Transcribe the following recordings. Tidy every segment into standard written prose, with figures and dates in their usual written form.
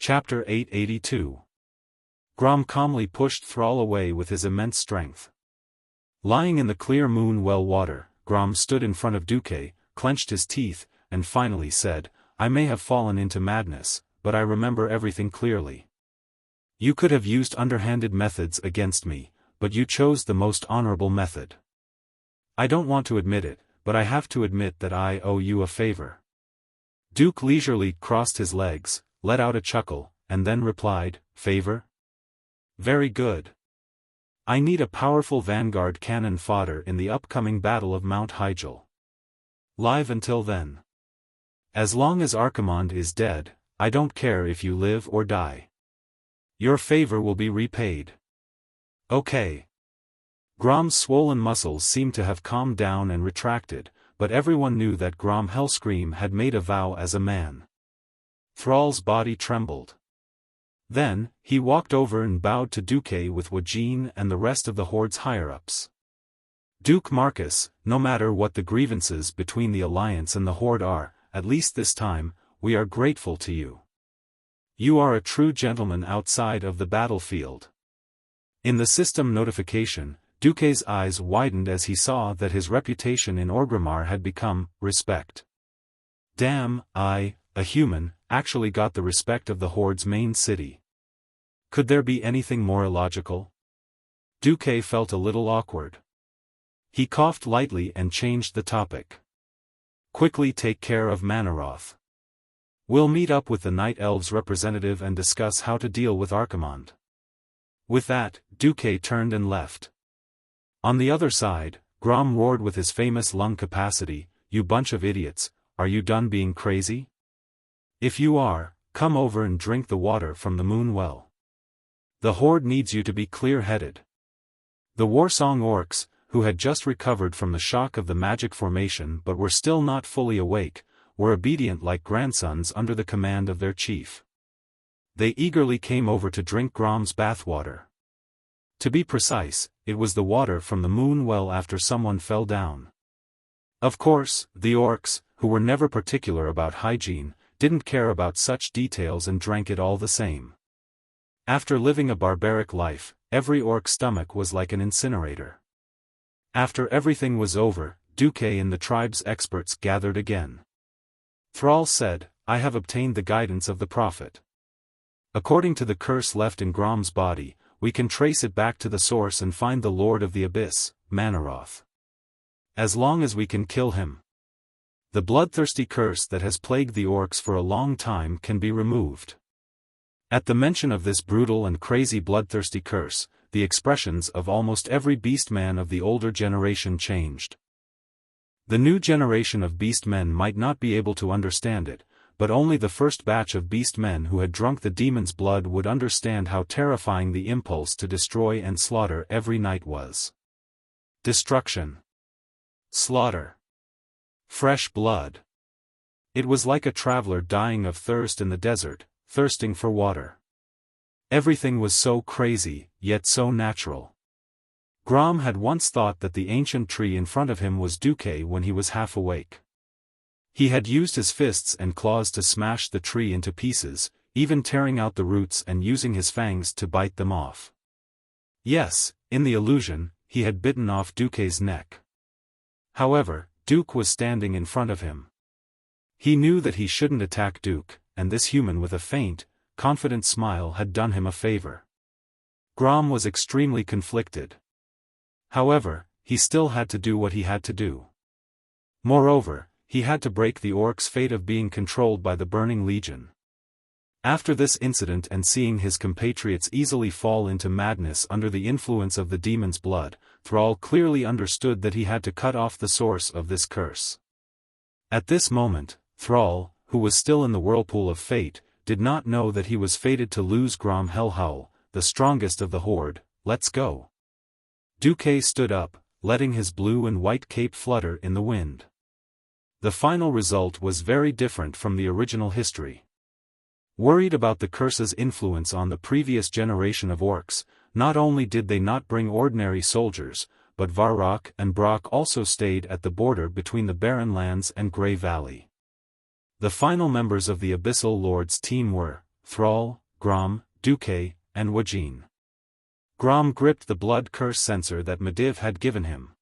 Chapter 882. Grom calmly pushed Thrall away with his immense strength. Lying in the clear moon well water, Grom stood in front of Duque, clenched his teeth, and finally said, "I may have fallen into madness, but I remember everything clearly. You could have used underhanded methods against me, but you chose the most honorable method. I don't want to admit it, but I have to admit that I owe you a favor." Duke leisurely crossed his legs, let out a chuckle, and then replied, "Favor? Very good. I need a powerful vanguard cannon fodder in the upcoming Battle of Mount Hyjal. Live until then. As long as Archimonde is dead, I don't care if you live or die. Your favor will be repaid." Okay. Grom's swollen muscles seemed to have calmed down and retracted, but everyone knew that Grom Hellscream had made a vow as a man. Thrall's body trembled. Then, he walked over and bowed to Duque with Wajin and the rest of the Horde's higher-ups. "Duke Marcus, no matter what the grievances between the Alliance and the Horde are, at least this time, we are grateful to you. You are a true gentleman outside of the battlefield." In the system notification, Duque's eyes widened as he saw that his reputation in Orgrimmar had become respect. Damn, I, a human, actually got the respect of the Horde's main city. Could there be anything more illogical? Duque felt a little awkward. He coughed lightly and changed the topic. "Quickly take care of Manaroth. We'll meet up with the Night Elves representative and discuss how to deal with Archimonde." With that, Duque turned and left. On the other side, Grom roared with his famous lung capacity, "You bunch of idiots, are you done being crazy? If you are, come over and drink the water from the moon well. The Horde needs you to be clear-headed." The Warsong Orcs, who had just recovered from the shock of the magic formation but were still not fully awake, were obedient like grandsons under the command of their chief. They eagerly came over to drink Grom's bathwater. To be precise, it was the water from the moon well after someone fell down. Of course, the orcs, who were never particular about hygiene, didn't care about such details and drank it all the same. After living a barbaric life, every orc's stomach was like an incinerator. After everything was over, Duque and the tribe's experts gathered again. Thrall said, "I have obtained the guidance of the prophet. According to the curse left in Grom's body, we can trace it back to the source and find the Lord of the Abyss, Manaroth. As long as we can kill him, the bloodthirsty curse that has plagued the orcs for a long time can be removed." At the mention of this brutal and crazy bloodthirsty curse, the expressions of almost every beastman of the older generation changed. The new generation of beastmen might not be able to understand it, but only the first batch of beastmen who had drunk the demon's blood would understand how terrifying the impulse to destroy and slaughter every night was. Destruction. Slaughter. Fresh blood. It was like a traveler dying of thirst in the desert, thirsting for water. Everything was so crazy, yet so natural. Grom had once thought that the ancient tree in front of him was Duque when he was half awake. He had used his fists and claws to smash the tree into pieces, even tearing out the roots and using his fangs to bite them off. Yes, in the illusion, he had bitten off Duque's neck. However, Duke was standing in front of him. He knew that he shouldn't attack Duke, and this human with a faint, confident smile had done him a favor. Grom was extremely conflicted. However, he still had to do what he had to do. Moreover, he had to break the orcs' fate of being controlled by the Burning Legion. After this incident and seeing his compatriots easily fall into madness under the influence of the demon's blood, Thrall clearly understood that he had to cut off the source of this curse. At this moment, Thrall, who was still in the whirlpool of fate, did not know that he was fated to lose Grom Hellhowl, the strongest of the Horde. "Let's go." Duque stood up, letting his blue and white cape flutter in the wind. The final result was very different from the original history. Worried about the curse's influence on the previous generation of orcs, not only did they not bring ordinary soldiers, but Varrock and Brock also stayed at the border between the Barren Lands and Grey Valley. The final members of the Abyssal Lord's team were Thrall, Grom, Duque, and Wajin. Grom gripped the blood curse sensor that Medivh had given him.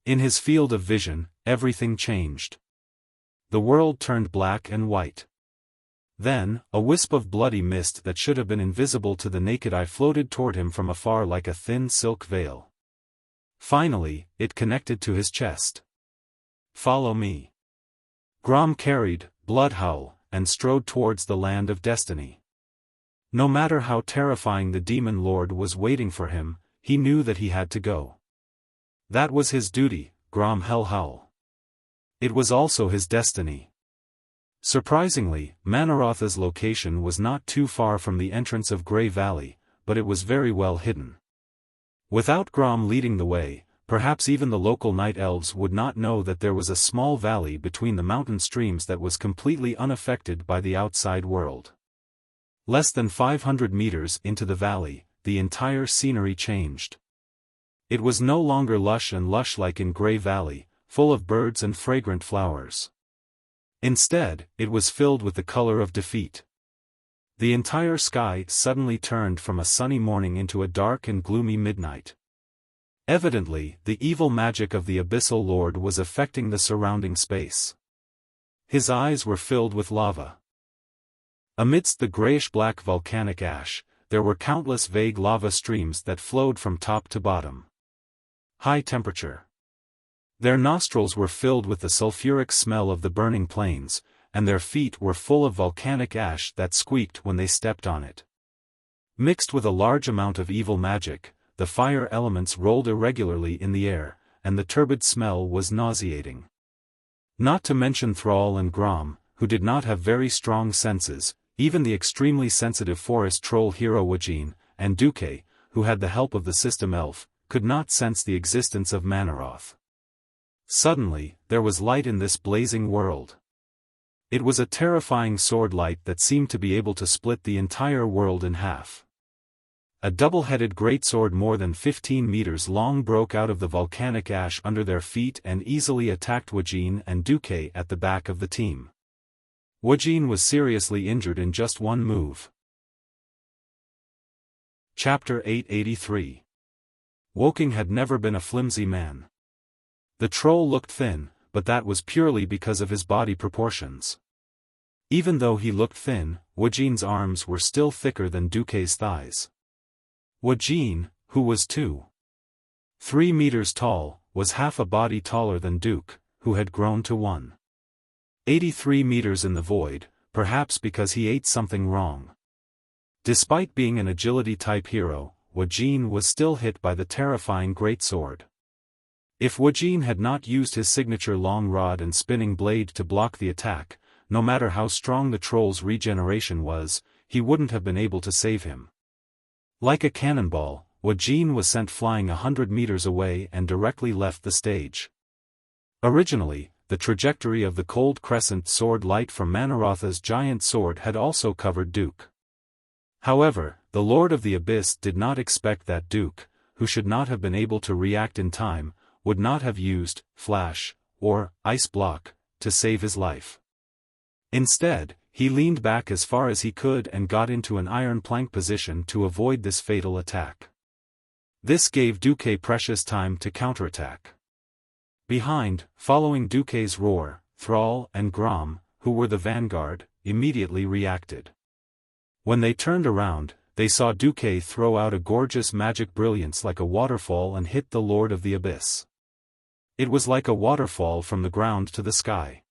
In his field of vision, everything changed. The world turned black and white. Then, a wisp of bloody mist that should have been invisible to the naked eye floated toward him from afar like a thin silk veil. Finally, it connected to his chest. "Follow me." Grom carried, Bloodhowl, and strode towards the land of destiny. No matter how terrifying the demon lord was waiting for him, he knew that he had to go. That was his duty, Grom Hellhowl. It was also his destiny. Surprisingly, Manarotha's location was not too far from the entrance of Grey Valley, but it was very well hidden. Without Grom leading the way, perhaps even the local night elves would not know that there was a small valley between the mountain streams that was completely unaffected by the outside world. Less than 500 meters into the valley, the entire scenery changed. It was no longer lush and lush like in Grey Valley, full of birds and fragrant flowers. Instead, it was filled with the color of defeat. The entire sky suddenly turned from a sunny morning into a dark and gloomy midnight. Evidently, the evil magic of the Abyssal Lord was affecting the surrounding space. His eyes were filled with lava. Amidst the grayish-black volcanic ash, there were countless vague lava streams that flowed from top to bottom. High temperature. Their nostrils were filled with the sulfuric smell of the burning plains, and their feet were full of volcanic ash that squeaked when they stepped on it. Mixed with a large amount of evil magic, the fire elements rolled irregularly in the air, and the turbid smell was nauseating. Not to mention Thrall and Grom, who did not have very strong senses, even the extremely sensitive forest troll hero Wajin, and Duque, who had the help of the system elf, could not sense the existence of Manaroth. Suddenly, there was light in this blazing world. It was a terrifying sword light that seemed to be able to split the entire world in half. A double-headed greatsword more than 15 meters long broke out of the volcanic ash under their feet and easily attacked Wajin and Duque at the back of the team. Wajin was seriously injured in just one move. Chapter 883. Woking had never been a flimsy man. The troll looked thin, but that was purely because of his body proportions. Even though he looked thin, Wajin's arms were still thicker than Duque's thighs. Wajin, who was 2.3 meters tall, was half a body taller than Duque, who had grown to 1.83 meters in the void, perhaps because he ate something wrong. Despite being an agility-type hero, Wajin was still hit by the terrifying greatsword. If Wajin had not used his signature long rod and spinning blade to block the attack, no matter how strong the troll's regeneration was, he wouldn't have been able to save him. Like a cannonball, Wajin was sent flying 100 meters away and directly left the stage. Originally, the trajectory of the cold crescent sword light from Manarotha's giant sword had also covered Duque. However, the Lord of the Abyss did not expect that Duque, who should not have been able to react in time, would not have used flash or ice block to save his life. Instead, he leaned back as far as he could and got into an iron plank position to avoid this fatal attack. This gave Duque precious time to counterattack. Behind, following Duque's roar, Thrall and Grom, who were the vanguard, immediately reacted. When they turned around, they saw Duque throw out a gorgeous magic brilliance like a waterfall and hit the Lord of the Abyss. It was like a waterfall from the ground to the sky.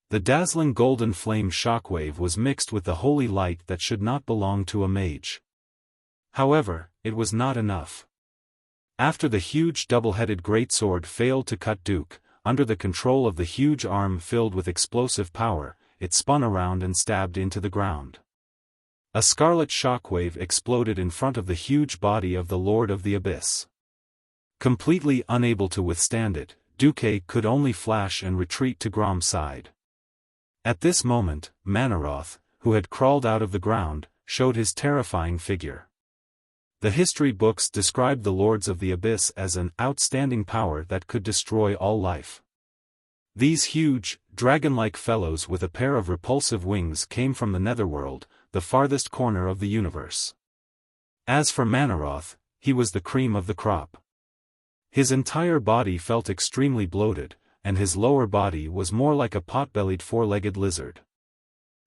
The dazzling golden flame shockwave was mixed with the holy light that should not belong to a mage. However, it was not enough. After the huge double-headed greatsword failed to cut Duque, under the control of the huge arm filled with explosive power, it spun around and stabbed into the ground. A scarlet shockwave exploded in front of the huge body of the Lord of the Abyss. Completely unable to withstand it, Duque could only flash and retreat to Grom's side. At this moment, Manaroth, who had crawled out of the ground, showed his terrifying figure. The history books described the Lords of the Abyss as an outstanding power that could destroy all life. These huge, dragon-like fellows with a pair of repulsive wings came from the netherworld, the farthest corner of the universe. As for Manoroth, he was the cream of the crop. His entire body felt extremely bloated, and his lower body was more like a pot-bellied four-legged lizard.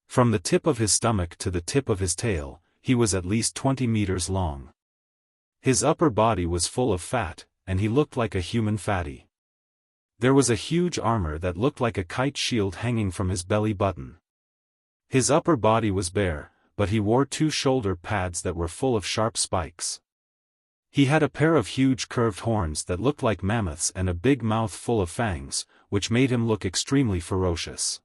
From the tip of his stomach to the tip of his tail, he was at least 20 meters long. His upper body was full of fat, and he looked like a human fatty. There was a huge armor that looked like a kite shield hanging from his belly button. His upper body was bare, but he wore 2 shoulder pads that were full of sharp spikes. He had a pair of huge curved horns that looked like mammoths and a big mouth full of fangs, which made him look extremely ferocious.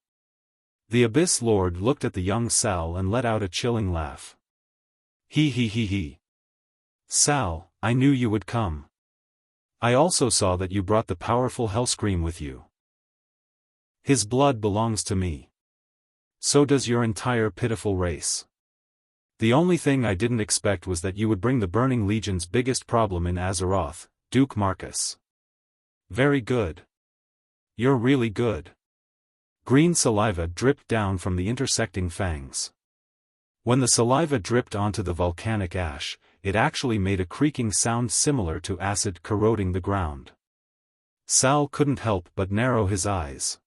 The Abyss Lord looked at the young Sal and let out a chilling laugh. He. Sal, I knew you would come. I also saw that you brought the powerful Hellscream with you. His blood belongs to me. So does your entire pitiful race. The only thing I didn't expect was that you would bring the Burning Legion's biggest problem in Azeroth, Duke Marcus. Very good. You're really good. Green saliva dripped down from the intersecting fangs. When the saliva dripped onto the volcanic ash, it actually made a creaking sound similar to acid corroding the ground. Sal couldn't help but narrow his eyes.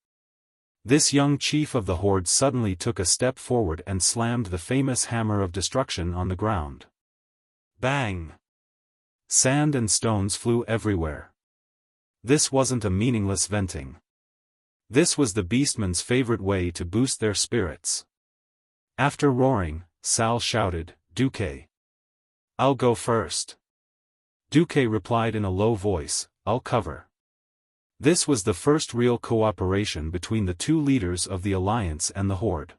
This young chief of the Horde suddenly took a step forward and slammed the famous hammer of destruction on the ground. Bang! Sand and stones flew everywhere. This wasn't a meaningless venting. This was the beastman's favorite way to boost their spirits. After roaring, Sal shouted, Duque. I'll go first. Duque replied in a low voice, I'll cover. This was the first real cooperation between the 2 leaders of the Alliance and the Horde.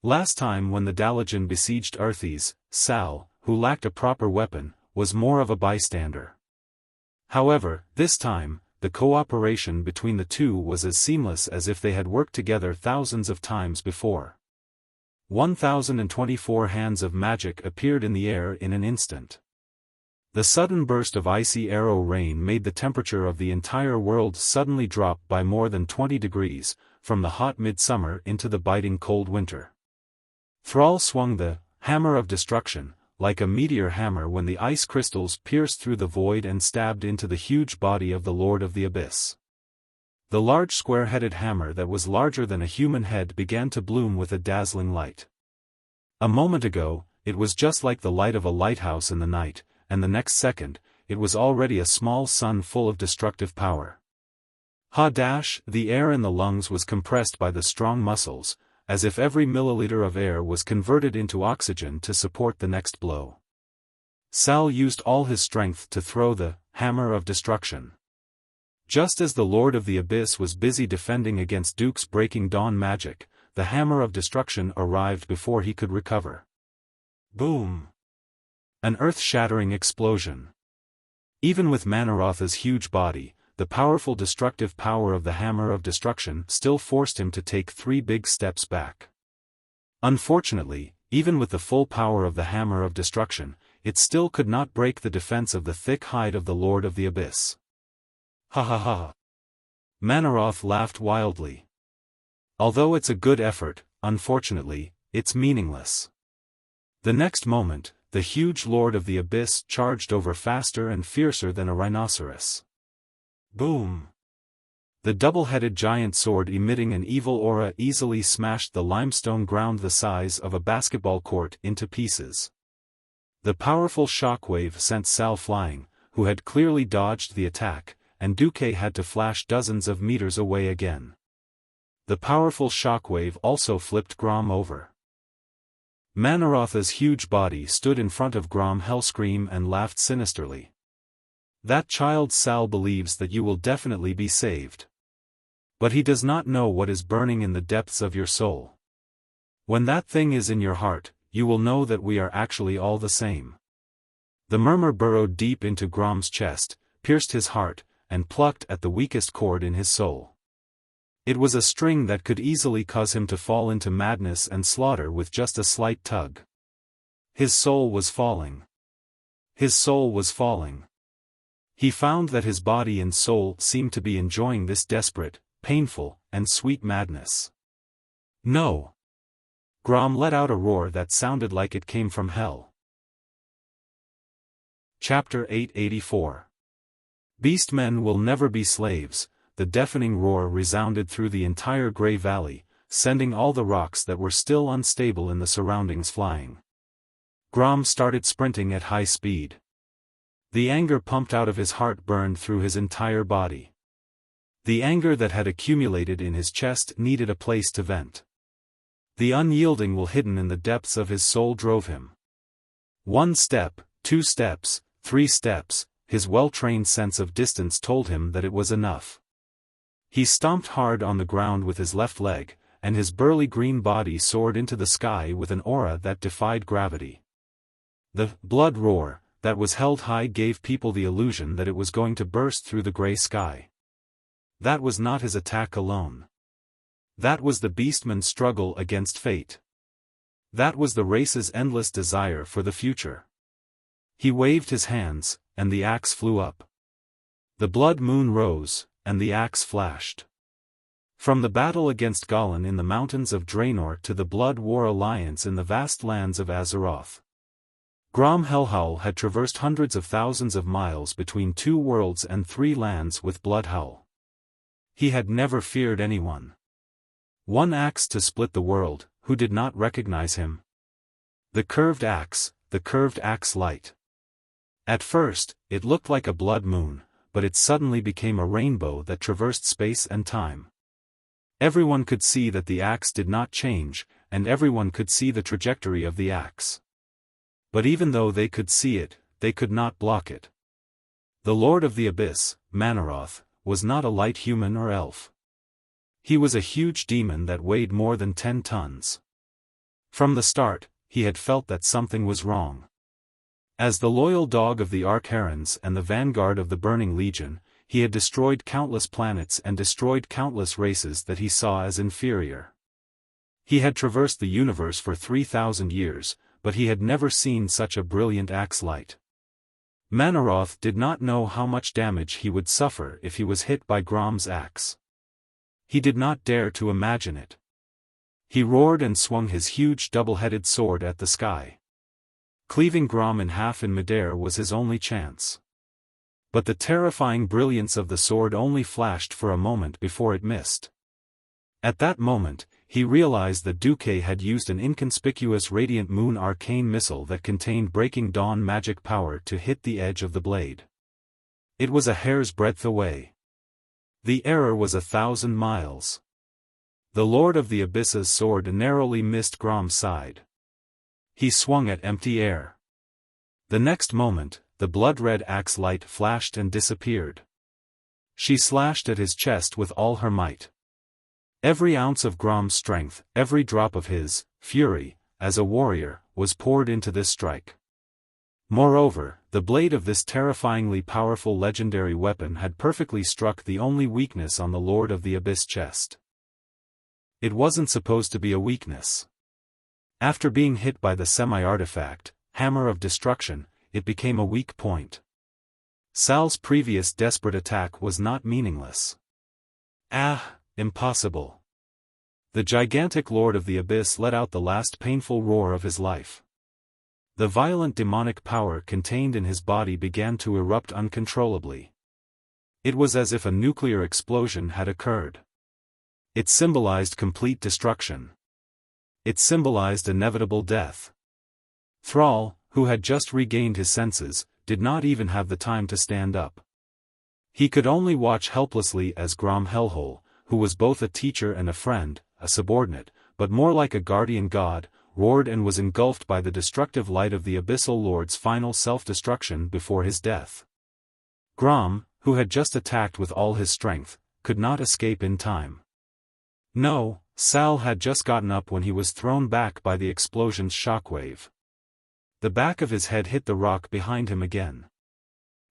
Last time when the Dalajan besieged Arthas, Sal, who lacked a proper weapon, was more of a bystander. However, this time, the cooperation between the 2 was as seamless as if they had worked together thousands of times before. 1024 hands of magic appeared in the air in an instant. The sudden burst of icy arrow rain made the temperature of the entire world suddenly drop by more than 20 degrees, from the hot midsummer into the biting cold winter. Thrall swung the hammer of destruction, like a meteor hammer when the ice crystals pierced through the void and stabbed into the huge body of the Lord of the Abyss. The large square-headed hammer that was larger than a human head began to bloom with a dazzling light. A moment ago, it was just like the light of a lighthouse in the night, and the next second, it was already a small sun full of destructive power. The air in the lungs was compressed by the strong muscles, as if every milliliter of air was converted into oxygen to support the next blow. Sal used all his strength to throw the hammer of destruction. Just as the Lord of the Abyss was busy defending against Duke's breaking dawn magic, the hammer of destruction arrived before he could recover. Boom! An earth-shattering explosion. Even with Manoroth's huge body, the powerful destructive power of the hammer of destruction still forced him to take 3 big steps back. Unfortunately, even with the full power of the hammer of destruction, it still could not break the defense of the thick hide of the Lord of the Abyss. Ha ha ha. Manoroth laughed wildly. Although it's a good effort, unfortunately, it's meaningless. The next moment, the huge Lord of the Abyss charged over faster and fiercer than a rhinoceros. Boom! The double-headed giant sword emitting an evil aura easily smashed the limestone ground the size of a basketball court into pieces. The powerful shockwave sent Sal flying, who had clearly dodged the attack, and Duque had to flash dozens of meters away again. The powerful shockwave also flipped Grom over. Manoroth's huge body stood in front of Grom Hellscream and laughed sinisterly. That child Sal believes that you will definitely be saved. But he does not know what is burning in the depths of your soul. When that thing is in your heart, you will know that we are actually all the same. The murmur burrowed deep into Grom's chest, pierced his heart, and plucked at the weakest chord in his soul. It was a string that could easily cause him to fall into madness and slaughter with just a slight tug. His soul was falling. His soul was falling. He found that his body and soul seemed to be enjoying this desperate, painful, and sweet madness. No! Grom let out a roar that sounded like it came from hell. Chapter 884. Beastmen will never be slaves. The deafening roar resounded through the entire Grey Valley, sending all the rocks that were still unstable in the surroundings flying. Grom started sprinting at high speed. The anger pumped out of his heart burned through his entire body. The anger that had accumulated in his chest needed a place to vent. The unyielding will hidden in the depths of his soul drove him. 1 step, 2 steps, 3 steps, his well-trained sense of distance told him that it was enough. He stomped hard on the ground with his left leg, and his burly green body soared into the sky with an aura that defied gravity. The blood roar that was held high gave people the illusion that it was going to burst through the gray sky. That was not his attack alone. That was the beastman's struggle against fate. That was the race's endless desire for the future. He waved his hands, and the axe flew up. The blood moon rose, and the axe flashed. From the battle against Golan in the mountains of Draenor to the Blood War Alliance in the vast lands of Azeroth, Grom Hellhowl had traversed hundreds of thousands of miles between 2 worlds and 3 lands with Bloodhowl. He had never feared anyone. 1 axe to split the world, who did not recognize him? The curved axe light. At first, it looked like a blood moon, but it suddenly became a rainbow that traversed space and time. Everyone could see that the axe did not change, and everyone could see the trajectory of the axe. But even though they could see it, they could not block it. The Lord of the Abyss, Manaroth, was not a light human or elf. He was a huge demon that weighed more than 10 tons. From the start, he had felt that something was wrong. As the loyal dog of the Arch-Herons and the vanguard of the Burning Legion, he had destroyed countless planets and destroyed countless races that he saw as inferior. He had traversed the universe for 3,000 years, but he had never seen such a brilliant axe light. Manaroth did not know how much damage he would suffer if he was hit by Grom's axe. He did not dare to imagine it. He roared and swung his huge double-headed sword at the sky. Cleaving Grom in half in midair was his only chance. But the terrifying brilliance of the sword only flashed for a moment before it missed. At that moment, he realized that Duque had used an inconspicuous Radiant Moon arcane missile that contained Breaking Dawn magic power to hit the edge of the blade. It was a hair's breadth away. The error was 1,000 miles. The Lord of the Abyss's sword narrowly missed Grom's side. He swung at empty air. The next moment, the blood-red axe light flashed and disappeared. She slashed at his chest with all her might. Every ounce of Grom's strength, every drop of his fury, as a warrior, was poured into this strike. Moreover, the blade of this terrifyingly powerful legendary weapon had perfectly struck the only weakness on the Lord of the Abyss chest. It wasn't supposed to be a weakness. After being hit by the semi-artifact, Hammer of Destruction, it became a weak point. Sal's previous desperate attack was not meaningless. Impossible. The gigantic Lord of the Abyss let out the last painful roar of his life. The violent demonic power contained in his body began to erupt uncontrollably. It was as if a nuclear explosion had occurred. It symbolized complete destruction. It symbolized inevitable death. Thrall, who had just regained his senses, did not even have the time to stand up. He could only watch helplessly as Grom Hellhole, who was both a teacher and a friend, a subordinate, but more like a guardian god, roared and was engulfed by the destructive light of the Abyssal Lord's final self-destruction before his death. Grom, who had just attacked with all his strength, could not escape in time. No, Sal had just gotten up when he was thrown back by the explosion's shockwave. The back of his head hit the rock behind him again.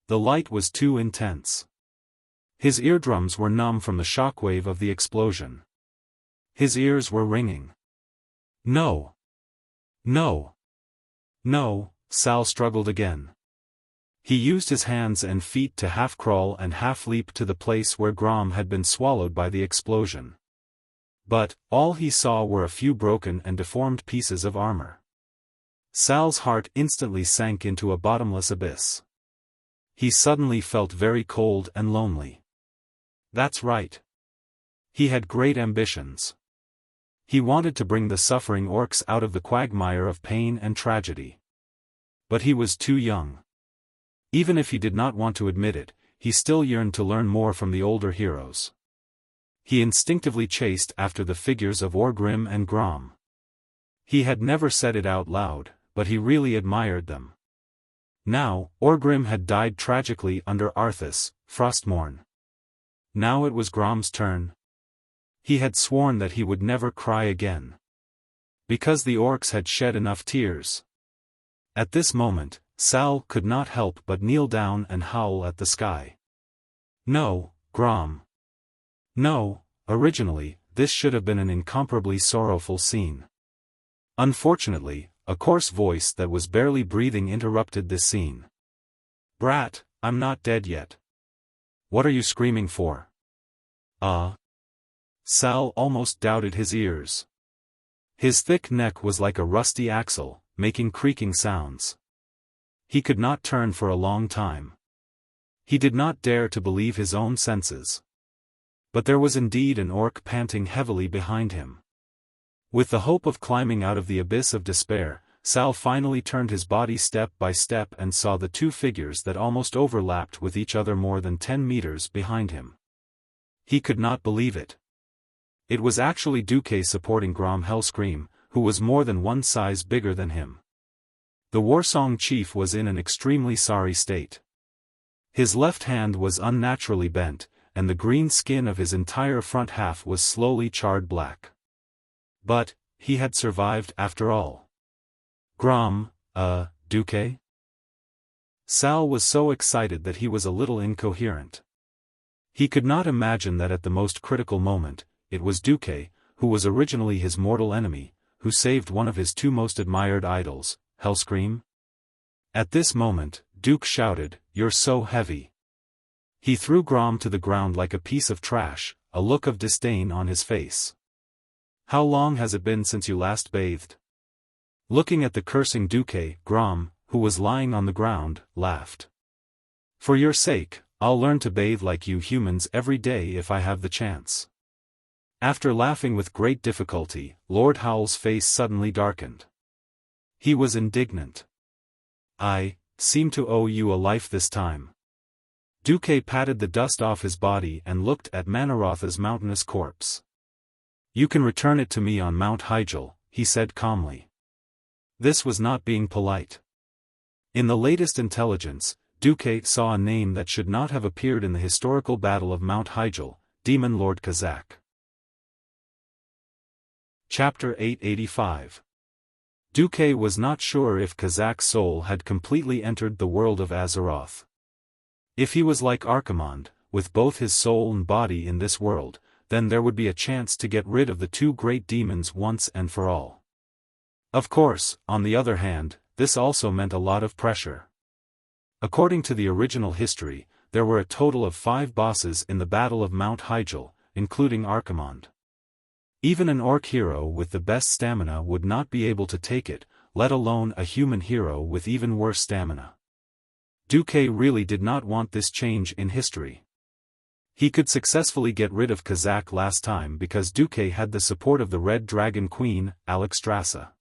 The light was too intense. His eardrums were numb from the shockwave of the explosion. His ears were ringing. No! No! No! Sal struggled again. He used his hands and feet to half-crawl and half-leap to the place where Grom had been swallowed by the explosion. But, all he saw were a few broken and deformed pieces of armor. Sal's heart instantly sank into a bottomless abyss. He suddenly felt very cold and lonely. That's right. He had great ambitions. He wanted to bring the suffering orcs out of the quagmire of pain and tragedy. But he was too young. Even if he did not want to admit it, he still yearned to learn more from the older heroes. He instinctively chased after the figures of Orgrim and Grom. He had never said it out loud, but he really admired them. Now, Orgrim had died tragically under Arthas, Frostmourne. Now it was Grom's turn. He had sworn that he would never cry again. Because the orcs had shed enough tears. At this moment, Sal could not help but kneel down and howl at the sky. No, Grom. No, originally, this should have been an incomparably sorrowful scene. Unfortunately, a coarse voice that was barely breathing interrupted this scene. Brat, I'm not dead yet. What are you screaming for? Sal almost doubted his ears. His thick neck was like a rusty axle, making creaking sounds. He could not turn for a long time. He did not dare to believe his own senses. But there was indeed an orc panting heavily behind him. With the hope of climbing out of the abyss of despair, Sal finally turned his body step by step and saw the two figures that almost overlapped with each other more than 10 meters behind him. He could not believe it. It was actually Duque supporting Grom Hellscream, who was more than one size bigger than him. The Warsong chief was in an extremely sorry state. His left hand was unnaturally bent, and the green skin of his entire front half was slowly charred black. But, he had survived after all. Grom, Duque? Sal was so excited that he was a little incoherent. He could not imagine that at the most critical moment, it was Duque, who was originally his mortal enemy, who saved one of his two most admired idols, Hellscream. At this moment, Duke shouted, "You're so heavy." He threw Grom to the ground like a piece of trash, a look of disdain on his face. How long has it been since you last bathed? Looking at the cursing Duque, Grom, who was lying on the ground, laughed. For your sake, I'll learn to bathe like you humans every day if I have the chance. After laughing with great difficulty, Lord Howl's face suddenly darkened. He was indignant. I seem to owe you a life this time. Duque patted the dust off his body and looked at Manarotha's mountainous corpse. You can return it to me on Mount Hyjal, he said calmly. This was not being polite. In the latest intelligence, Duque saw a name that should not have appeared in the historical battle of Mount Hyjal, Demon Lord Kazak. Chapter 885. Duque was not sure if Kazak's soul had completely entered the world of Azeroth. If he was like Archimonde, with both his soul and body in this world, then there would be a chance to get rid of the two great demons once and for all. Of course, on the other hand, this also meant a lot of pressure. According to the original history, there were a total of 5 bosses in the Battle of Mount Hyjal, including Archimonde. Even an orc hero with the best stamina would not be able to take it, let alone a human hero with even worse stamina. Duque really did not want this change in history. He could successfully get rid of Kazak last time because Duque had the support of the Red Dragon Queen, Alexstrasza.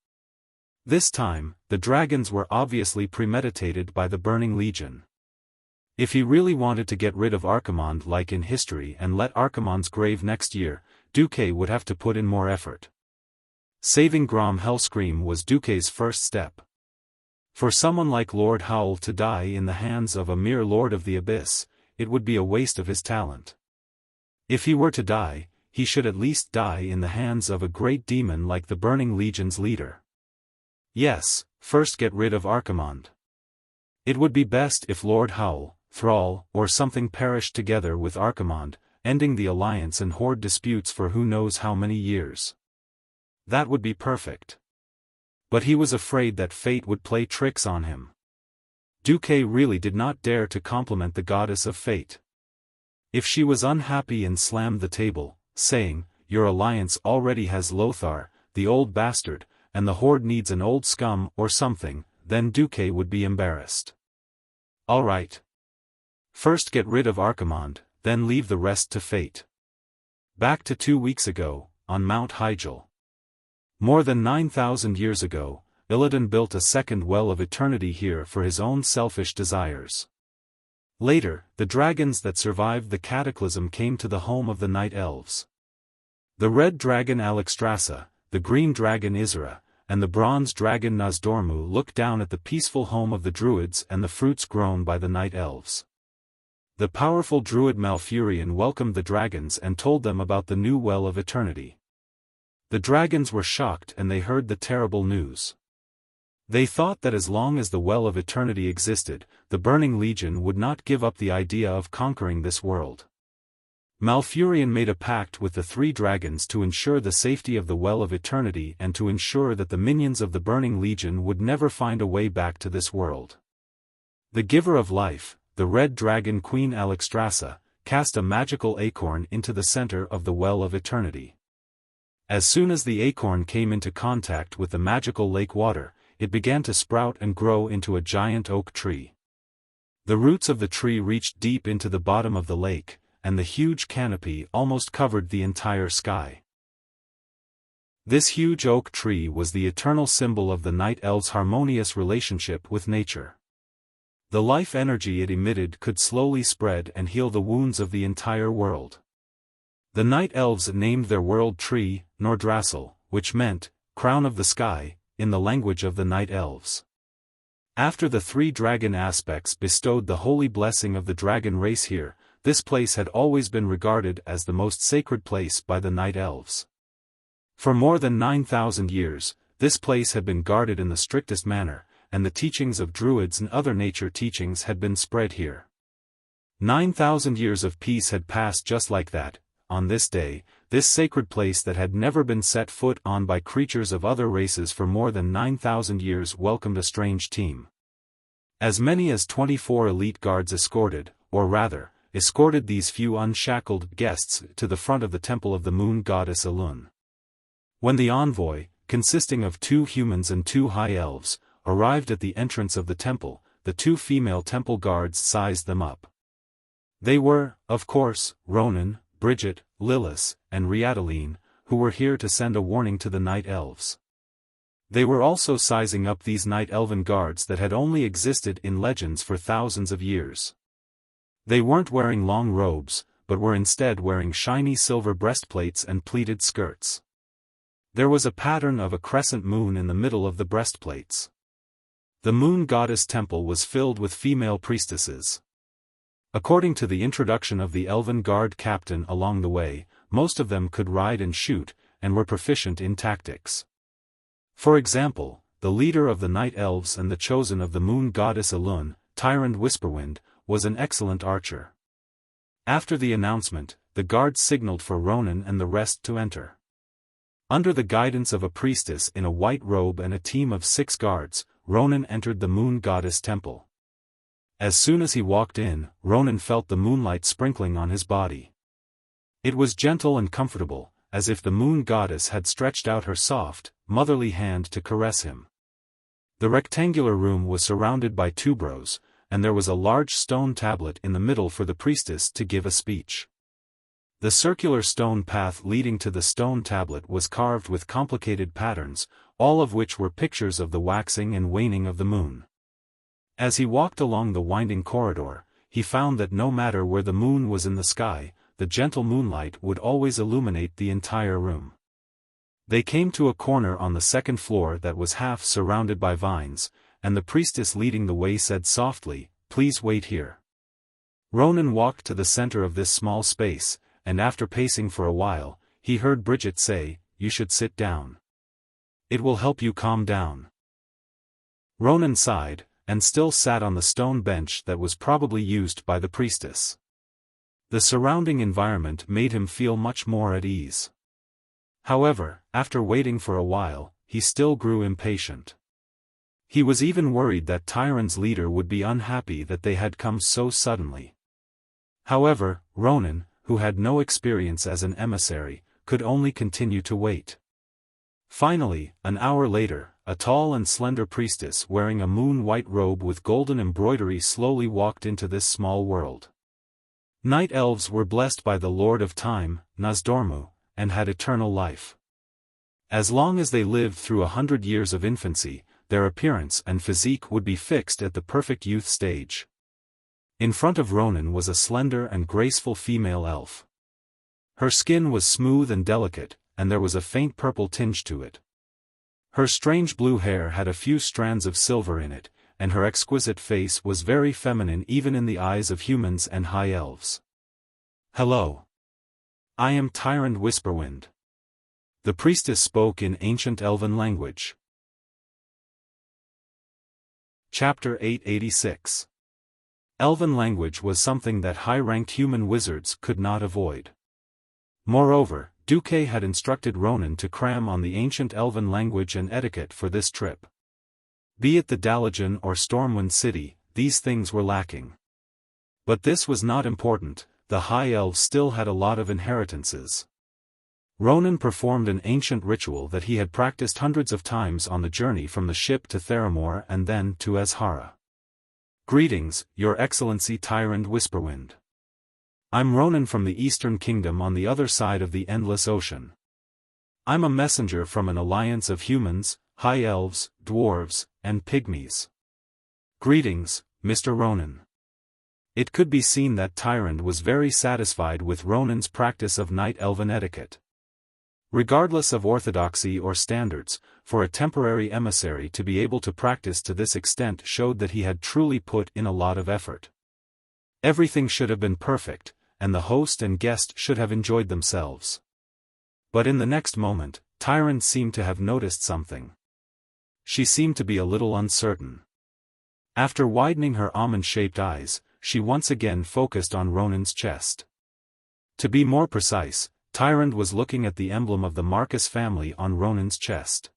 This time, the dragons were obviously premeditated by the Burning Legion. If he really wanted to get rid of Archimonde like in history and let Archimonde's grave next year, Duque would have to put in more effort. Saving Grom Hellscream was Duque's first step. For someone like Lord Howl to die in the hands of a mere Lord of the Abyss, it would be a waste of his talent. If he were to die, he should at least die in the hands of a great demon like the Burning Legion's leader. Yes, first get rid of Archimonde. It would be best if Lord Howl, Thrall, or something perished together with Archimonde, ending the alliance and horde disputes for who knows how many years. That would be perfect. But he was afraid that fate would play tricks on him. Duque really did not dare to compliment the goddess of fate. If she was unhappy and slammed the table, saying, your alliance already has Lothar, the old bastard, and the horde needs an old scum or something, then Duque would be embarrassed. All right. First get rid of Archimonde, then leave the rest to fate. Back to 2 weeks ago, on Mount Hyjal. More than 9,000 years ago, Illidan built a second well of eternity here for his own selfish desires. Later, the dragons that survived the cataclysm came to the home of the Night Elves. The red dragon Alexstrasza, the green dragon Isra, and the bronze dragon Nozdormu looked down at the peaceful home of the druids and the fruits grown by the Night Elves. The powerful druid Malfurion welcomed the dragons and told them about the new well of eternity. The dragons were shocked and they heard the terrible news. They thought that as long as the well of eternity existed, the Burning Legion would not give up the idea of conquering this world. Malfurion made a pact with the 3 dragons to ensure the safety of the well of eternity and to ensure that the minions of the Burning Legion would never find a way back to this world. The giver of life, the red dragon Queen Alexstrasza, cast a magical acorn into the center of the well of eternity. As soon as the acorn came into contact with the magical lake water, it began to sprout and grow into a giant oak tree. The roots of the tree reached deep into the bottom of the lake, and the huge canopy almost covered the entire sky. This huge oak tree was the eternal symbol of the Night Elves' harmonious relationship with nature. The life energy it emitted could slowly spread and heal the wounds of the entire world. The Night Elves named their world tree, Nordrassil, which meant, crown of the sky, in the language of the Night Elves. After the 3 dragon aspects bestowed the holy blessing of the dragon race here, this place had always been regarded as the most sacred place by the Night Elves. For more than 9,000 years, this place had been guarded in the strictest manner, and the teachings of druids and other nature teachings had been spread here. 9,000 years of peace had passed just like that. On this day, this sacred place that had never been set foot on by creatures of other races for more than 9,000 years welcomed a strange team. As many as 24 elite guards escorted these few unshackled guests to the front of the temple of the moon goddess Elun. When the envoy, consisting of 2 humans and 2 high elves, arrived at the entrance of the temple, the 2 female temple guards sized them up. They were, of course, Ronan, Bridget, Lilith, and Riadaline, who were here to send a warning to the Night Elves. They were also sizing up these Night Elven guards that had only existed in legends for thousands of years. They weren't wearing long robes, but were instead wearing shiny silver breastplates and pleated skirts. There was a pattern of a crescent moon in the middle of the breastplates. The moon goddess temple was filled with female priestesses. According to the introduction of the Elven Guard captain along the way, most of them could ride and shoot, and were proficient in tactics. For example, the leader of the Night Elves and the chosen of the moon goddess Elun, Tyrant Whisperwind, was an excellent archer. After the announcement, the guards signaled for Ronan and the rest to enter. Under the guidance of a priestess in a white robe and a team of 6 guards, Ronan entered the moon goddess temple. As soon as he walked in, Ronan felt the moonlight sprinkling on his body. It was gentle and comfortable, as if the moon goddess had stretched out her soft, motherly hand to caress him. The rectangular room was surrounded by tuberose, and there was a large stone tablet in the middle for the priestess to give a speech. The circular stone path leading to the stone tablet was carved with complicated patterns, all of which were pictures of the waxing and waning of the moon. As he walked along the winding corridor, he found that no matter where the moon was in the sky, the gentle moonlight would always illuminate the entire room. They came to a corner on the 2nd floor that was half surrounded by vines, and the priestess leading the way said softly, "Please wait here." Ronan walked to the center of this small space, and after pacing for a while, he heard Bridget say, "You should sit down. It will help you calm down." Ronan sighed, and still sat on the stone bench that was probably used by the priestess. The surrounding environment made him feel much more at ease. However, after waiting for a while, he still grew impatient. He was even worried that Tyrant's leader would be unhappy that they had come so suddenly. However, Ronan, who had no experience as an emissary, could only continue to wait. Finally, an hour later, a tall and slender priestess wearing a moon-white robe with golden embroidery slowly walked into this small world. Night elves were blessed by the Lord of Time, Nazdormu, and had eternal life. As long as they lived through 100 years of infancy, their appearance and physique would be fixed at the perfect youth stage. In front of Ronan was a slender and graceful female elf. Her skin was smooth and delicate, and there was a faint purple tinge to it. Her strange blue hair had a few strands of silver in it, and her exquisite face was very feminine even in the eyes of humans and high elves. "Hello. I am Tyrant Whisperwind." The priestess spoke in ancient elven language. Chapter 886. Elven language was something that high-ranked human wizards could not avoid. Moreover, Duque had instructed Ronan to cram on the ancient elven language and etiquette for this trip. Be it the Dalajan or Stormwind City, these things were lacking. But this was not important, the high elves still had a lot of inheritances. Ronan performed an ancient ritual that he had practiced hundreds of times on the journey from the ship to Theramore and then to Azhara. "Greetings, Your Excellency Tyrant Whisperwind. I'm Ronan from the Eastern Kingdom on the other side of the Endless Ocean. I'm a messenger from an alliance of humans, high elves, dwarves, and pygmies. Greetings, Mr. Ronan." It could be seen that Tyrant was very satisfied with Ronan's practice of night elven etiquette. Regardless of orthodoxy or standards, for a temporary emissary to be able to practice to this extent showed that he had truly put in a lot of effort. Everything should have been perfect, and the host and guest should have enjoyed themselves. But in the next moment, Tyrant seemed to have noticed something. She seemed to be a little uncertain. After widening her almond-shaped eyes, she once again focused on Ronan's chest. To be more precise, Tyrant was looking at the emblem of the Marcus family on Ronan's chest.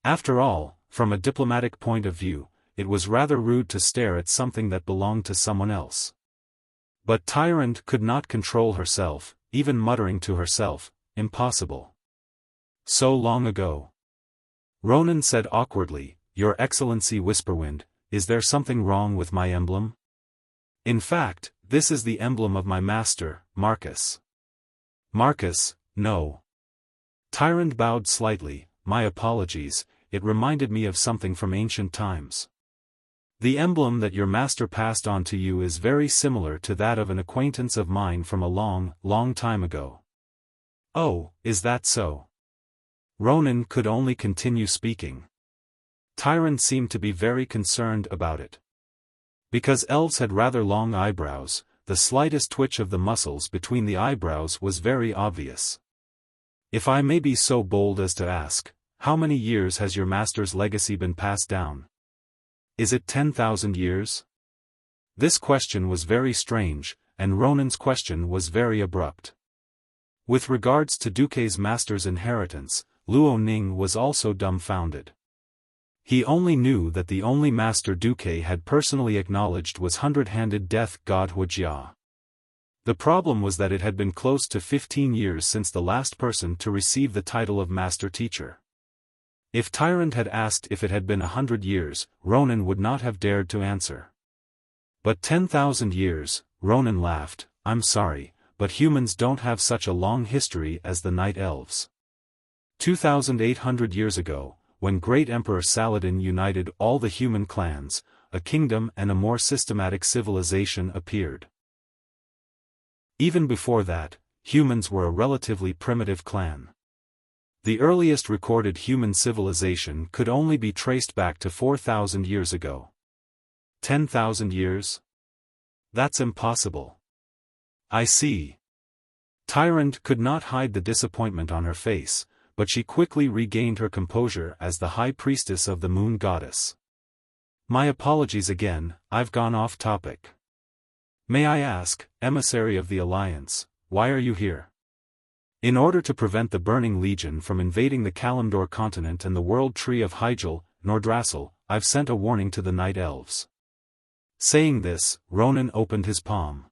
After all, from a diplomatic point of view, it was rather rude to stare at something that belonged to someone else. But Tyrant could not control herself, even muttering to herself, "Impossible. So long ago." Ronan said awkwardly, "Your Excellency Whisperwind, is there something wrong with my emblem? In fact, this is the emblem of my master, Marcus." "Marcus, no." Tyrant bowed slightly, "My apologies, it reminded me of something from ancient times. The emblem that your master passed on to you is very similar to that of an acquaintance of mine from a long, long time ago." "Oh, is that so?" Ronan could only continue speaking. Tyrant seemed to be very concerned about it. Because elves had rather long eyebrows, the slightest twitch of the muscles between the eyebrows was very obvious. "If I may be so bold as to ask, how many years has your master's legacy been passed down? Is it 10,000 years?" This question was very strange, and Ronan's question was very abrupt. With regards to Duque's master's inheritance, Luo Ning was also dumbfounded. He only knew that the only master Duque had personally acknowledged was hundred-handed death god Wuxia. The problem was that it had been close to 15 years since the last person to receive the title of master teacher. If Tyrant had asked if it had been 100 years, Ronan would not have dared to answer. But 10,000 years, Ronan laughed, "I'm sorry, but humans don't have such a long history as the Night Elves. 2,800 years ago, when great Emperor Saladin united all the human clans, a kingdom and a more systematic civilization appeared. Even before that, humans were a relatively primitive clan. The earliest recorded human civilization could only be traced back to 4,000 years ago. 10,000 years? That's impossible." "I see." Tyrant could not hide the disappointment on her face, but she quickly regained her composure as the high priestess of the moon goddess. "My apologies again, I've gone off topic. May I ask, emissary of the Alliance, why are you here?" "In order to prevent the Burning Legion from invading the Kalimdor continent and the World Tree of Hyjal, Nordrassil, I've sent a warning to the Night Elves." Saying this, Ronan opened his palm.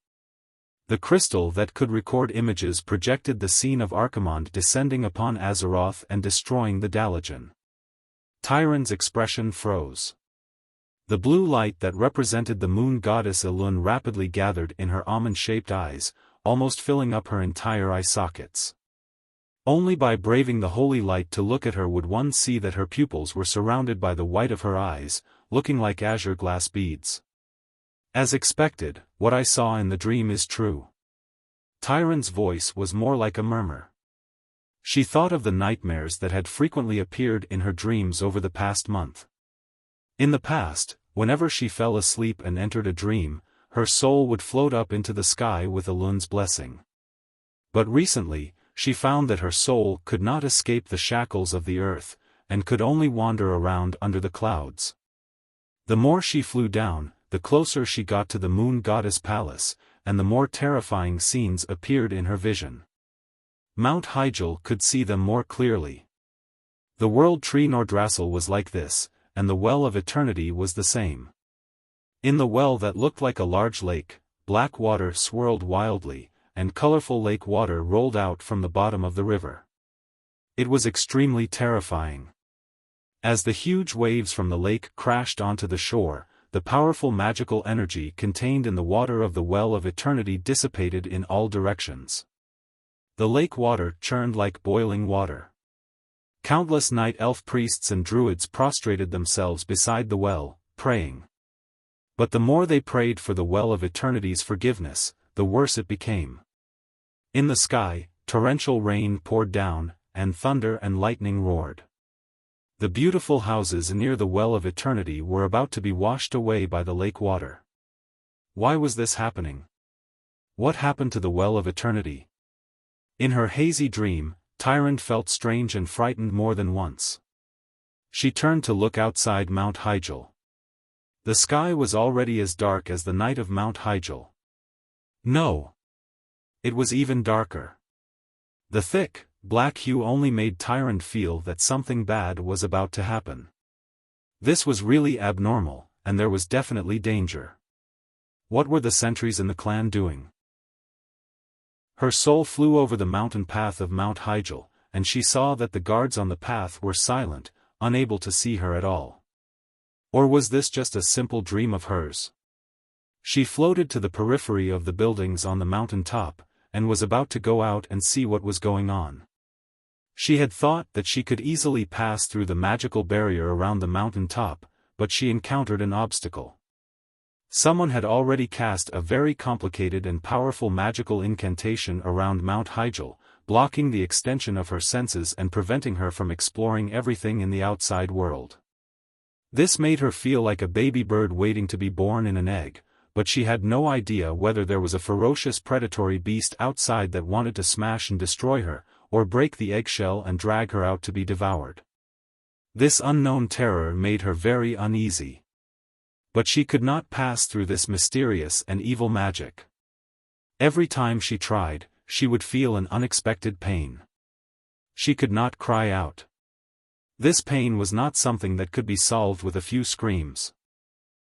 The crystal that could record images projected the scene of Archimonde descending upon Azeroth and destroying the Dalajan. Tyron's expression froze. The blue light that represented the moon goddess Elun rapidly gathered in her almond-shaped eyes, almost filling up her entire eye sockets. Only by braving the holy light to look at her would one see that her pupils were surrounded by the white of her eyes, looking like azure glass beads. As expected, what I saw in the dream is true. Tyron's voice was more like a murmur. She thought of the nightmares that had frequently appeared in her dreams over the past month. In the past, whenever she fell asleep and entered a dream, her soul would float up into the sky with Elun's blessing. But recently, she found that her soul could not escape the shackles of the earth, and could only wander around under the clouds. The more she flew down, the closer she got to the moon goddess palace, and the more terrifying scenes appeared in her vision. Mount Hyjal could see them more clearly. The world tree Nordrassil was like this, and the well of eternity was the same. In the well that looked like a large lake, black water swirled wildly, and colorful lake water rolled out from the bottom of the river. It was extremely terrifying. As the huge waves from the lake crashed onto the shore, the powerful magical energy contained in the water of the well of eternity dissipated in all directions. The lake water churned like boiling water. Countless night elf priests and druids prostrated themselves beside the well, praying. But the more they prayed for the well of eternity's forgiveness, the worse it became. In the sky, torrential rain poured down, and thunder and lightning roared. The beautiful houses near the well of eternity were about to be washed away by the lake water. Why was this happening? What happened to the well of eternity? In her hazy dream, Tyron felt strange and frightened more than once. She turned to look outside Mount Hyjal. The sky was already as dark as the night of Mount Hyjal. No. It was even darker. The thick, black hue only made Tyron feel that something bad was about to happen. This was really abnormal, and there was definitely danger. What were the sentries in the clan doing? Her soul flew over the mountain path of Mount Hyjal, and she saw that the guards on the path were silent, unable to see her at all. Or was this just a simple dream of hers? She floated to the periphery of the buildings on the mountain top, and was about to go out and see what was going on. She had thought that she could easily pass through the magical barrier around the mountain top, but she encountered an obstacle. Someone had already cast a very complicated and powerful magical incantation around Mount Hyjal, blocking the extension of her senses and preventing her from exploring everything in the outside world. This made her feel like a baby bird waiting to be born in an egg, but she had no idea whether there was a ferocious predatory beast outside that wanted to smash and destroy her, or break the eggshell and drag her out to be devoured. This unknown terror made her very uneasy. But she could not pass through this mysterious and evil magic. Every time she tried, she would feel an unexpected pain. She could not cry out. This pain was not something that could be solved with a few screams.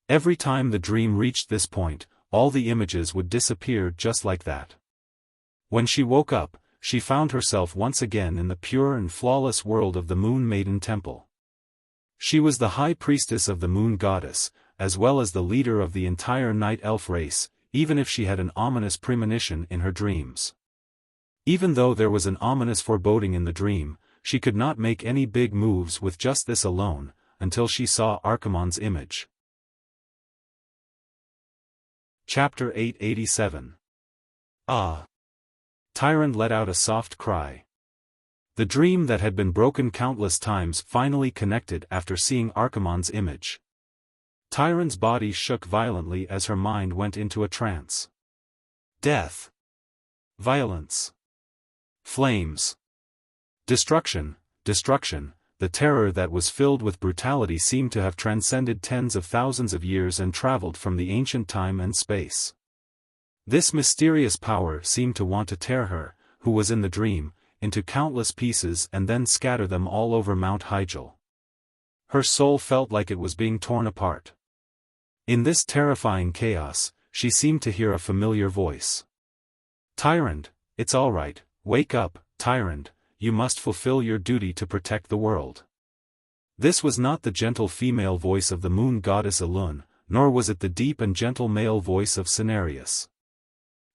Every time the dream reached this point, all the images would disappear just like that. When she woke up, she found herself once again in the pure and flawless world of the Moon Maiden Temple. She was the high priestess of the Moon Goddess, as well as the leader of the entire Night Elf race, even if she had an ominous premonition in her dreams. Even though there was an ominous foreboding in the dream, she could not make any big moves with just this alone, until she saw Archimonde's image. Chapter 887. Ah! Tyron let out a soft cry. The dream that had been broken countless times finally connected after seeing Archimonde's image. Tyron's body shook violently as her mind went into a trance. Death. Violence. Flames. Destruction, destruction. The terror that was filled with brutality seemed to have transcended tens of thousands of years and traveled from the ancient time and space. This mysterious power seemed to want to tear her, who was in the dream, into countless pieces and then scatter them all over Mount Hyjal. Her soul felt like it was being torn apart. In this terrifying chaos, she seemed to hear a familiar voice. Tyrant, it's all right, wake up, Tyrant, you must fulfill your duty to protect the world. This was not the gentle female voice of the moon goddess Elun, nor was it the deep and gentle male voice of Cenarius.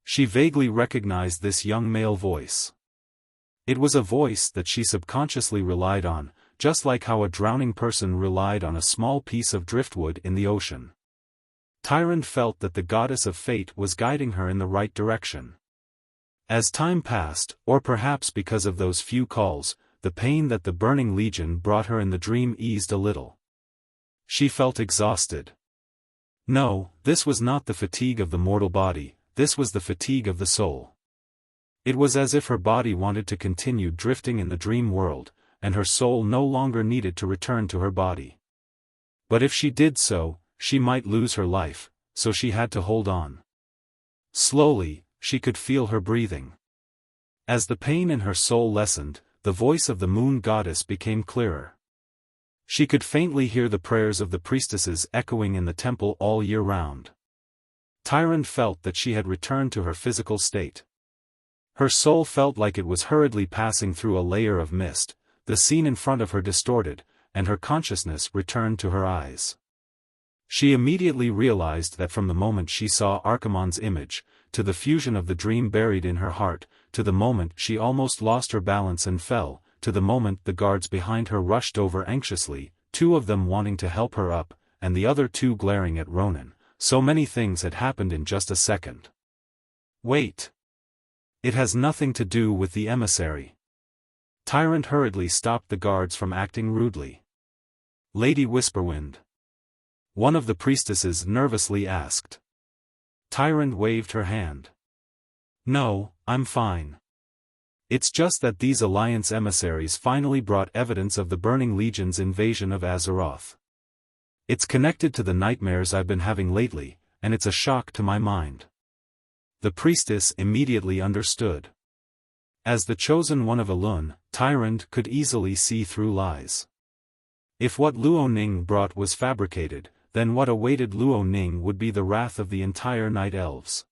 She vaguely recognized this young male voice. It was a voice that she subconsciously relied on, just like how a drowning person relied on a small piece of driftwood in the ocean. Tyrant felt that the goddess of fate was guiding her in the right direction. As time passed, or perhaps because of those few calls, the pain that the burning legion brought her in the dream eased a little. She felt exhausted. No, this was not the fatigue of the mortal body, this was the fatigue of the soul. It was as if her body wanted to continue drifting in the dream world, and her soul no longer needed to return to her body. But if she did so, she might lose her life, so she had to hold on. Slowly, she could feel her breathing. As the pain in her soul lessened, the voice of the moon goddess became clearer. She could faintly hear the prayers of the priestesses echoing in the temple all year round. Tyrant felt that she had returned to her physical state. Her soul felt like it was hurriedly passing through a layer of mist, the scene in front of her distorted, and her consciousness returned to her eyes. She immediately realized that from the moment she saw Archimonde's image, to the fusion of the dream buried in her heart, to the moment she almost lost her balance and fell, to the moment the guards behind her rushed over anxiously, 2 of them wanting to help her up, and the other 2 glaring at Ronan, so many things had happened in just a second. Wait. It has nothing to do with the emissary. Tyrant hurriedly stopped the guards from acting rudely. Lady Whisperwind. One of the priestesses nervously asked. Tyrant waved her hand. No, I'm fine. It's just that these Alliance emissaries finally brought evidence of the Burning Legion's invasion of Azeroth. It's connected to the nightmares I've been having lately, and it's a shock to my mind. The priestess immediately understood. As the chosen one of Elun, Tyrant could easily see through lies. If what Luo Ning brought was fabricated, then what awaited Luo Ning would be the wrath of the entire Night Elves.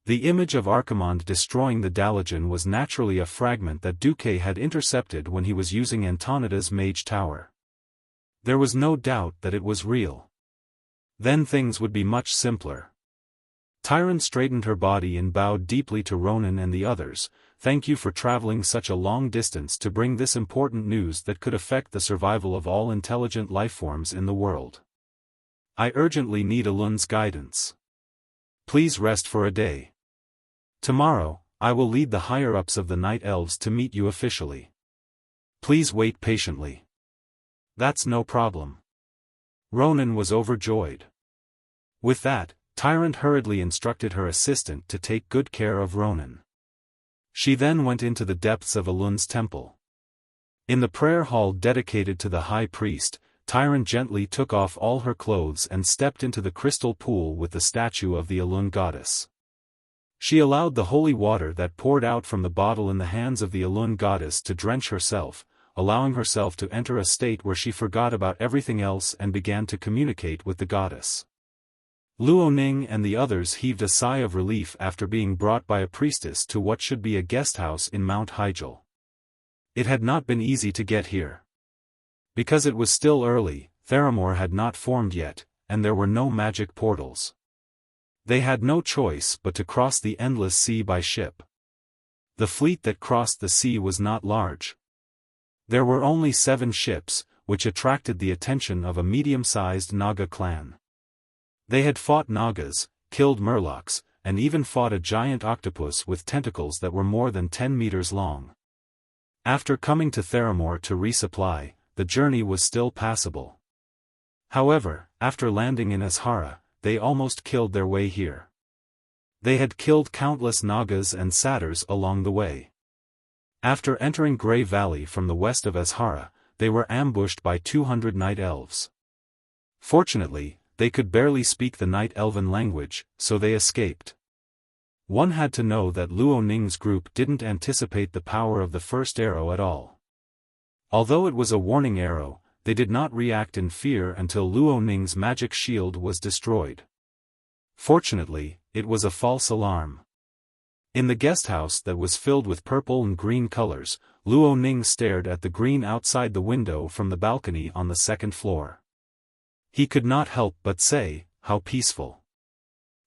The image of Archimonde destroying the Dalagen was naturally a fragment that Duque had intercepted when he was using Antonida's Mage Tower. There was no doubt that it was real. Then things would be much simpler. Tyrant straightened her body and bowed deeply to Ronan and the others. Thank you for traveling such a long distance to bring this important news that could affect the survival of all intelligent lifeforms in the world. I urgently need Elun's guidance. Please rest for a day. Tomorrow, I will lead the higher-ups of the Night Elves to meet you officially. Please wait patiently. That's no problem. Ronan was overjoyed. With that, Tyrant hurriedly instructed her assistant to take good care of Ronan. She then went into the depths of Elun's temple. In the prayer hall dedicated to the high priest, Tyrant gently took off all her clothes and stepped into the crystal pool with the statue of the Elun goddess. She allowed the holy water that poured out from the bottle in the hands of the Elun goddess to drench herself, allowing herself to enter a state where she forgot about everything else and began to communicate with the goddess. Luo Ning and the others heaved a sigh of relief after being brought by a priestess to what should be a guesthouse in Mount Hyjal. It had not been easy to get here. Because it was still early, Theramore had not formed yet, and there were no magic portals. They had no choice but to cross the endless sea by ship. The fleet that crossed the sea was not large. There were only 7 ships, which attracted the attention of a medium-sized Naga clan. They had fought Nagas, killed Murlocs, and even fought a giant octopus with tentacles that were more than 10 meters long. After coming to Theramore to resupply, the journey was still passable. However, after landing in Azhara, they almost killed their way here. They had killed countless Nagas and Satyrs along the way. After entering Grey Valley from the west of Azhara, they were ambushed by 200 Night Elves. Fortunately, they could barely speak the Night Elven language, so they escaped. One had to know that Luo Ning's group didn't anticipate the power of the first arrow at all. Although it was a warning arrow, they did not react in fear until Luo Ning's magic shield was destroyed. Fortunately, it was a false alarm. In the guesthouse that was filled with purple and green colors, Luo Ning stared at the green outside the window from the balcony on the second floor. He could not help but say, "How peaceful.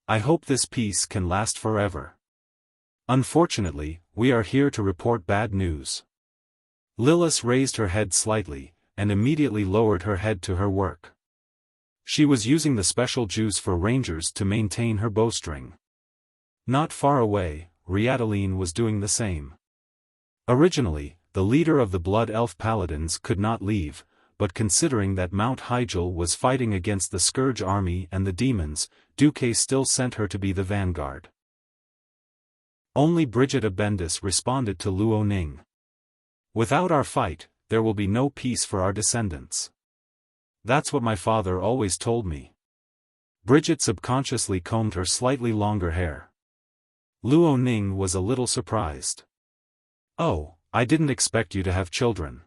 I hope this peace can last forever." Unfortunately, we are here to report bad news. Lilith raised her head slightly, and immediately lowered her head to her work. She was using the special juice for rangers to maintain her bowstring. Not far away, Riataline was doing the same. Originally, the leader of the Blood Elf Paladins could not leave, but considering that Mount Hyjal was fighting against the Scourge army and the demons, Duque still sent her to be the vanguard. Only Brigida Bendis responded to Luo Ning. "Without our fight, there will be no peace for our descendants. That's what my father always told me." Bridget subconsciously combed her slightly longer hair. Luo Ning was a little surprised. "Oh, I didn't expect you to have children."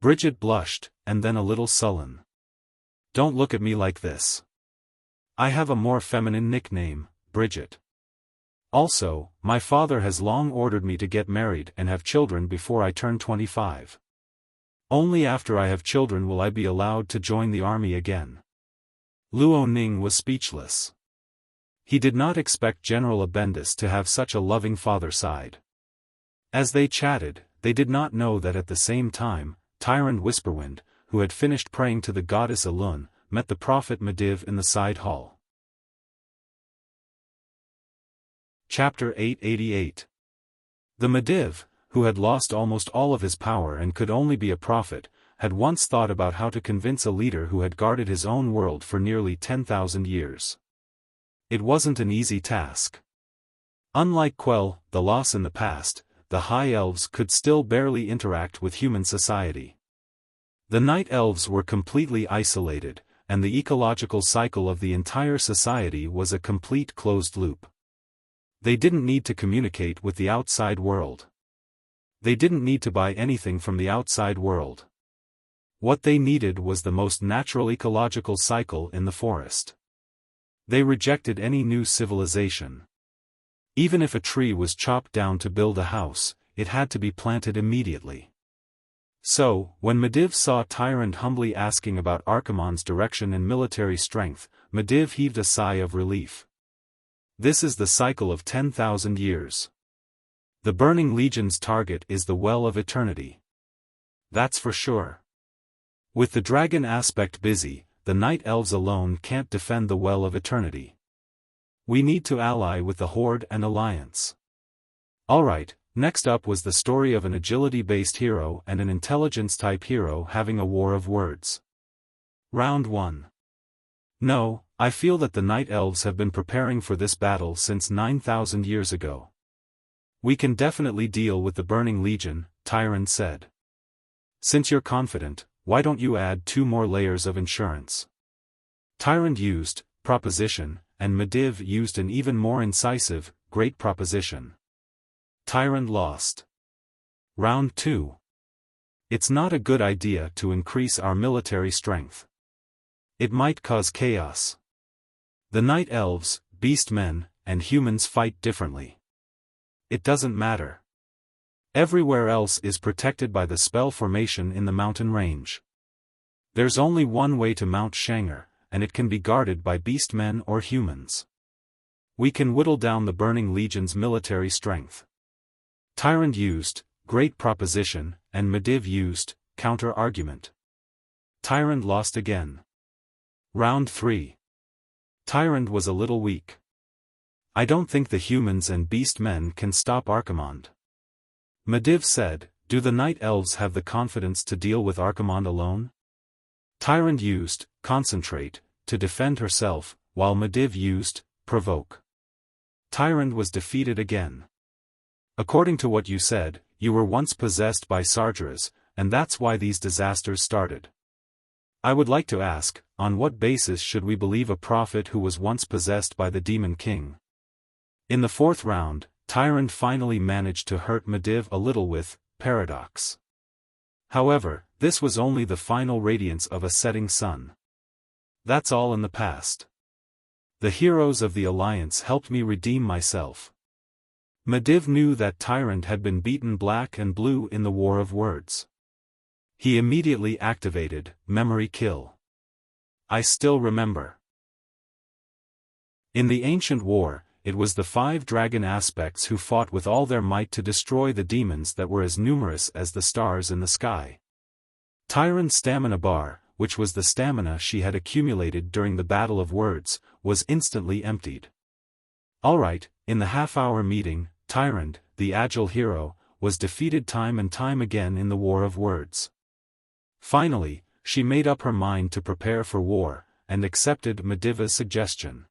Bridget blushed, and then a little sullen. "Don't look at me like this. I have a more feminine nickname, Bridget. Also, my father has long ordered me to get married and have children before I turn 25. Only after I have children will I be allowed to join the army again." Luo Ning was speechless. He did not expect General Abendis to have such a loving father side. As they chatted, they did not know that at the same time, Tyrant Whisperwind, who had finished praying to the goddess Elun, met the prophet Mediv in the side hall. Chapter 888. The Mediv, who had lost almost all of his power and could only be a prophet, had once thought about how to convince a leader who had guarded his own world for nearly 10,000 years. It wasn't an easy task. Unlike Quell, the loss in the past, the High Elves could still barely interact with human society. The Night Elves were completely isolated, and the ecological cycle of the entire society was a complete closed loop. They didn't need to communicate with the outside world. They didn't need to buy anything from the outside world. What they needed was the most natural ecological cycle in the forest. They rejected any new civilization. Even if a tree was chopped down to build a house, it had to be planted immediately. So, when Mediv saw Tyrant humbly asking about Archimonde's direction and military strength, Mediv heaved a sigh of relief. This is the cycle of 10,000 years. The Burning Legion's target is the Well of Eternity. That's for sure. With the dragon aspect busy, the Night Elves alone can't defend the Well of Eternity. We need to ally with the Horde and Alliance. Alright, next up was the story of an agility-based hero and an intelligence-type hero having a war of words. Round 1. No, I feel that the Night Elves have been preparing for this battle since 9,000 years ago. We can definitely deal with the Burning Legion, Tyrant said. Since you're confident, why don't you add 2 more layers of insurance? Tyrant used, proposition, and Mediv used an even more incisive, great proposition. Tyrant lost. Round 2. It's not a good idea to increase our military strength. It might cause chaos. The Night Elves, Beast Men, and humans fight differently. It doesn't matter. Everywhere else is protected by the spell formation in the mountain range. There's only one way to Mount Shanger, and it can be guarded by beast men or humans. We can whittle down the Burning Legion's military strength. Tyrant used, great proposition, and Mediv used, counter-argument. Tyrant lost again. Round 3. Tyrant was a little weak. I don't think the humans and beast men can stop Archimonde. Mediv said, do the Night Elves have the confidence to deal with Archimonde alone? Tyrant used, concentrate, to defend herself, while Mediv used, provoke. Tyrant was defeated again. According to what you said, you were once possessed by Sargeras, and that's why these disasters started. I would like to ask, on what basis should we believe a prophet who was once possessed by the Demon King? In the 4th round, Tyrant finally managed to hurt Mediv a little with Paradox. However, this was only the final radiance of a setting sun. That's all in the past. The heroes of the Alliance helped me redeem myself. Medivh knew that Tyrant had been beaten black and blue in the War of Words. He immediately activated Memory Kill. I still remember. In the ancient war, it was the 5 dragon aspects who fought with all their might to destroy the demons that were as numerous as the stars in the sky. Tyrant's stamina bar, which was the stamina she had accumulated during the Battle of Words, was instantly emptied. Alright, in the half-hour meeting, Tyrant, the agile hero, was defeated time and time again in the War of Words. Finally, she made up her mind to prepare for war, and accepted Medivh's suggestion.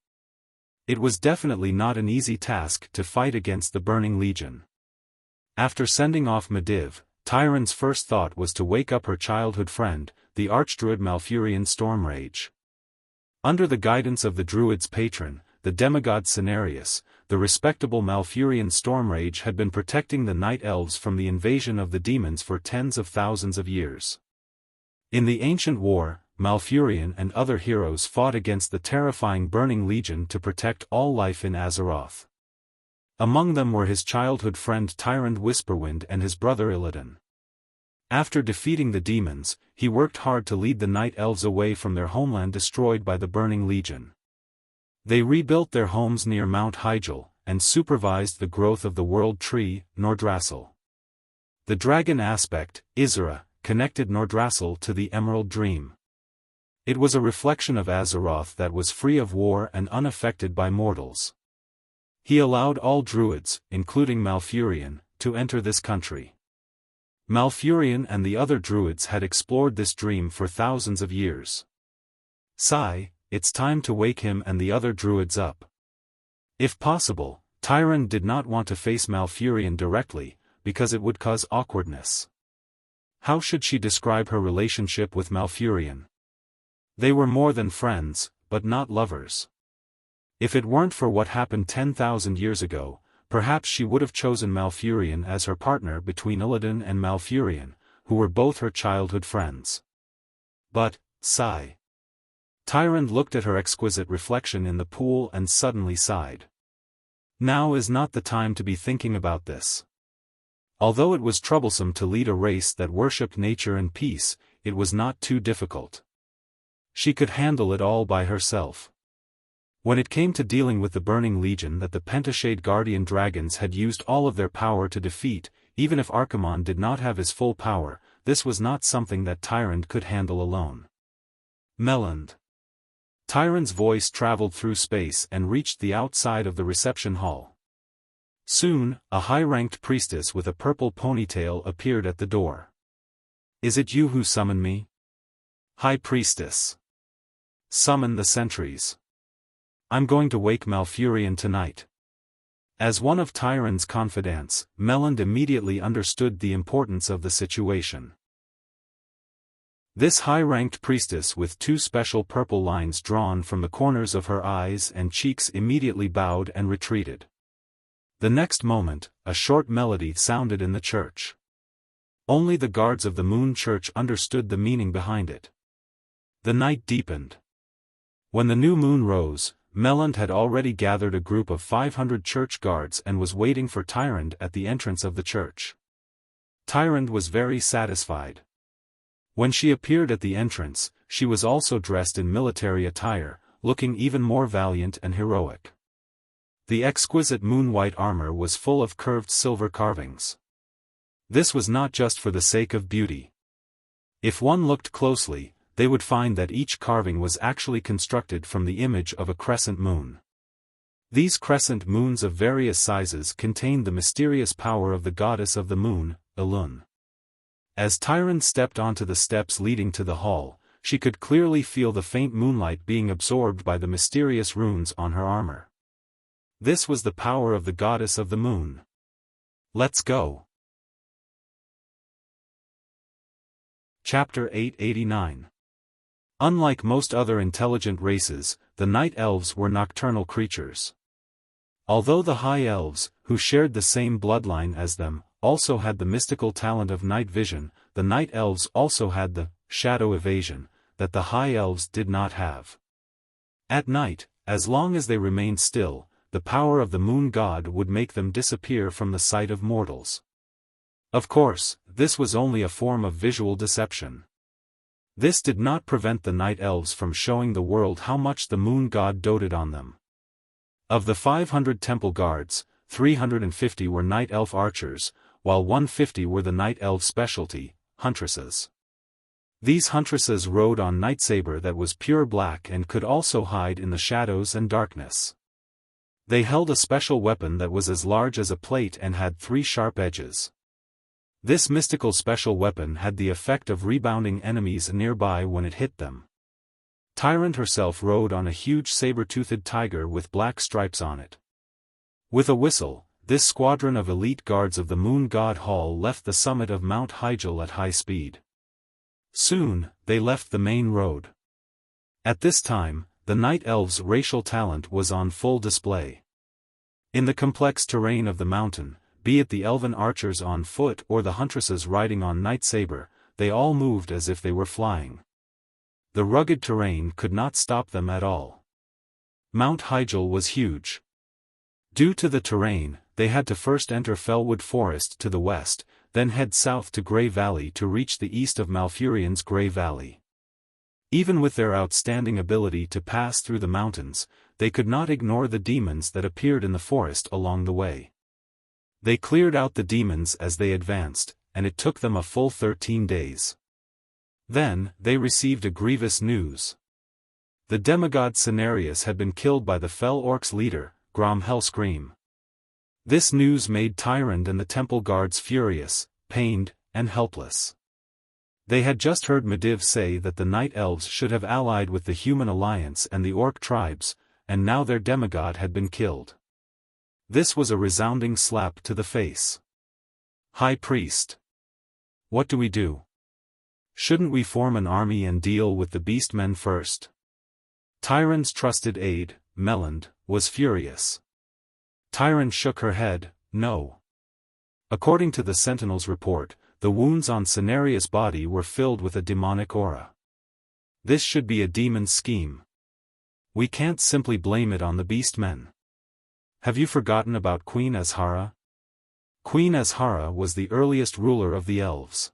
It was definitely not an easy task to fight against the Burning Legion. After sending off Medivh, Tyrant's first thought was to wake up her childhood friend, the Archdruid Malfurion Stormrage. Under the guidance of the Druid's patron, the demigod Cenarius, the respectable Malfurion Stormrage had been protecting the Night Elves from the invasion of the demons for tens of thousands of years. In the ancient war, Malfurion and other heroes fought against the terrifying Burning Legion to protect all life in Azeroth. Among them were his childhood friend Tyrant Whisperwind and his brother Illidan. After defeating the demons, he worked hard to lead the Night Elves away from their homeland destroyed by the Burning Legion. They rebuilt their homes near Mount Hyjal, and supervised the growth of the World Tree, Nordrassil. The dragon aspect, Isra, connected Nordrassil to the Emerald Dream. It was a reflection of Azeroth that was free of war and unaffected by mortals. He allowed all druids, including Malfurion, to enter this country. Malfurion and the other druids had explored this dream for thousands of years. Sigh, it's time to wake him and the other druids up. If possible, Tyrant did not want to face Malfurion directly, because it would cause awkwardness. How should she describe her relationship with Malfurion? They were more than friends, but not lovers. If it weren't for what happened 10,000 years ago, perhaps she would have chosen Malfurion as her partner between Illidan and Malfurion, who were both her childhood friends. But, sigh. Tyrant looked at her exquisite reflection in the pool and suddenly sighed. Now is not the time to be thinking about this. Although it was troublesome to lead a race that worshipped nature and peace, it was not too difficult. She could handle it all by herself. When it came to dealing with the Burning Legion that the Pentashade Guardian Dragons had used all of their power to defeat, even if Archimonde did not have his full power, this was not something that Tyrant could handle alone. Meland. Tyrant's voice traveled through space and reached the outside of the reception hall. Soon, a high-ranked priestess with a purple ponytail appeared at the door. Is it you who summoned me? High Priestess. Summon the sentries. I'm going to wake Malfurion tonight. As one of Tyrant's confidants, Meland immediately understood the importance of the situation. This high-ranked priestess with 2 special purple lines drawn from the corners of her eyes and cheeks immediately bowed and retreated. The next moment, a short melody sounded in the church. Only the guards of the Moon Church understood the meaning behind it. The night deepened. When the new moon rose, Meland had already gathered a group of 500 church guards and was waiting for Tyrant at the entrance of the church. Tyrant was very satisfied. When she appeared at the entrance, she was also dressed in military attire, looking even more valiant and heroic. The exquisite moon-white armor was full of curved silver carvings. This was not just for the sake of beauty. If one looked closely, they would find that each carving was actually constructed from the image of a crescent moon. These crescent moons of various sizes contained the mysterious power of the goddess of the moon, Elun. As Tyrant stepped onto the steps leading to the hall, she could clearly feel the faint moonlight being absorbed by the mysterious runes on her armor. This was the power of the goddess of the moon. Let's go. Chapter 889. Unlike most other intelligent races, the Night Elves were nocturnal creatures. Although the High Elves, who shared the same bloodline as them, also had the mystical talent of night vision, the Night Elves also had the shadow evasion that the High Elves did not have. At night, as long as they remained still, the power of the moon god would make them disappear from the sight of mortals. Of course, this was only a form of visual deception. This did not prevent the night elves from showing the world how much the moon god doted on them. Of the 500 temple guards, 350 were night elf archers, while 150 were the night elf specialty, huntresses. These huntresses rode on night saber that was pure black and could also hide in the shadows and darkness. They held a special weapon that was as large as a plate and had 3 sharp edges. This mystical special weapon had the effect of rebounding enemies nearby when it hit them. Tyrant herself rode on a huge saber-toothed tiger with black stripes on it. With a whistle, this squadron of elite guards of the moon god hall left the summit of Mount Hyjal at high speed. Soon, they left the main road. At this time, the night elves' racial talent was on full display. In the complex terrain of the mountain, be it the elven archers on foot or the huntresses riding on night saber, they all moved as if they were flying. The rugged terrain could not stop them at all. Mount Hyjal was huge. Due to the terrain, they had to first enter Fellwood Forest to the west, then head south to Grey Valley to reach the east of Malfurion's Grey Valley. Even with their outstanding ability to pass through the mountains, they could not ignore the demons that appeared in the forest along the way. They cleared out the demons as they advanced, and it took them a full 13 days. Then, they received a grievous news. The demigod Cenarius had been killed by the Fell Orcs' leader, Grom Hellscream. This news made Tyrande and the temple guards furious, pained, and helpless. They had just heard Medivh say that the night elves should have allied with the human alliance and the orc tribes, and now their demigod had been killed. This was a resounding slap to the face. High Priest. What do we do? Shouldn't we form an army and deal with the beastmen first? Tyrande's trusted aide, Melland, was furious. Tyrande shook her head, no. According to the Sentinel's report, the wounds on Cenarius' body were filled with a demonic aura. This should be a demon's scheme. We can't simply blame it on the beastmen. Have you forgotten about Queen Azhara? Queen Azhara was the earliest ruler of the elves.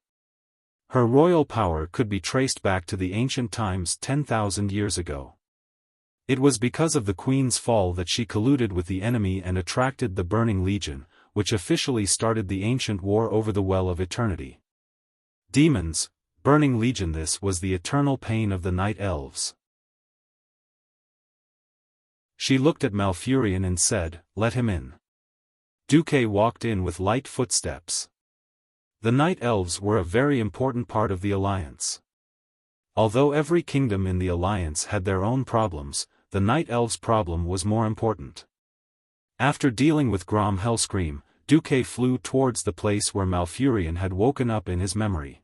Her royal power could be traced back to the ancient times 10,000 years ago. It was because of the queen's fall that she colluded with the enemy and attracted the Burning Legion, which officially started the ancient war over the Well of Eternity. Demons, Burning Legion. This was the eternal pain of the night elves. She looked at Malfurion and said, "Let him in." Duque walked in with light footsteps. The night elves were a very important part of the alliance. Although every kingdom in the alliance had their own problems, the night elves' problem was more important. After dealing with Grom Hellscream, Duque flew towards the place where Malfurion had woken up in his memory.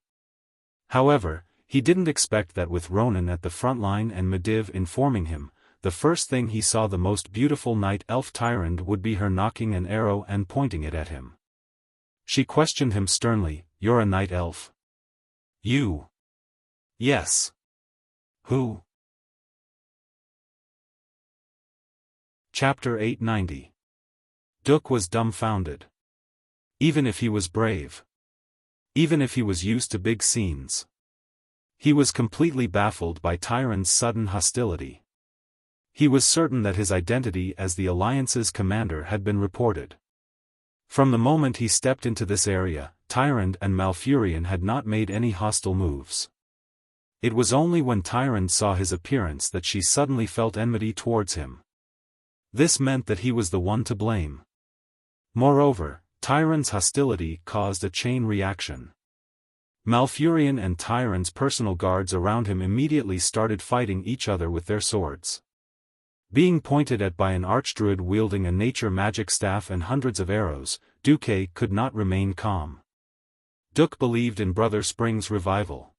However, he didn't expect that with Ronan at the front line and Medivh informing him, the first thing he saw the most beautiful night elf Tyrande would be her nocking an arrow and pointing it at him. She questioned him sternly, "You're a night elf?" "You?" "Yes." "Who?" Chapter 890. Duque was dumbfounded. Even if he was brave. Even if he was used to big scenes. He was completely baffled by Tyrande's sudden hostility. He was certain that his identity as the Alliance's commander had been reported. From the moment he stepped into this area, Tyrande and Malfurion had not made any hostile moves. It was only when Tyrande saw his appearance that she suddenly felt enmity towards him. This meant that he was the one to blame. Moreover, Tyrande's hostility caused a chain reaction. Malfurion and Tyrande's personal guards around him immediately started fighting each other with their swords. Being pointed at by an archdruid wielding a nature magic staff and hundreds of arrows, Duque could not remain calm. Duque believed in Brother Spring's revival.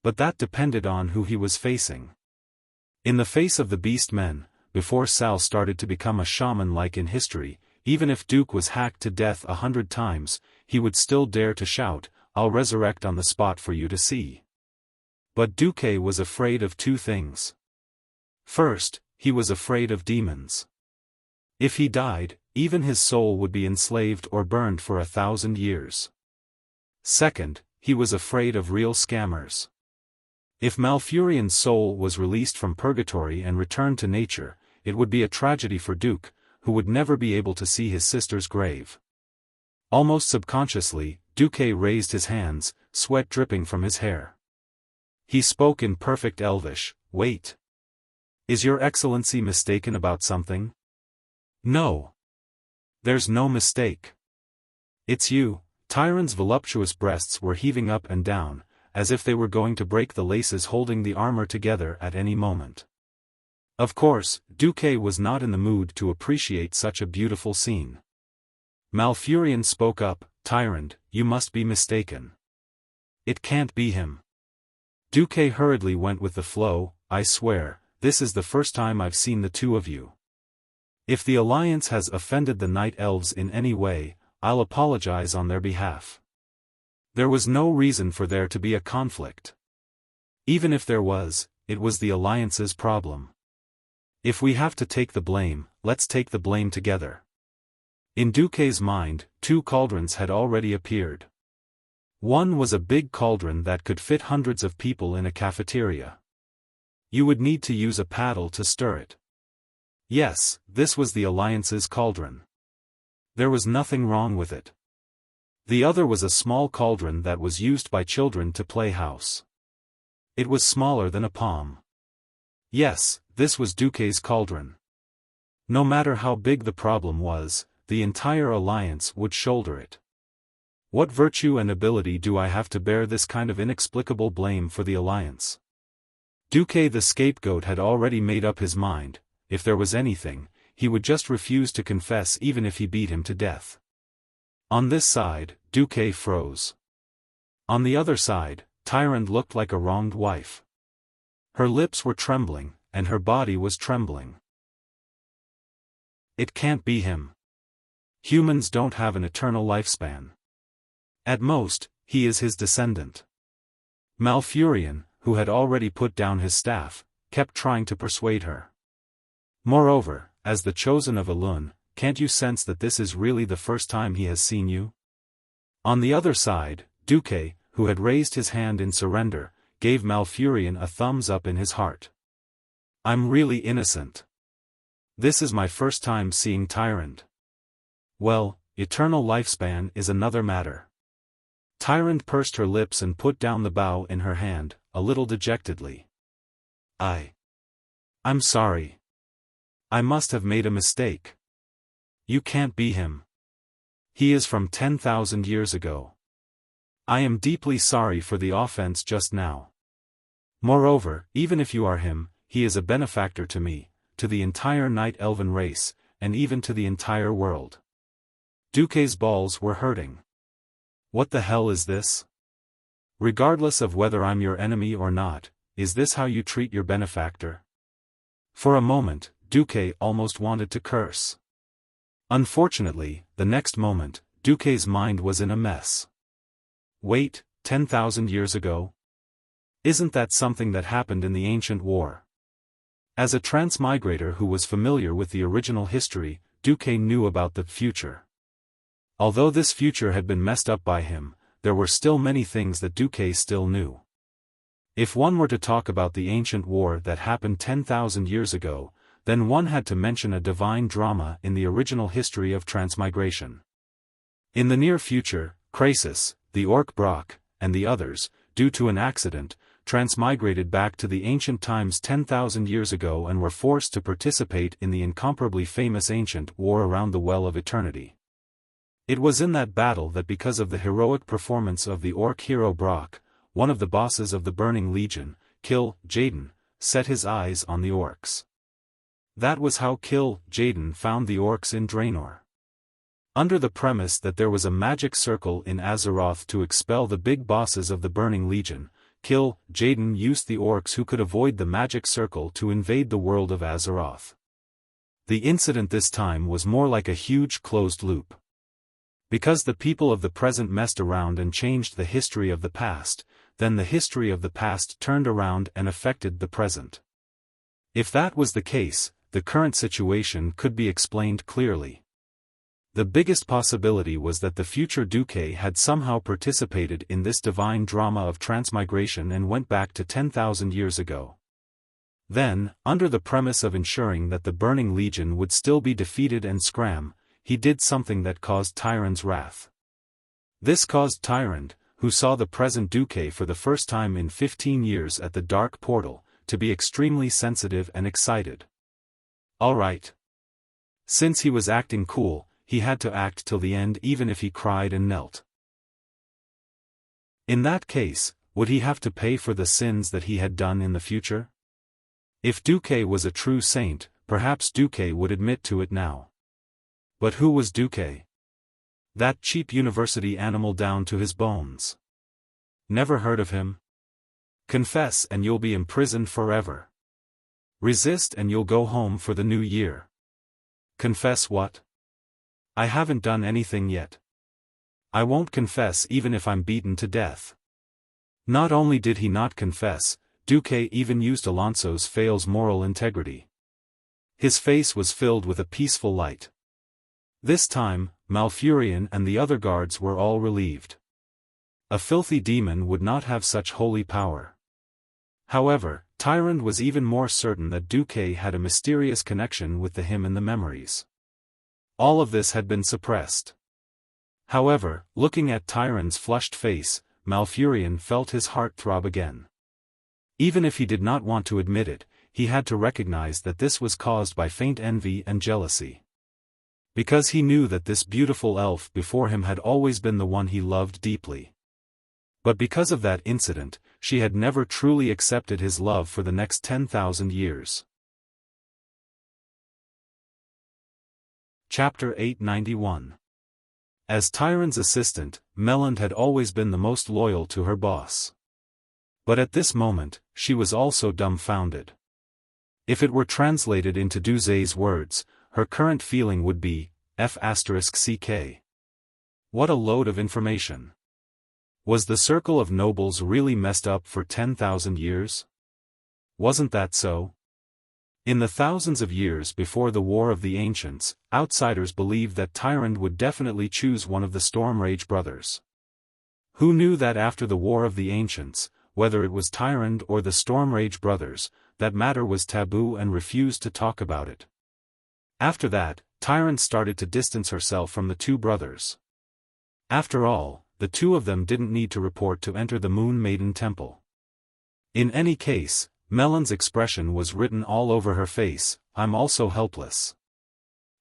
But that depended on who he was facing. In the face of the beast men, before Sal started to become a shaman like in history, even if Duque was hacked to death 100 times, he would still dare to shout, "I'll resurrect on the spot for you to see." But Duque was afraid of two things. First, he was afraid of demons. If he died, even his soul would be enslaved or burned for 1,000 years. Second, he was afraid of real scammers. If Malfurion's soul was released from purgatory and returned to nature, it would be a tragedy for Duke, who would never be able to see his sister's grave. Almost subconsciously, Duque raised his hands, sweat dripping from his hair. He spoke in perfect Elvish. Wait. Is your excellency mistaken about something? No. There's no mistake. It's you. Tyron's voluptuous breasts were heaving up and down, as if they were going to break the laces holding the armor together at any moment. Of course, Duque was not in the mood to appreciate such a beautiful scene. Malfurion spoke up, Tyrant, you must be mistaken. It can't be him. Duque hurriedly went with the flow, I swear, this is the first time I've seen the two of you. If the Alliance has offended the Night Elves in any way, I'll apologize on their behalf. There was no reason for there to be a conflict. Even if there was, it was the Alliance's problem. If we have to take the blame, let's take the blame together. In Duque's mind, two cauldrons had already appeared. One was a big cauldron that could fit hundreds of people in a cafeteria. You would need to use a paddle to stir it. Yes, this was the Alliance's cauldron. There was nothing wrong with it. The other was a small cauldron that was used by children to play house. It was smaller than a palm. Yes, this was Duque's cauldron. No matter how big the problem was, the entire Alliance would shoulder it. What virtue and ability do I have to bear this kind of inexplicable blame for the Alliance? Duque the scapegoat had already made up his mind. If there was anything, he would just refuse to confess even if he beat him to death. On this side, Duque froze. On the other side, Tyrant looked like a wronged wife. Her lips were trembling, and her body was trembling. It can't be him. Humans don't have an eternal lifespan. At most, he is his descendant. Malfurion, who had already put down his staff, kept trying to persuade her. Moreover, as the chosen of Elun, can't you sense that this is really the first time he has seen you? On the other side, Duque, who had raised his hand in surrender, gave Malfurion a thumbs up in his heart. I'm really innocent. This is my first time seeing Tyrant. Well, eternal lifespan is another matter. Tyrant pursed her lips and put down the bow in her hand, a little dejectedly. I'm sorry. I must have made a mistake. You can't be him. He is from 10,000 years ago. I am deeply sorry for the offense just now. Moreover, even if you are him, he is a benefactor to me, to the entire Night Elven race, and even to the entire world. Duque's balls were hurting. What the hell is this? Regardless of whether I'm your enemy or not, is this how you treat your benefactor? For a moment, Duque almost wanted to curse. Unfortunately, the next moment, Duque's mind was in a mess. Wait, 10,000 years ago? Isn't that something that happened in the ancient war? As a transmigrator who was familiar with the original history, Duque knew about the future. Although this future had been messed up by him, there were still many things that Duque still knew. If one were to talk about the ancient war that happened 10,000 years ago, then one had to mention a divine drama in the original history of transmigration. In the near future, Krasis, the Orc Brock, and the others, due to an accident, transmigrated back to the ancient times 10,000 years ago and were forced to participate in the incomparably famous ancient war around the Well of Eternity. It was in that battle that because of the heroic performance of the Orc hero Brock, one of the bosses of the Burning Legion, Kill Jaden, set his eyes on the Orcs. That was how Kill Jaden found the Orcs in Draenor. Under the premise that there was a magic circle in Azeroth to expel the big bosses of the Burning Legion, Kill Jaden used the Orcs who could avoid the magic circle to invade the world of Azeroth. The incident this time was more like a huge closed loop. Because the people of the present messed around and changed the history of the past, then the history of the past turned around and affected the present. If that was the case, the current situation could be explained clearly. The biggest possibility was that the future Duque had somehow participated in this divine drama of transmigration and went back to 10,000 years ago. Then, under the premise of ensuring that the Burning Legion would still be defeated and scram, he did something that caused Tyrand's wrath. This caused Tyrand, who saw the present Duque for the first time in 15 years at the Dark Portal, to be extremely sensitive and excited. Alright. Since he was acting cool, he had to act till the end even if he cried and knelt. In that case, would he have to pay for the sins that he had done in the future? If Duque was a true saint, perhaps Duque would admit to it now. But who was Duque? That cheap university animal down to his bones. Never heard of him? Confess and you'll be imprisoned forever. Resist and you'll go home for the new year. Confess what? I haven't done anything yet. I won't confess even if I'm beaten to death. Not only did he not confess, Duque even used Alonso's fail's moral integrity. His face was filled with a peaceful light. This time, Malfurion and the other guards were all relieved. A filthy demon would not have such holy power. However, Tyrand was even more certain that Duque had a mysterious connection with the hymn and the memories. All of this had been suppressed. However, looking at Tyrand's flushed face, Malfurion felt his heart throb again. Even if he did not want to admit it, he had to recognize that this was caused by faint envy and jealousy. Because he knew that this beautiful elf before him had always been the one he loved deeply. But because of that incident, she had never truly accepted his love for the next 10,000 years. Chapter 891. As Tyrand's assistant, Melland had always been the most loyal to her boss. But at this moment, she was also dumbfounded. If it were translated into Duzé's words, her current feeling would be, F***ck. What a load of information. Was the circle of nobles really messed up for 10,000 years? Wasn't that so? In the thousands of years before the War of the Ancients, outsiders believed that Tyrand would definitely choose one of the Stormrage brothers. Who knew that after the War of the Ancients, whether it was Tyrand or the Stormrage brothers, that matter was taboo and refused to talk about it. After that, Tyrand started to distance herself from the two brothers. After all, the two of them didn't need to report to enter the Moon Maiden Temple. In any case, Melland's expression was written all over her face, I'm also helpless.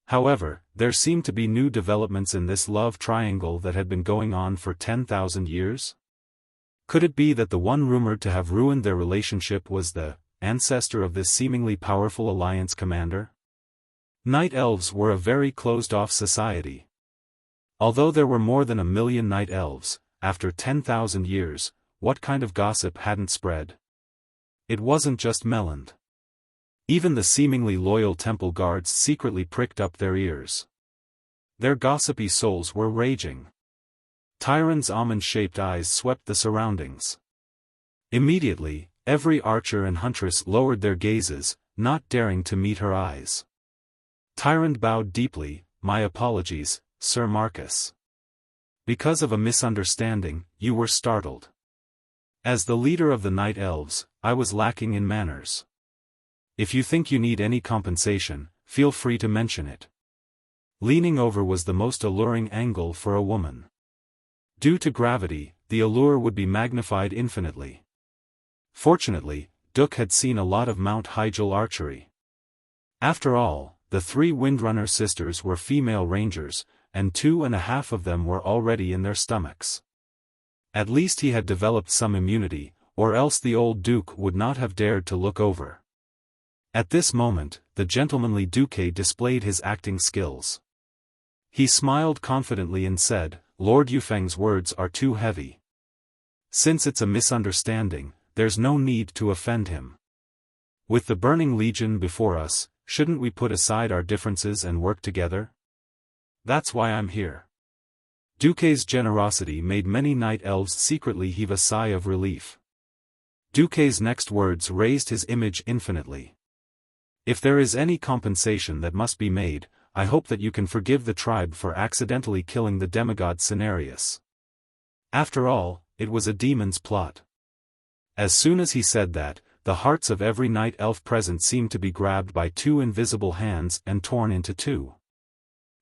However, there seemed to be new developments in this love triangle that had been going on for 10,000 years. Could it be that the one rumored to have ruined their relationship was the ancestor of this seemingly powerful alliance commander? Night elves were a very closed-off society. Although there were more than 1 million night elves, after 10,000 years, what kind of gossip hadn't spread? It wasn't just Melland. Even the seemingly loyal temple guards secretly pricked up their ears. Their gossipy souls were raging. Tyrand's almond-shaped eyes swept the surroundings. Immediately, every archer and huntress lowered their gazes, not daring to meet her eyes. Tyrand bowed deeply, my apologies, Sir Marcus. Because of a misunderstanding, you were startled. As the leader of the Night Elves, I was lacking in manners. If you think you need any compensation, feel free to mention it. Leaning over was the most alluring angle for a woman. Due to gravity, the allure would be magnified infinitely. Fortunately, Duke had seen a lot of Mount Hyjal archery. After all, the 3 Windrunner sisters were female rangers, and 2.5 of them were already in their stomachs. At least he had developed some immunity, or else the old Duke would not have dared to look over. At this moment, the gentlemanly Duque displayed his acting skills. He smiled confidently and said, Lord Yufeng's words are too heavy. Since it's a misunderstanding, there's no need to offend him. With the Burning Legion before us, shouldn't we put aside our differences and work together? That's why I'm here. Duque's generosity made many night elves secretly heave a sigh of relief. Duque's next words raised his image infinitely. If there is any compensation that must be made, I hope that you can forgive the tribe for accidentally killing the demigod Cenarius. After all, it was a demon's plot. As soon as he said that, the hearts of every night elf present seemed to be grabbed by two invisible hands and torn into two.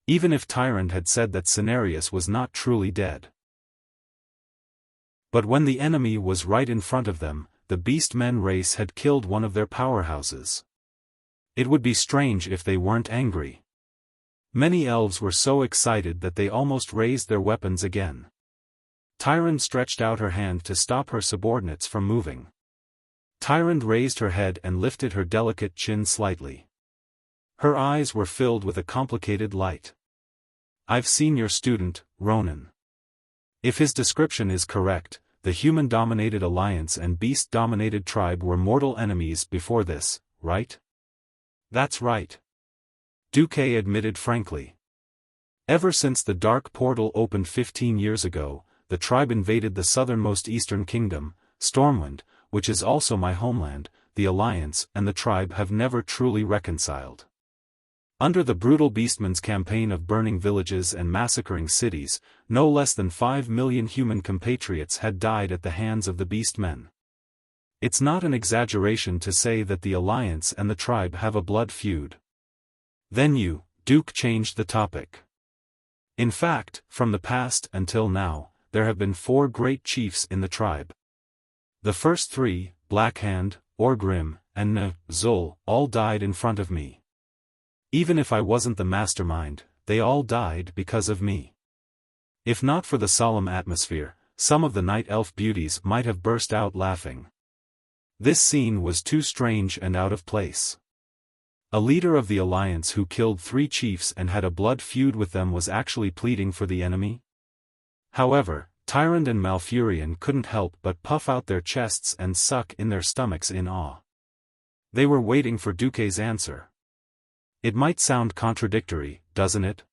Even if Tyrant had said that Cenarius was not truly dead. But when the enemy was right in front of them, the Beastmen race had killed one of their powerhouses. It would be strange if they weren't angry. Many elves were so excited that they almost raised their weapons again. Tyrant stretched out her hand to stop her subordinates from moving. Tyrant raised her head and lifted her delicate chin slightly. Her eyes were filled with a complicated light. I've seen your student, Ronan. If his description is correct, the human-dominated alliance and beast-dominated tribe were mortal enemies before this, right? That's right. Duque admitted frankly. Ever since the dark portal opened 15 years ago, the tribe invaded the southernmost eastern kingdom, Stormwind, which is also my homeland. The alliance and the tribe have never truly reconciled. Under the brutal Beastmen's campaign of burning villages and massacring cities, no less than 5 million human compatriots had died at the hands of the Beastmen. It's not an exaggeration to say that the alliance and the tribe have a blood feud. Then Duke changed the topic. In fact, from the past until now, there have been 4 great chiefs in the tribe. The first 3, Blackhand, Orgrim, and Zul, all died in front of me. Even if I wasn't the mastermind, they all died because of me. If not for the solemn atmosphere, some of the night elf beauties might have burst out laughing. This scene was too strange and out of place. A leader of the alliance who killed 3 chiefs and had a blood feud with them was actually pleading for the enemy? However, Tyrant and Malfurion couldn't help but puff out their chests and suck in their stomachs in awe. They were waiting for Duque's answer. It might sound contradictory, doesn't it?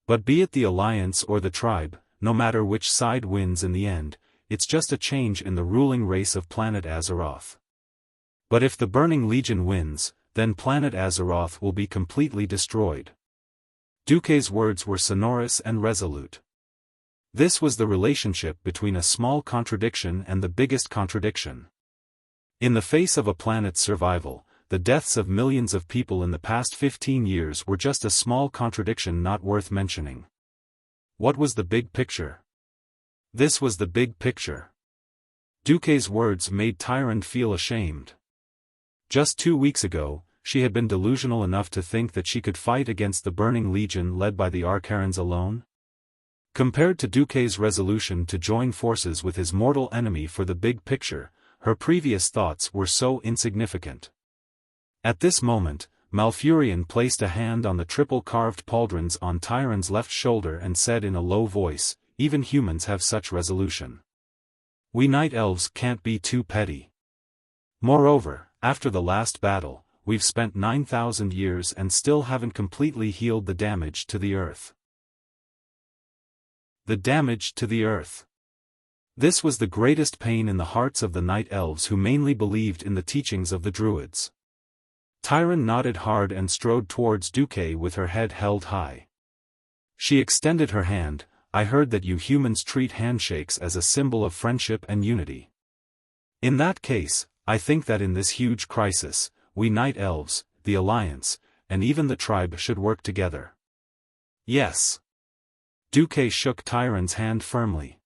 But be it the alliance or the tribe, no matter which side wins in the end, it's just a change in the ruling race of planet Azeroth. But if the Burning Legion wins, then planet Azeroth will be completely destroyed. Duque's words were sonorous and resolute. This was the relationship between a small contradiction and the biggest contradiction. In the face of a planet's survival, the deaths of millions of people in the past 15 years were just a small contradiction not worth mentioning. What was the big picture? This was the big picture. Duque's words made Tyrant feel ashamed. Just 2 weeks ago, she had been delusional enough to think that she could fight against the Burning Legion led by the Arcarans alone. Compared to Duque's resolution to join forces with his mortal enemy for the big picture, her previous thoughts were so insignificant. At this moment, Malfurion placed a hand on the triple-carved pauldrons on Tyrant's left shoulder and said in a low voice, "Even humans have such resolution. We night elves can't be too petty. Moreover, after the last battle, we've spent 9,000 years and still haven't completely healed the damage to the earth." The damage to the earth. This was the greatest pain in the hearts of the night elves who mainly believed in the teachings of the druids. Tyrant nodded hard and strode towards Duque with her head held high. She extended her hand. "I heard that you humans treat handshakes as a symbol of friendship and unity. In that case, I think that in this huge crisis, we night elves, the alliance, and even the tribe should work together." Yes. Duque shook Tyrant's hand firmly.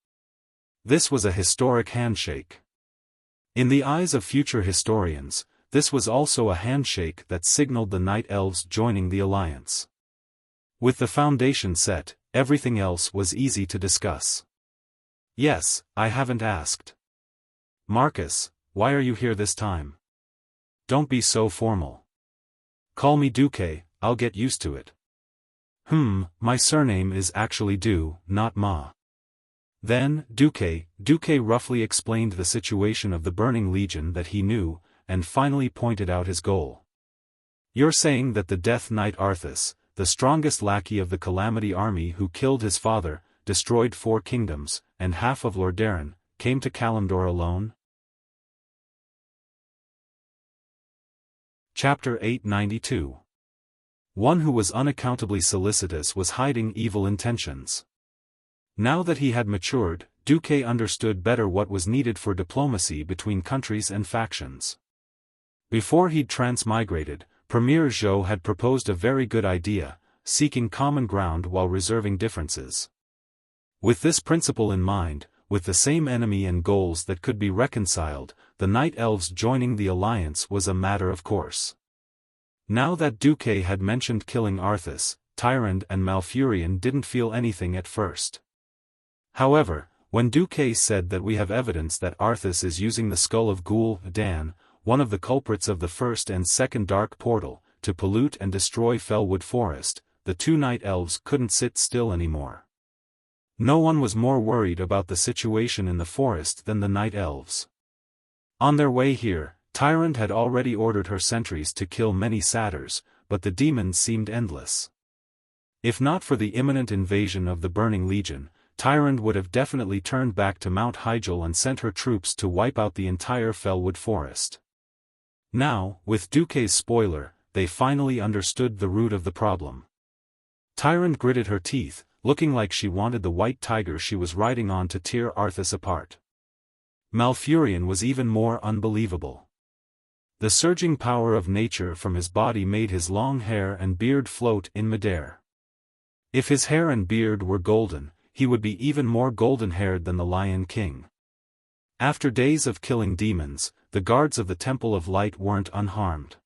This was a historic handshake. In the eyes of future historians, this was also a handshake that signaled the night elves joining the alliance. With the foundation set, everything else was easy to discuss. "Yes, I haven't asked. Marcus, why are you here this time? Don't be so formal. Call me Duque, I'll get used to it." My surname is actually Du, not Ma." Then, Duque roughly explained the situation of the Burning Legion that he knew, and finally pointed out his goal. "You're saying that the Death Knight Arthas, the strongest lackey of the Calamity army who killed his father, destroyed 4 kingdoms, and half of Lordaeron, came to Kalimdor alone?" Chapter 892. One who was unaccountably solicitous was hiding evil intentions. Now that he had matured, Duque understood better what was needed for diplomacy between countries and factions. Before he'd transmigrated, Premier Zhou had proposed a very good idea, seeking common ground while reserving differences. With this principle in mind, with the same enemy and goals that could be reconciled, the Night Elves joining the alliance was a matter of course. Now that Duque had mentioned killing Arthas, Tyrande and Malfurion didn't feel anything at first. However, when Duque said that we have evidence that Arthas is using the skull of Gul'dan, one of the culprits of the first and second Dark Portal, to pollute and destroy Fellwood Forest, the two Night Elves couldn't sit still anymore. No one was more worried about the situation in the forest than the Night Elves. On their way here, Tyrande had already ordered her sentries to kill many satyrs, but the demons seemed endless. If not for the imminent invasion of the Burning Legion, Tyrande would have definitely turned back to Mount Hyjal and sent her troops to wipe out the entire Fellwood Forest. Now, with Duque's spoiler, they finally understood the root of the problem. Tyrande gritted her teeth, looking like she wanted the white tiger she was riding on to tear Arthas apart. Malfurion was even more unbelievable. The surging power of nature from his body made his long hair and beard float in midair. If his hair and beard were golden, he would be even more golden-haired than the Lion King. After days of killing demons, the guards of the Temple of Light weren't unharmed.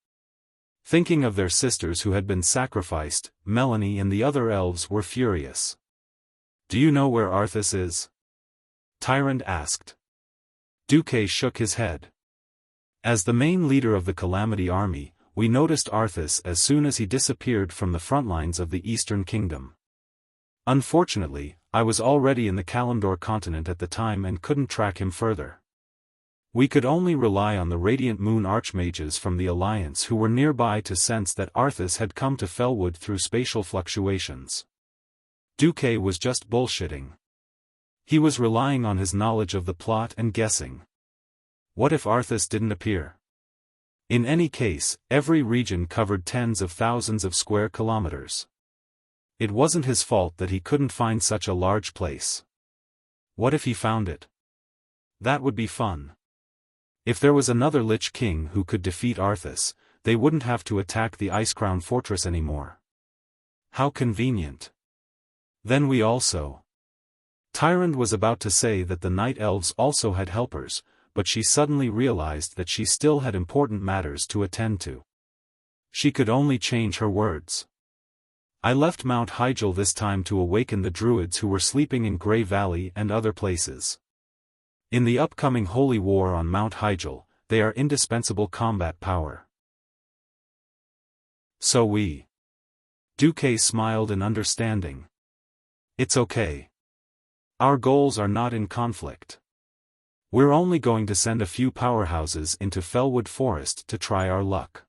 Thinking of their sisters who had been sacrificed, Melanie and the other elves were furious. "Do you know where Arthas is?" Tyrande asked. Duque shook his head. "As the main leader of the Calamity Army, we noticed Arthas as soon as he disappeared from the front lines of the Eastern Kingdom. Unfortunately, I was already in the Kalimdor continent at the time and couldn't track him further. We could only rely on the Radiant Moon Archmages from the Alliance who were nearby to sense that Arthas had come to Fellwood through spatial fluctuations." Duque was just bullshitting. He was relying on his knowledge of the plot and guessing. What if Arthas didn't appear? In any case, every region covered tens of thousands of square kilometers. It wasn't his fault that he couldn't find such a large place. What if he found it? That would be fun. If there was another Lich King who could defeat Arthas, they wouldn't have to attack the Icecrown Fortress anymore. How convenient. Then we also. Tyrande was about to say that the Night Elves also had helpers, but she suddenly realized that she still had important matters to attend to. She could only change her words. "I left Mount Hyjal this time to awaken the druids who were sleeping in Grey Valley and other places. In the upcoming holy war on Mount Hyjal, they are indispensable combat power." "So we..." Duque smiled in understanding. "It's okay. Our goals are not in conflict. We're only going to send a few powerhouses into Fellwood Forest to try our luck."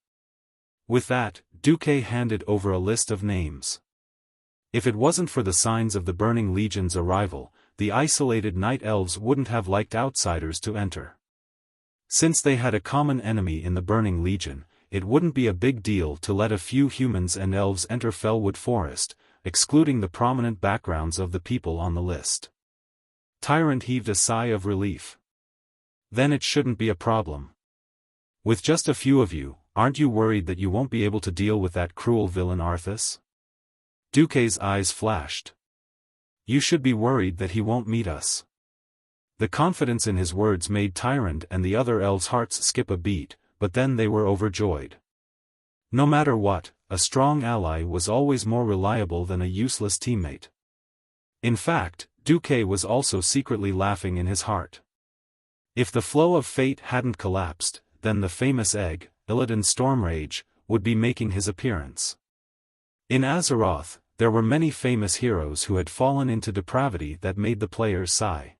With that, Duque handed over a list of names. If it wasn't for the signs of the Burning Legion's arrival, the isolated Night Elves wouldn't have liked outsiders to enter. Since they had a common enemy in the Burning Legion, it wouldn't be a big deal to let a few humans and elves enter Fellwood Forest, excluding the prominent backgrounds of the people on the list. Tyrande heaved a sigh of relief. "Then it shouldn't be a problem. With just a few of you, aren't you worried that you won't be able to deal with that cruel villain Arthas?" Duque's eyes flashed. "You should be worried that he won't meet us." The confidence in his words made Tyrande and the other elves' hearts skip a beat, but then they were overjoyed. No matter what, a strong ally was always more reliable than a useless teammate. In fact, Duque was also secretly laughing in his heart. If the flow of fate hadn't collapsed, then the famous egg, Illidan Stormrage, would be making his appearance. In Azeroth, there were many famous heroes who had fallen into depravity that made the players sigh.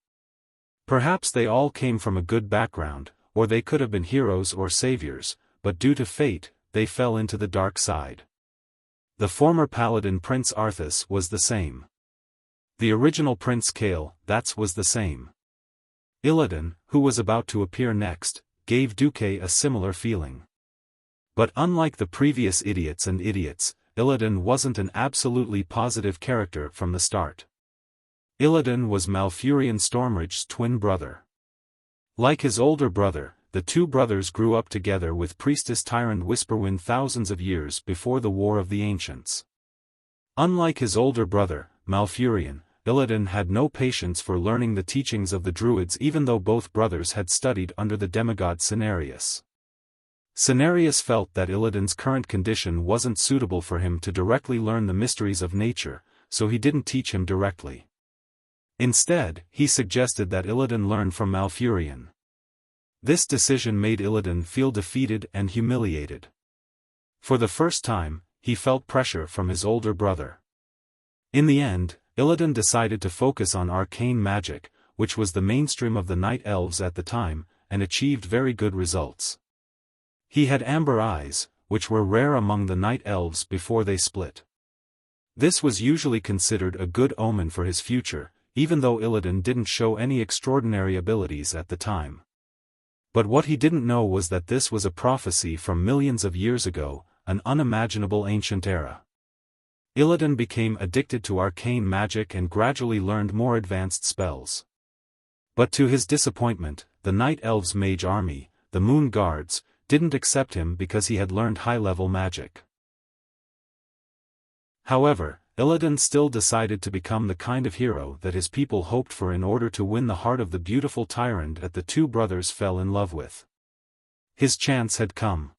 Perhaps they all came from a good background, or they could have been heroes or saviors, but due to fate, they fell into the dark side. The former paladin Prince Arthas was the same. The original Prince Kael, was the same. Illidan, who was about to appear next, gave Duque a similar feeling. But unlike the previous idiots, Illidan wasn't an absolutely positive character from the start. Illidan was Malfurion Stormrage's twin brother. Like his older brother, the two brothers grew up together with priestess tyrant Whisperwind thousands of years before the War of the Ancients. Unlike his older brother, Malfurion, Illidan had no patience for learning the teachings of the Druids, even though both brothers had studied under the demigod Cenarius. Cenarius felt that Illidan's current condition wasn't suitable for him to directly learn the mysteries of nature, so he didn't teach him directly. Instead, he suggested that Illidan learn from Malfurion. This decision made Illidan feel defeated and humiliated. For the first time, he felt pressure from his older brother. In the end, Illidan decided to focus on arcane magic, which was the mainstream of the Night Elves at the time, and achieved very good results. He had amber eyes, which were rare among the Night Elves before they split. This was usually considered a good omen for his future, even though Illidan didn't show any extraordinary abilities at the time. But what he didn't know was that this was a prophecy from millions of years ago, an unimaginable ancient era. Illidan became addicted to arcane magic and gradually learned more advanced spells. But to his disappointment, the Night Elves' mage army, the Moon Guards, didn't accept him because he had learned high-level magic. However, Illidan still decided to become the kind of hero that his people hoped for in order to win the heart of the beautiful tyrant that the two brothers fell in love with. His chance had come.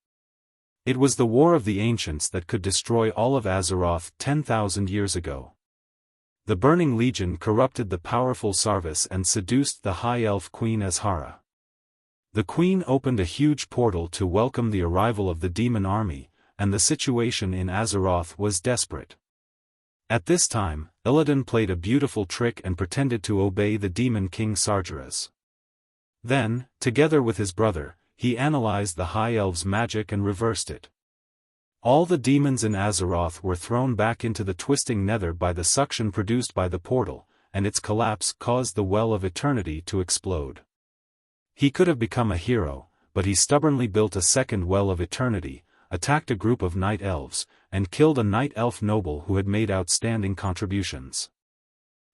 It was the War of the Ancients that could destroy all of Azeroth 10,000 years ago. The Burning Legion corrupted the powerful Sarvis and seduced the High Elf Queen Azhara. The Queen opened a huge portal to welcome the arrival of the demon army, and the situation in Azeroth was desperate. At this time, Illidan played a beautiful trick and pretended to obey the demon king Sargeras. Then, together with his brother, he analyzed the High Elves' magic and reversed it. All the demons in Azeroth were thrown back into the twisting nether by the suction produced by the portal, and its collapse caused the Well of Eternity to explode. He could have become a hero, but he stubbornly built a second Well of Eternity, attacked a group of Night Elves, and killed a Night Elf noble who had made outstanding contributions.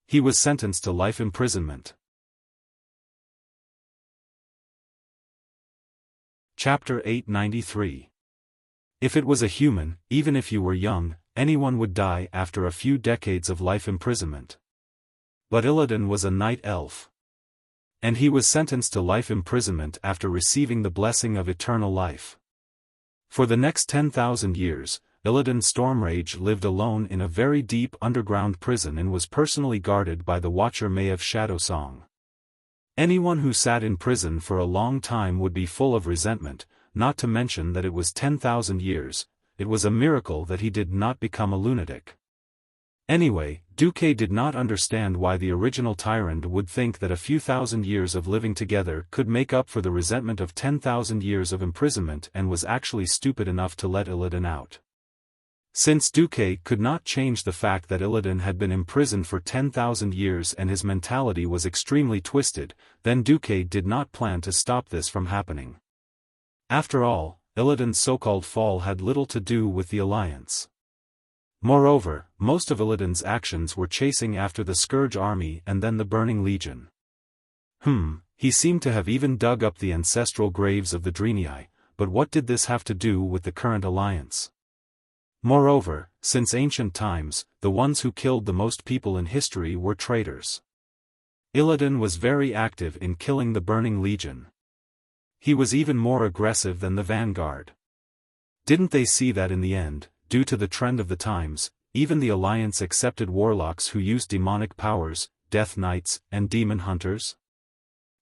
He was sentenced to life imprisonment. Chapter 893. If it was a human, even if you were young, anyone would die after a few decades of life imprisonment. But Illidan was a Night Elf. And he was sentenced to life imprisonment after receiving the blessing of eternal life. For the next 10,000 years, Illidan Stormrage lived alone in a very deep underground prison and was personally guarded by the Watcher Maiev Shadowsong. Anyone who sat in prison for a long time would be full of resentment, not to mention that it was 10,000 years. It was a miracle that he did not become a lunatic. Anyway, Duque did not understand why the original tyrant would think that a few thousand years of living together could make up for the resentment of 10,000 years of imprisonment, and was actually stupid enough to let Illidan out. Since Duque could not change the fact that Illidan had been imprisoned for 10,000 years and his mentality was extremely twisted, then Duque did not plan to stop this from happening. After all, Illidan's so-called fall had little to do with the alliance. Moreover, most of Illidan's actions were chasing after the Scourge army and then the Burning Legion. He seemed to have even dug up the ancestral graves of the Draenei, but what did this have to do with the current alliance? Moreover, since ancient times, the ones who killed the most people in history were traitors. Illidan was very active in killing the Burning Legion. He was even more aggressive than the Vanguard. Didn't they see that in the end? Due to the trend of the times, even the Alliance accepted warlocks who used demonic powers, Death Knights, and demon hunters?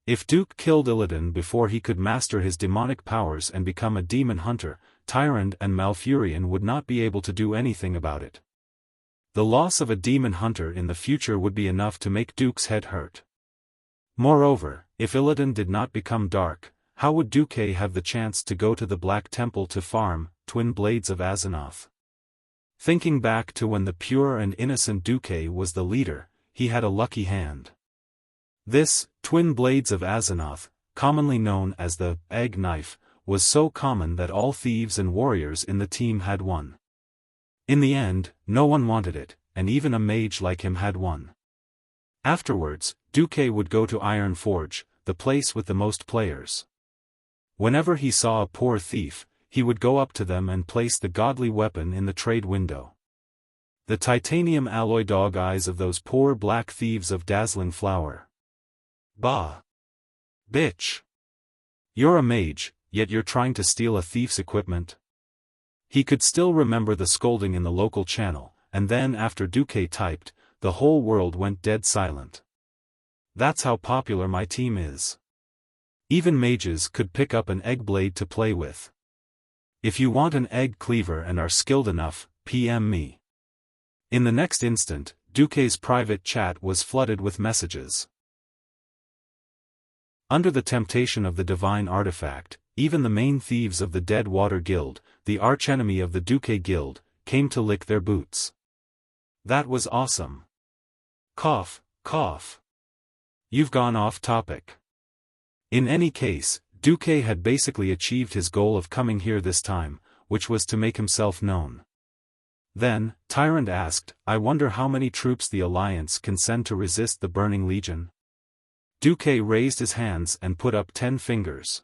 If Duke killed Illidan before he could master his demonic powers and become a demon hunter, Tyrande and Malfurion would not be able to do anything about it. The loss of a demon hunter in the future would be enough to make Duke's head hurt. Moreover, if Illidan did not become dark, how would Duque have the chance to go to the Black Temple to farm Twin Blades of Azeroth? Thinking back to when the pure and innocent Duque was the leader, he had a lucky hand. This, Twin Blades of Azeroth, commonly known as the Egg Knife, was so common that all thieves and warriors in the team had one. In the end, no one wanted it, and even a mage like him had one. Afterwards, Duque would go to Iron Forge, the place with the most players. Whenever he saw a poor thief, he would go up to them and place the godly weapon in the trade window. The titanium alloy dog eyes of those poor black thieves of dazzling flower. Bah! Bitch! You're a mage, yet you're trying to steal a thief's equipment? He could still remember the scolding in the local channel, and then after Duque typed, the whole world went dead silent. That's how popular my team is. Even mages could pick up an egg blade to play with. If you want an egg cleaver and are skilled enough, PM me. In the next instant, Duque's private chat was flooded with messages. Under the temptation of the divine artifact, even the main thieves of the Dead Water Guild, the archenemy of the Duque Guild, came to lick their boots. That was awesome. Cough, cough. You've gone off topic. In any case, Duque had basically achieved his goal of coming here this time, which was to make himself known. Then, Tyrant asked, I wonder how many troops the Alliance can send to resist the Burning Legion? Duque raised his hands and put up 10 fingers.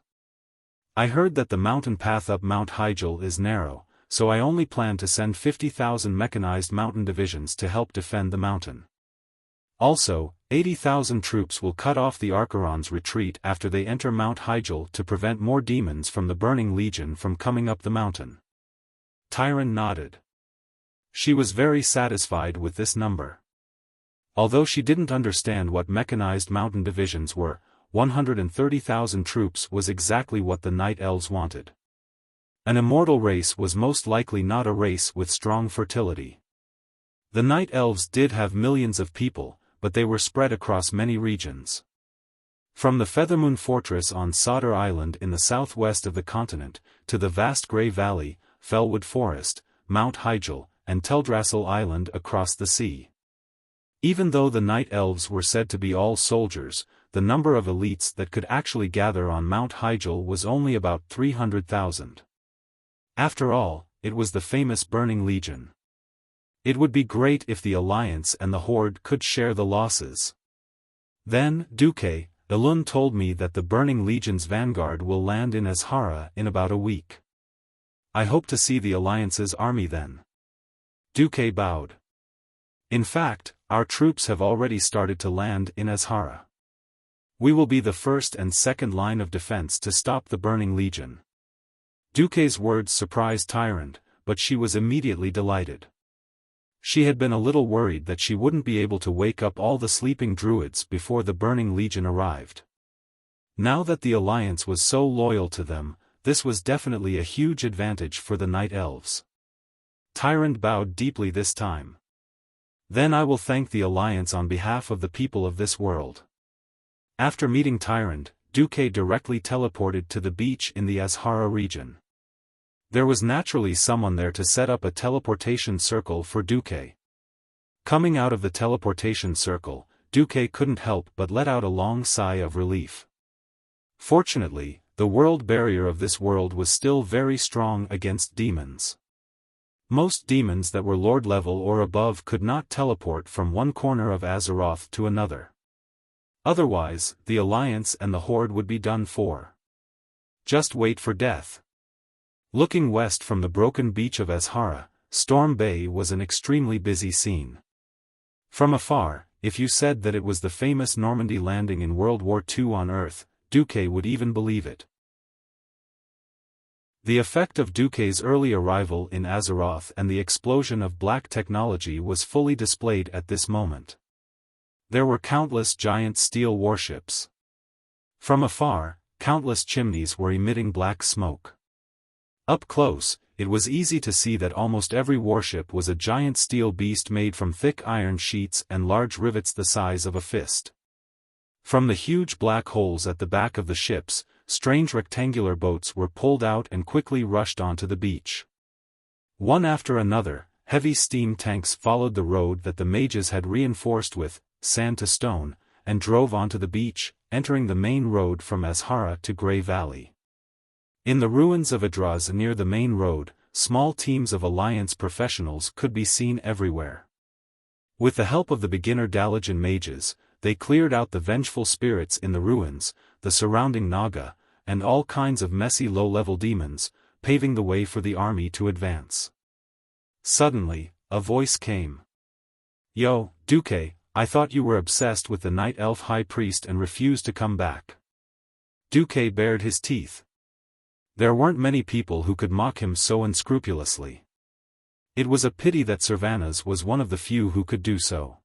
I heard that the mountain path up Mount Hyjal is narrow, so I only plan to send 50,000 mechanized mountain divisions to help defend the mountain. Also, 80,000 troops will cut off the Archeron's retreat after they enter Mount Hyjal to prevent more demons from the Burning Legion from coming up the mountain. Tyron nodded. She was very satisfied with this number. Although she didn't understand what mechanized mountain divisions were, 130,000 troops was exactly what the Night Elves wanted. An immortal race was most likely not a race with strong fertility. The Night Elves did have millions of people, but they were spread across many regions. From the Feathermoon Fortress on Sodder Island in the southwest of the continent, to the vast Grey Valley, Fellwood Forest, Mount Hyjal, and Teldrassil Island across the sea. Even though the Night Elves were said to be all soldiers, the number of elites that could actually gather on Mount Hyjal was only about 300,000. After all, it was the famous Burning Legion. It would be great if the Alliance and the Horde could share the losses. Then, Duque, Elun told me that the Burning Legion's vanguard will land in Azhara in about a week. I hope to see the Alliance's army then. Duque bowed. In fact, our troops have already started to land in Azhara. We will be the first and second line of defense to stop the Burning Legion. Duque's words surprised Tyrant, but she was immediately delighted. She had been a little worried that she wouldn't be able to wake up all the sleeping druids before the Burning Legion arrived. Now that the Alliance was so loyal to them, this was definitely a huge advantage for the Night Elves. Tyrant bowed deeply this time. Then I will thank the Alliance on behalf of the people of this world. After meeting Tyrant, Duque directly teleported to the beach in the Azhara region. There was naturally someone there to set up a teleportation circle for Duque. Coming out of the teleportation circle, Duque couldn't help but let out a long sigh of relief. Fortunately, the world barrier of this world was still very strong against demons. Most demons that were Lord level or above could not teleport from one corner of Azeroth to another. Otherwise, the Alliance and the Horde would be done for. Just wait for death. Looking west from the broken beach of Azhara, Storm Bay was an extremely busy scene. From afar, if you said that it was the famous Normandy landing in World War II on Earth, Duque would even believe it. The effect of Duque's early arrival in Azeroth and the explosion of black technology was fully displayed at this moment. There were countless giant steel warships. From afar, countless chimneys were emitting black smoke. Up close, it was easy to see that almost every warship was a giant steel beast made from thick iron sheets and large rivets the size of a fist. From the huge black holes at the back of the ships, strange rectangular boats were pulled out and quickly rushed onto the beach. One after another, heavy steam tanks followed the road that the mages had reinforced with sand to stone, and drove onto the beach, entering the main road from Azhara to Grey Valley. In the ruins of Idraz near the main road, small teams of Alliance professionals could be seen everywhere. With the help of the beginner Dalajan mages, they cleared out the vengeful spirits in the ruins, the surrounding Naga, and all kinds of messy low-level demons, paving the way for the army to advance. Suddenly, a voice came. "Yo, Duque, I thought you were obsessed with the Night Elf High Priest and refused to come back." Duque bared his teeth. There weren't many people who could mock him so unscrupulously. It was a pity that Sylvanas was one of the few who could do so.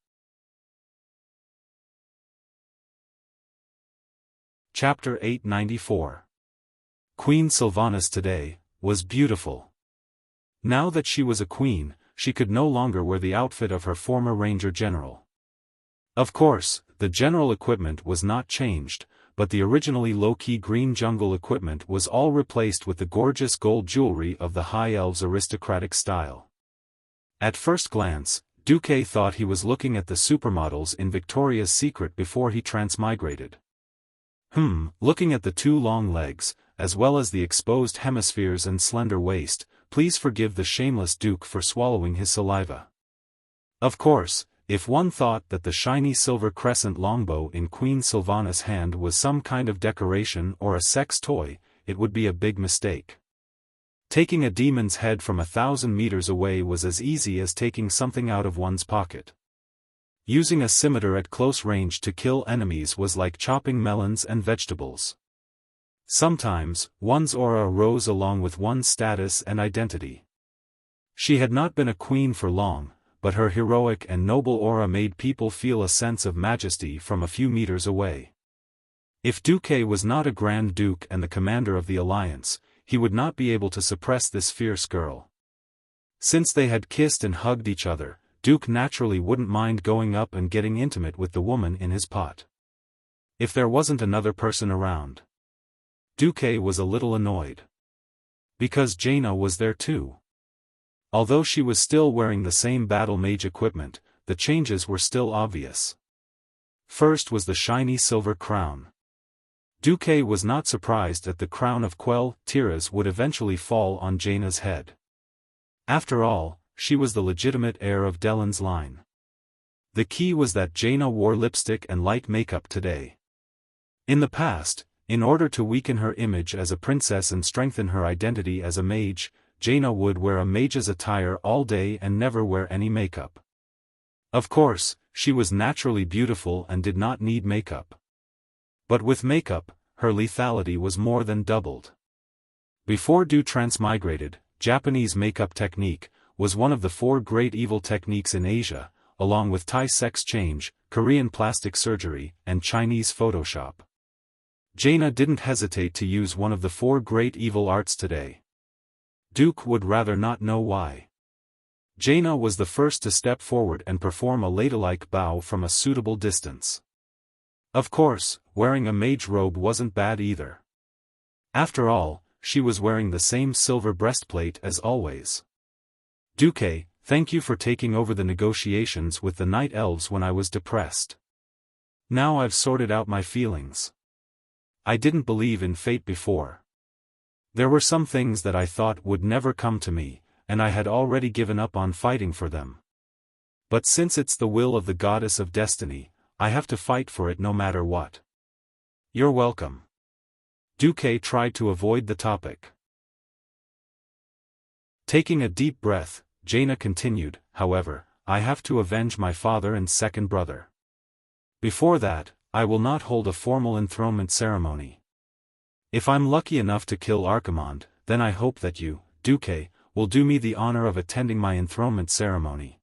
Chapter 894. Queen Sylvanas today was beautiful. Now that she was a queen, she could no longer wear the outfit of her former ranger general. Of course, the general equipment was not changed, but the originally low-key green jungle equipment was all replaced with the gorgeous gold jewelry of the High Elves' aristocratic style. At first glance, Duque thought he was looking at the supermodels in Victoria's Secret before he transmigrated. Looking at the two long legs, as well as the exposed hemispheres and slender waist, please forgive the shameless Duke for swallowing his saliva. Of course, if one thought that the shiny silver crescent longbow in Queen Sylvanas' hand was some kind of decoration or a sex toy, it would be a big mistake. Taking a demon's head from 1,000 meters away was as easy as taking something out of one's pocket. Using a scimitar at close range to kill enemies was like chopping melons and vegetables. Sometimes, one's aura rose along with one's status and identity. She had not been a queen for long, but her heroic and noble aura made people feel a sense of majesty from a few meters away. If Duque was not a Grand Duke and the commander of the Alliance, he would not be able to suppress this fierce girl. Since they had kissed and hugged each other, Duke naturally wouldn't mind going up and getting intimate with the woman in his pot. If there wasn't another person around. Duque was a little annoyed. Because Jaina was there too. Although she was still wearing the same battle mage equipment, the changes were still obvious. First was the shiny silver crown. Duque was not surprised that the crown of Quell Tiras would eventually fall on Jaina's head. After all, she was the legitimate heir of Dellen's line. The key was that Jaina wore lipstick and light makeup today. In the past, in order to weaken her image as a princess and strengthen her identity as a mage, Jaina would wear a mage's attire all day and never wear any makeup. Of course, she was naturally beautiful and did not need makeup. But with makeup, her lethality was more than doubled. Before Du transmigrated, Japanese makeup technique was one of the 4 great evil techniques in Asia, along with Thai sex change, Korean plastic surgery, and Chinese Photoshop. Jaina didn't hesitate to use one of the 4 great evil arts today. Duke would rather not know why. Jaina was the first to step forward and perform a ladylike bow from a suitable distance. Of course, wearing a mage robe wasn't bad either. After all, she was wearing the same silver breastplate as always. Duque, thank you for taking over the negotiations with the Night Elves when I was depressed. Now I've sorted out my feelings. I didn't believe in fate before. There were some things that I thought would never come to me, and I had already given up on fighting for them. But since it's the will of the goddess of destiny, I have to fight for it no matter what. You're welcome. Duque tried to avoid the topic. Taking a deep breath, Jaina continued, however, I have to avenge my father and second brother. Before that, I will not hold a formal enthronement ceremony. If I'm lucky enough to kill Archimonde, then I hope that you, Duque, will do me the honor of attending my enthronement ceremony.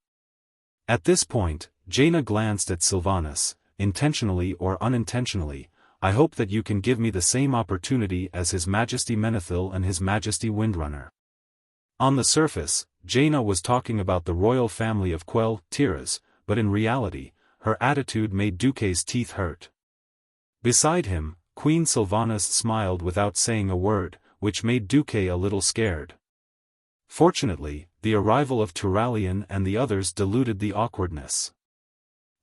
At this point, Jaina glanced at Sylvanas, intentionally or unintentionally, I hope that you can give me the same opportunity as His Majesty Menethil and His Majesty Windrunner. On the surface, Jaina was talking about the royal family of Quell Tiras, but in reality, her attitude made Duque's teeth hurt. Beside him, Queen Sylvanas smiled without saying a word, which made Duque a little scared. Fortunately, the arrival of Turalian and the others diluted the awkwardness.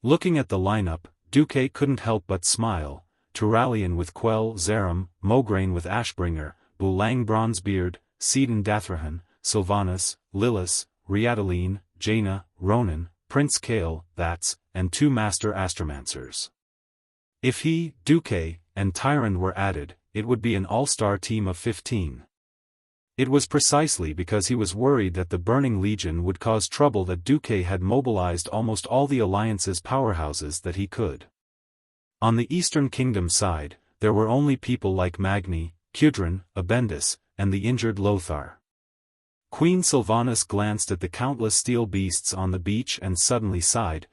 Looking at the lineup, Duque couldn't help but smile, Turalian with Quell Zerum, Mograine with Ashbringer, Bulang Bronzebeard, Sidon Dathrahan, Sylvanas, Lillis, Riataline, Jaina, Ronan, Prince Kale, Thats, and 2 master astromancers. If he, Duque, and Tyrande were added, it would be an all-star team of 15. It was precisely because he was worried that the Burning Legion would cause trouble that Duque had mobilized almost all the Alliance's powerhouses that he could. On the Eastern Kingdom side, there were only people like Magni, Cudrin, Abendis, and the injured Lothar. Queen Sylvanas glanced at the countless steel beasts on the beach and suddenly sighed,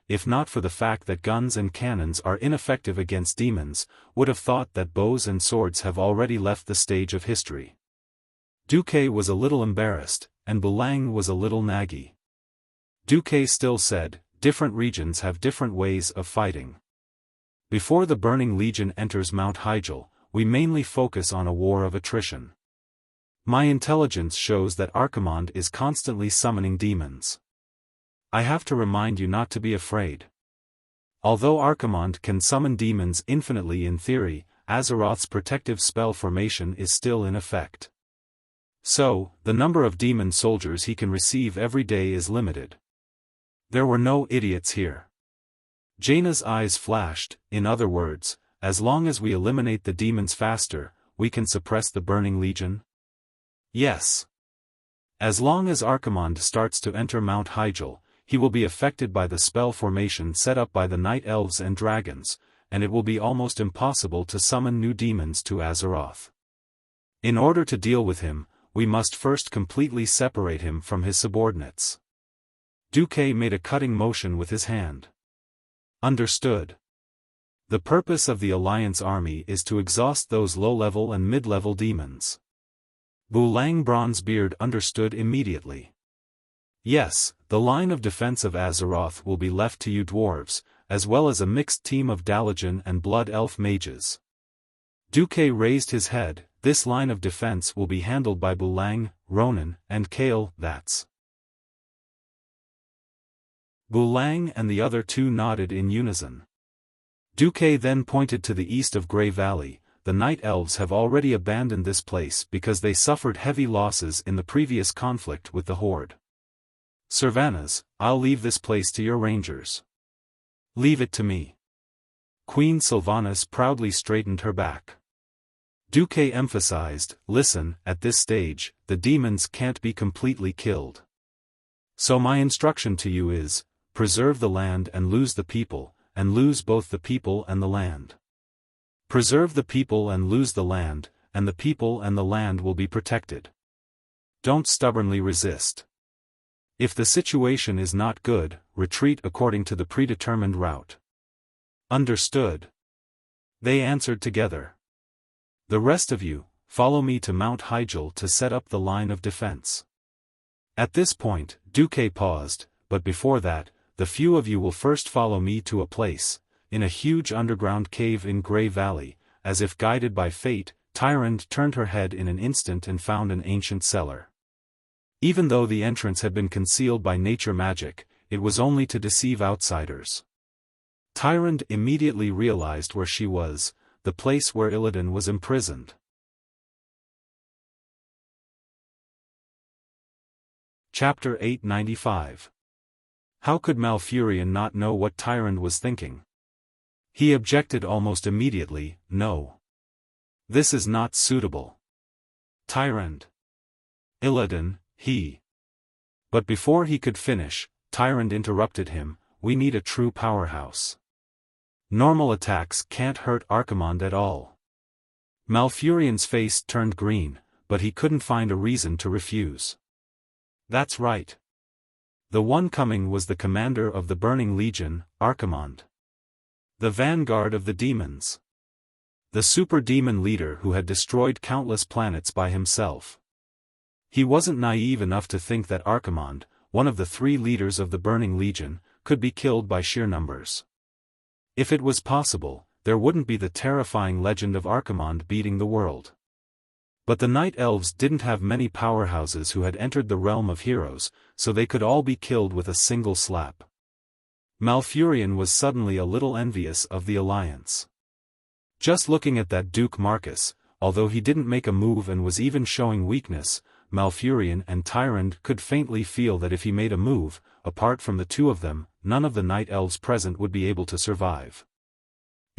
if not for the fact that guns and cannons are ineffective against demons, would have thought that bows and swords have already left the stage of history. Duque was a little embarrassed, and Bulang was a little naggy. Duque still said, different regions have different ways of fighting. Before the Burning Legion enters Mount Hyjal, we mainly focus on a war of attrition. My intelligence shows that Archimonde is constantly summoning demons. I have to remind you not to be afraid. Although Archimonde can summon demons infinitely in theory, Azeroth's protective spell formation is still in effect. So, the number of demon soldiers he can receive every day is limited. There were no idiots here. Jaina's eyes flashed, in other words, as long as we eliminate the demons faster, we can suppress the Burning Legion? Yes. As long as Archimonde starts to enter Mount Hyjal, he will be affected by the spell formation set up by the Night Elves and Dragons, and it will be almost impossible to summon new demons to Azeroth. In order to deal with him, we must first completely separate him from his subordinates. Duque made a cutting motion with his hand. Understood. The purpose of the Alliance army is to exhaust those low-level and mid-level demons. Bulang Bronzebeard understood immediately. Yes, the line of defense of Azeroth will be left to you dwarves, as well as a mixed team of Dalajan and Blood Elf mages. Duque raised his head. This line of defense will be handled by Bulang, Ronan, and Kale, Thats. Bulang and the other 2 nodded in unison. Duque then pointed to the east of Grey Valley. The Night Elves have already abandoned this place because they suffered heavy losses in the previous conflict with the Horde. Sylvanas, I'll leave this place to your rangers. Leave it to me. Queen Sylvanas proudly straightened her back. Duque emphasized, listen, at this stage, the demons can't be completely killed. So my instruction to you is, preserve the land and lose the people, and lose both the people and the land. Preserve the people and lose the land, and the people and the land will be protected. Don't stubbornly resist. If the situation is not good, retreat according to the predetermined route. Understood. They answered together. The rest of you, follow me to Mount Hyjal to set up the line of defense. At this point, Duque paused, but before that, the few of you will first follow me to a place, in a huge underground cave in Grey Valley. As if guided by fate, Tyrande turned her head in an instant and found an ancient cellar. Even though the entrance had been concealed by nature magic, it was only to deceive outsiders. Tyrande immediately realized where she was, the place where Illidan was imprisoned. Chapter 895. How could Malfurion not know what Tyrande was thinking? He objected almost immediately, no. This is not suitable. Tyrande. Illidan, he. But before he could finish, Tyrande interrupted him, we need a true powerhouse. Normal attacks can't hurt Archimonde at all. Malfurion's face turned green, but he couldn't find a reason to refuse. That's right. The one coming was the commander of the Burning Legion, Archimonde. The vanguard of the demons. The super-demon leader who had destroyed countless planets by himself. He wasn't naive enough to think that Archimonde, one of the 3 leaders of the Burning Legion, could be killed by sheer numbers. If it was possible, there wouldn't be the terrifying legend of Archimonde beating the world. But the Night Elves didn't have many powerhouses who had entered the realm of heroes, so they could all be killed with a single slap. Malfurion was suddenly a little envious of the alliance. Just looking at that Duke Marcus, although he didn't make a move and was even showing weakness, Malfurion and Tyrande could faintly feel that if he made a move, apart from the two of them, none of the night elves present would be able to survive.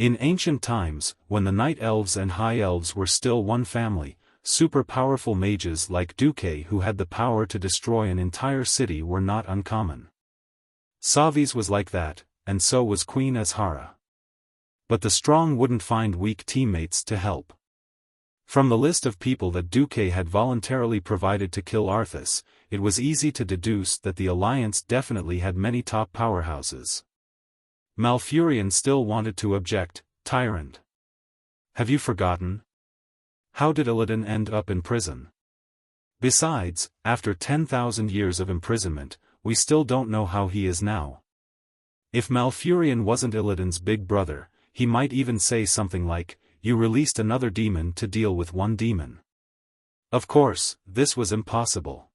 In ancient times, when the night elves and high elves were still one family, super powerful mages like Duque who had the power to destroy an entire city were not uncommon. Savi's was like that, and so was Queen Azhara. But the strong wouldn't find weak teammates to help. From the list of people that Duque had voluntarily provided to kill Arthas, it was easy to deduce that the Alliance definitely had many top powerhouses. Malfurion still wanted to object. Tyrande, have you forgotten? How did Illidan end up in prison? Besides, after 10,000 years of imprisonment, we still don't know how he is now. If Malfurion wasn't Illidan's big brother, he might even say something like, "You released another demon to deal with one demon." Of course, this was impossible.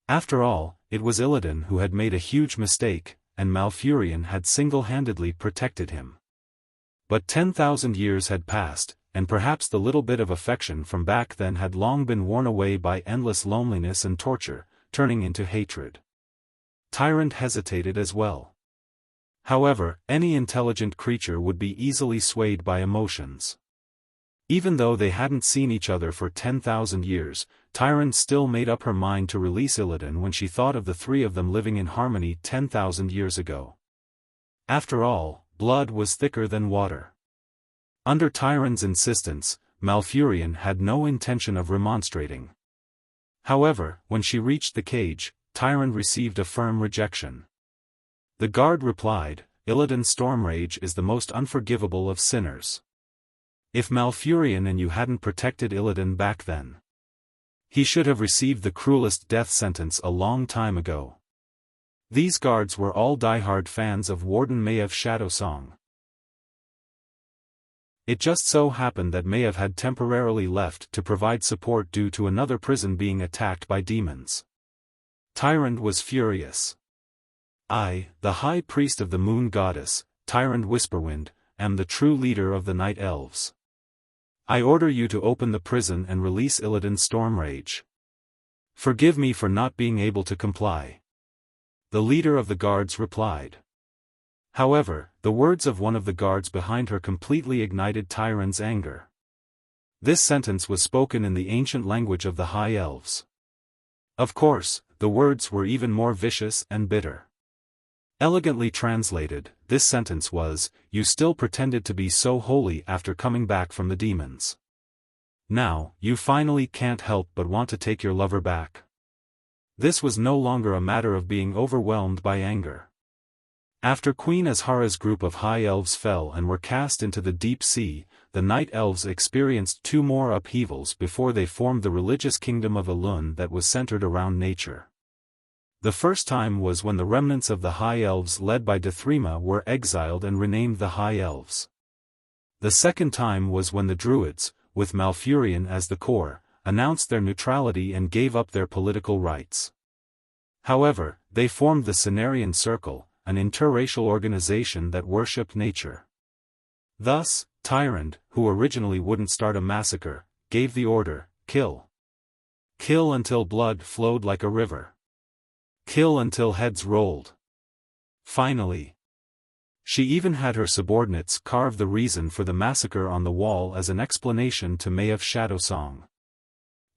After all, it was Illidan who had made a huge mistake, and Malfurion had single-handedly protected him. But 10,000 years had passed, and perhaps the little bit of affection from back then had long been worn away by endless loneliness and torture, turning into hatred. Tyrande hesitated as well. However, any intelligent creature would be easily swayed by emotions. Even though they hadn't seen each other for 10,000 years, Tyrande still made up her mind to release Illidan when she thought of the three of them living in harmony 10,000 years ago. After all, blood was thicker than water. Under Tyrande's insistence, Malfurion had no intention of remonstrating. However, when she reached the cage, Tyrande received a firm rejection. The guard replied, "Illidan's Stormrage is the most unforgivable of sinners. If Malfurion and you hadn't protected Illidan back then, he should have received the cruelest death sentence a long time ago." These guards were all diehard fans of Warden Mayev's Shadow Song. It just so happened that Maiev had temporarily left to provide support due to another prison being attacked by demons. Tyrande was furious. "I, the High Priest of the Moon Goddess, Tyrande Whisperwind, am the true leader of the Night Elves. I order you to open the prison and release Illidan's Stormrage. Forgive me for not being able to comply." The leader of the guards replied. However, the words of one of the guards behind her completely ignited Tyrande's anger. This sentence was spoken in the ancient language of the High Elves. Of course, the words were even more vicious and bitter. Elegantly translated, this sentence was, "You still pretended to be so holy after coming back from the demons. Now, you finally can't help but want to take your lover back." This was no longer a matter of being overwhelmed by anger. After Queen Azhara's group of High Elves fell and were cast into the deep sea, the Night Elves experienced two more upheavals before they formed the religious kingdom of Elun that was centered around nature. The first time was when the remnants of the High Elves led by Dithrima were exiled and renamed the High Elves. The second time was when the Druids, with Malfurion as the core, announced their neutrality and gave up their political rights. However, they formed the Cenarian Circle, an interracial organization that worshipped nature. Thus, Tyrande, who originally wouldn't start a massacre, gave the order, "Kill. Kill until blood flowed like a river. Kill until heads rolled." Finally, she even had her subordinates carve the reason for the massacre on the wall as an explanation to Maev's Shadow Song.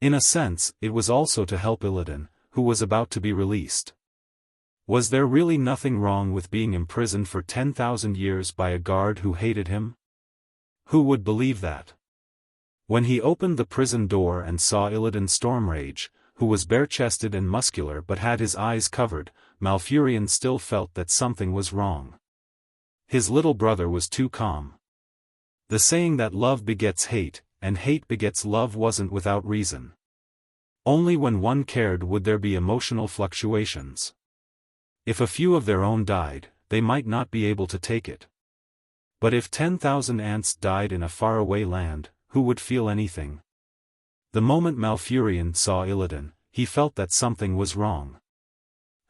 In a sense, it was also to help Illidan, who was about to be released. Was there really nothing wrong with being imprisoned for 10,000 years by a guard who hated him? Who would believe that? When he opened the prison door and saw Illidan's Stormrage, who was bare-chested and muscular but had his eyes covered, Malfurion still felt that something was wrong. His little brother was too calm. The saying that love begets hate, and hate begets love wasn't without reason. Only when one cared would there be emotional fluctuations. If a few of their own died, they might not be able to take it. But if 10,000 ants died in a faraway land, who would feel anything? The moment Malfurion saw Illidan, he felt that something was wrong.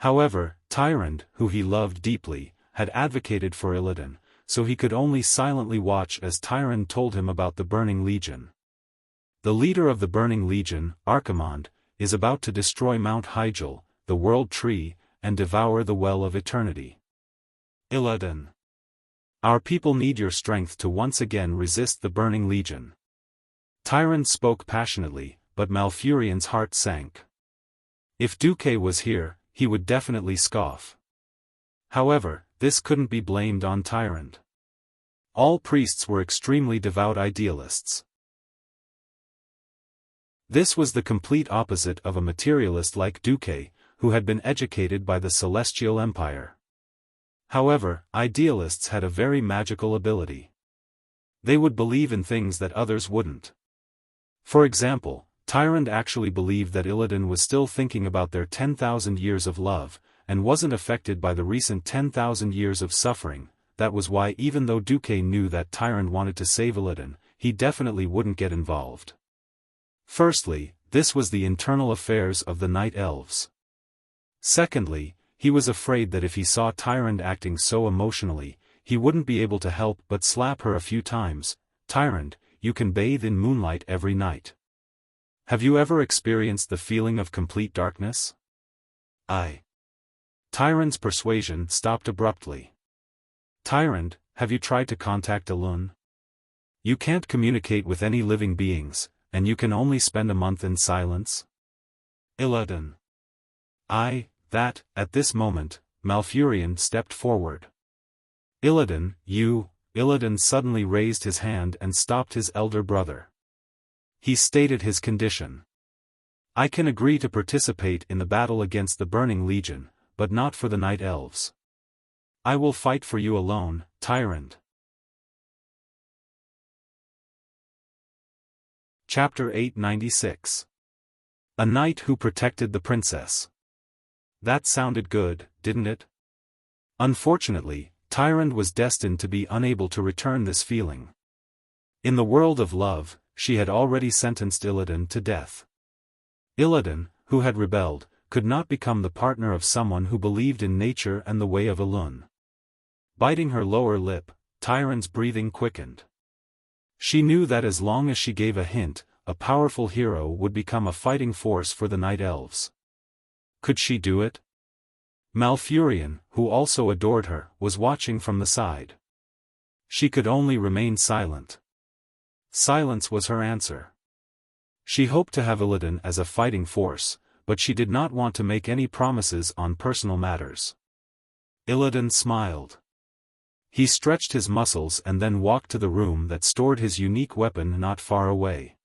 However, Tyrande, who he loved deeply, had advocated for Illidan, so he could only silently watch as Tyrande told him about the Burning Legion. The leader of the Burning Legion, Archimonde, is about to destroy Mount Hyjal, the World Tree, and devour the Well of Eternity. Illidan. Our people need your strength to once again resist the Burning Legion. Tyrant spoke passionately, but Malfurion's heart sank. If Duque was here, he would definitely scoff. However, this couldn't be blamed on Tyrant. All priests were extremely devout idealists. This was the complete opposite of a materialist like Duque, who had been educated by the Celestial Empire. However, idealists had a very magical ability. They would believe in things that others wouldn't. For example, Tyrant actually believed that Illidan was still thinking about their 10,000 years of love, and wasn't affected by the recent 10,000 years of suffering. That was why, even though Duque knew that Tyrant wanted to save Illidan, he definitely wouldn't get involved. Firstly, this was the internal affairs of the Night Elves. Secondly, he was afraid that if he saw Tyrant acting so emotionally, he wouldn't be able to help but slap her a few times. Tyrant, you can bathe in moonlight every night. Have you ever experienced the feeling of complete darkness? Tyrant's persuasion stopped abruptly. Tyrant, have you tried to contact Elun? You can't communicate with any living beings, and you can only spend a month in silence? Illidan. At this moment, Malfurion stepped forward. Illidan, Illidan suddenly raised his hand and stopped his elder brother. He stated his condition. I can agree to participate in the battle against the Burning Legion, but not for the Night Elves. I will fight for you alone, Tyrant. Chapter 896. A Knight Who Protected the Princess. That sounded good, didn't it? Unfortunately, Tyrant was destined to be unable to return this feeling. In the world of love, she had already sentenced Illidan to death. Illidan, who had rebelled, could not become the partner of someone who believed in nature and the way of Elun. Biting her lower lip, Tyrant's breathing quickened. She knew that as long as she gave a hint, a powerful hero would become a fighting force for the Night Elves. Could she do it? Malfurion, who also adored her, was watching from the side. She could only remain silent. Silence was her answer. She hoped to have Illidan as a fighting force, but she did not want to make any promises on personal matters. Illidan smiled. He stretched his muscles and then walked to the room that stored his unique weapon not far away.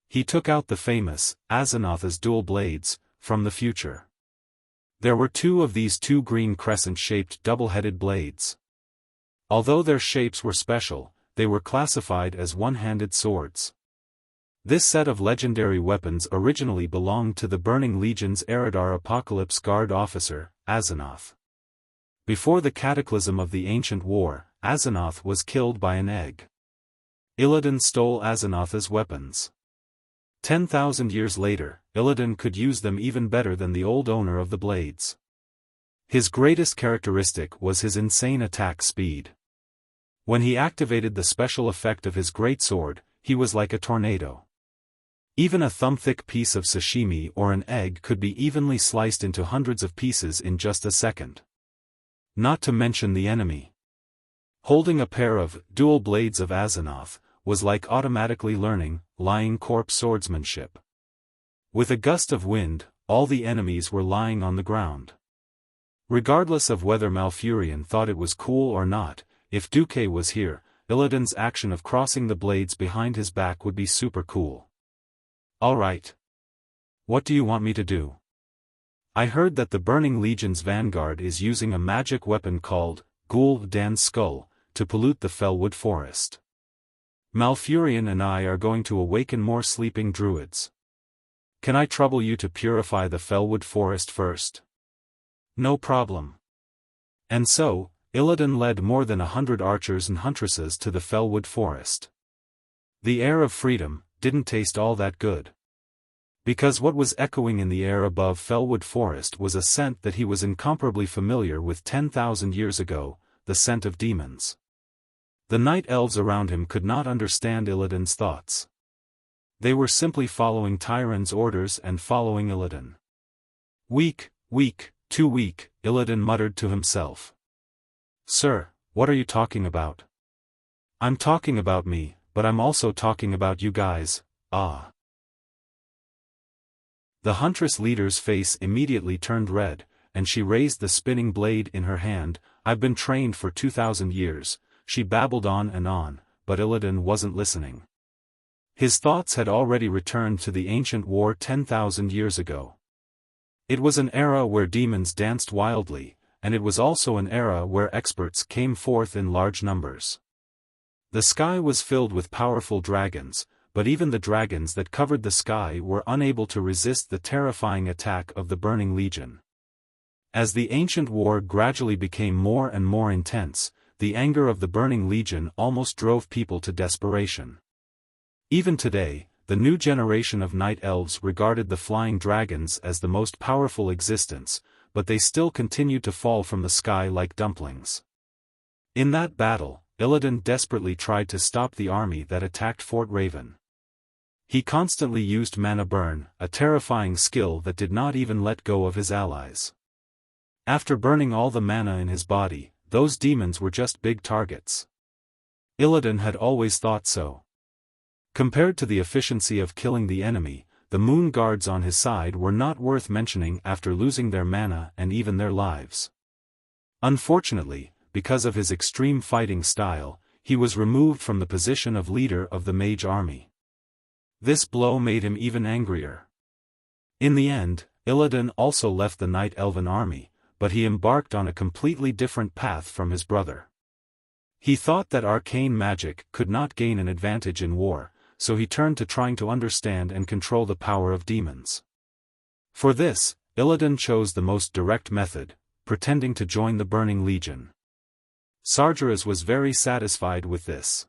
He took out the famous, Azeroth's dual blades, from the future. There were two of these two green crescent-shaped double-headed blades. Although their shapes were special, they were classified as one-handed swords. This set of legendary weapons originally belonged to the Burning Legion's Eridar Apocalypse Guard officer, Azeroth. Before the cataclysm of the Ancient War, Azeroth was killed by an egg. Illidan stole Azeroth's weapons. 10,000 years later, Illidan could use them even better than the old owner of the blades. His greatest characteristic was his insane attack speed. When he activated the special effect of his greatsword, he was like a tornado. Even a thumb-thick piece of sashimi or an egg could be evenly sliced into hundreds of pieces in just a second. Not to mention the enemy. Holding a pair of dual blades of Azeroth was like automatically learning lying corpse swordsmanship. With a gust of wind, all the enemies were lying on the ground. Regardless of whether Malfurion thought it was cool or not, if Duque was here, Illidan's action of crossing the blades behind his back would be super cool. Alright. What do you want me to do? I heard that the Burning Legion's vanguard is using a magic weapon called Gul'dan's Skull to pollute the Fellwood Forest. Malfurion and I are going to awaken more sleeping druids. Can I trouble you to purify the Fellwood Forest first? No problem. And so, Illidan led more than 100 archers and huntresses to the Fellwood Forest. The air of freedom didn't taste all that good. Because what was echoing in the air above Fellwood Forest was a scent that he was incomparably familiar with 10,000 years ago, the scent of demons. The night elves around him could not understand Illidan's thoughts. They were simply following Tyron's orders and following Illidan. Weak, weak, too weak, Illidan muttered to himself. Sir, what are you talking about? I'm talking about me, but I'm also talking about you guys, ah. The huntress leader's face immediately turned red, and she raised the spinning blade in her hand. I've been trained for 2,000 years, she babbled on, but Illidan wasn't listening. His thoughts had already returned to the ancient war 10,000 years ago. It was an era where demons danced wildly, and it was also an era where experts came forth in large numbers. The sky was filled with powerful dragons, but even the dragons that covered the sky were unable to resist the terrifying attack of the Burning Legion. As the ancient war gradually became more and more intense, the anger of the Burning Legion almost drove people to desperation. Even today, the new generation of night elves regarded the flying dragons as the most powerful existence, but they still continued to fall from the sky like dumplings. In that battle, Illidan desperately tried to stop the army that attacked Fort Raven. He constantly used mana burn, a terrifying skill that did not even let go of his allies. After burning all the mana in his body, those demons were just big targets. Illidan had always thought so. Compared to the efficiency of killing the enemy, the moon guards on his side were not worth mentioning after losing their mana and even their lives. Unfortunately, because of his extreme fighting style, he was removed from the position of leader of the mage army. This blow made him even angrier. In the end, Illidan also left the Night Elven army, but he embarked on a completely different path from his brother. He thought that arcane magic could not gain an advantage in war, so he turned to trying to understand and control the power of demons. For this, Illidan chose the most direct method, pretending to join the Burning Legion. Sargeras was very satisfied with this.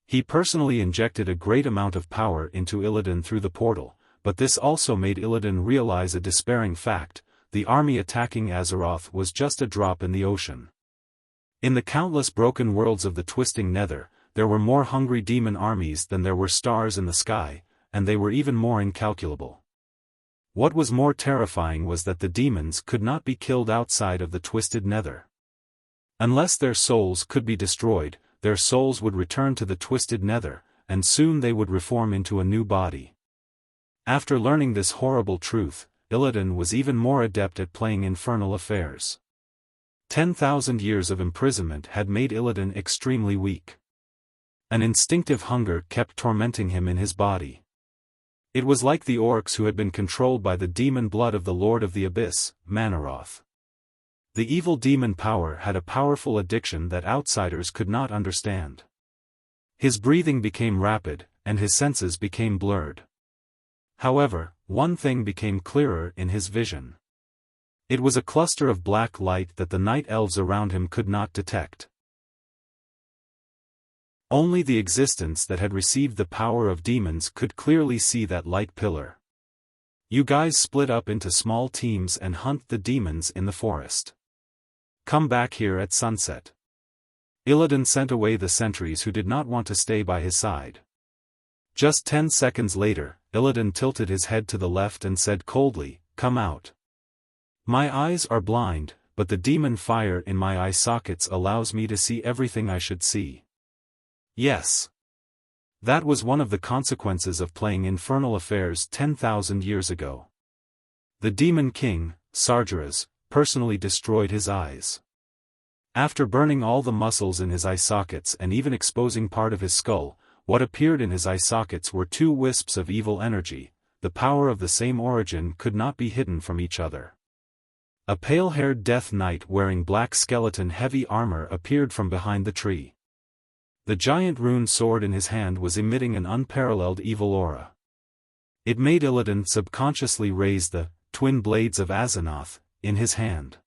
He personally injected a great amount of power into Illidan through the portal, but this also made Illidan realize a despairing fact: the army attacking Azeroth was just a drop in the ocean. In the countless broken worlds of the twisting nether, there were more hungry demon armies than there were stars in the sky, and they were even more incalculable. What was more terrifying was that the demons could not be killed outside of the twisted nether. Unless their souls could be destroyed, their souls would return to the twisted nether, and soon they would reform into a new body. After learning this horrible truth, Illidan was even more adept at playing infernal affairs. 10,000 years of imprisonment had made Illidan extremely weak. An instinctive hunger kept tormenting him in his body. It was like the orcs who had been controlled by the demon blood of the Lord of the Abyss, Manaroth. The evil demon power had a powerful addiction that outsiders could not understand. His breathing became rapid, and his senses became blurred. However, one thing became clearer in his vision. It was a cluster of black light that the night elves around him could not detect. Only the existence that had received the power of demons could clearly see that light pillar. You guys split up into small teams and hunt the demons in the forest. Come back here at sunset. Illidan sent away the sentries who did not want to stay by his side. Just 10 seconds later, Illidan tilted his head to the left and said coldly, "Come out. My eyes are blind, but the demon fire in my eye sockets allows me to see everything I should see." Yes. That was one of the consequences of playing infernal affairs 10,000 years ago. The Demon King, Sargeras, personally destroyed his eyes. After burning all the muscles in his eye sockets and even exposing part of his skull, what appeared in his eye sockets were two wisps of evil energy. The power of the same origin could not be hidden from each other. A pale-haired death knight wearing black skeleton heavy armor appeared from behind the tree. The giant rune sword in his hand was emitting an unparalleled evil aura. It made Illidan subconsciously raise the twin blades of Azeroth in his hand.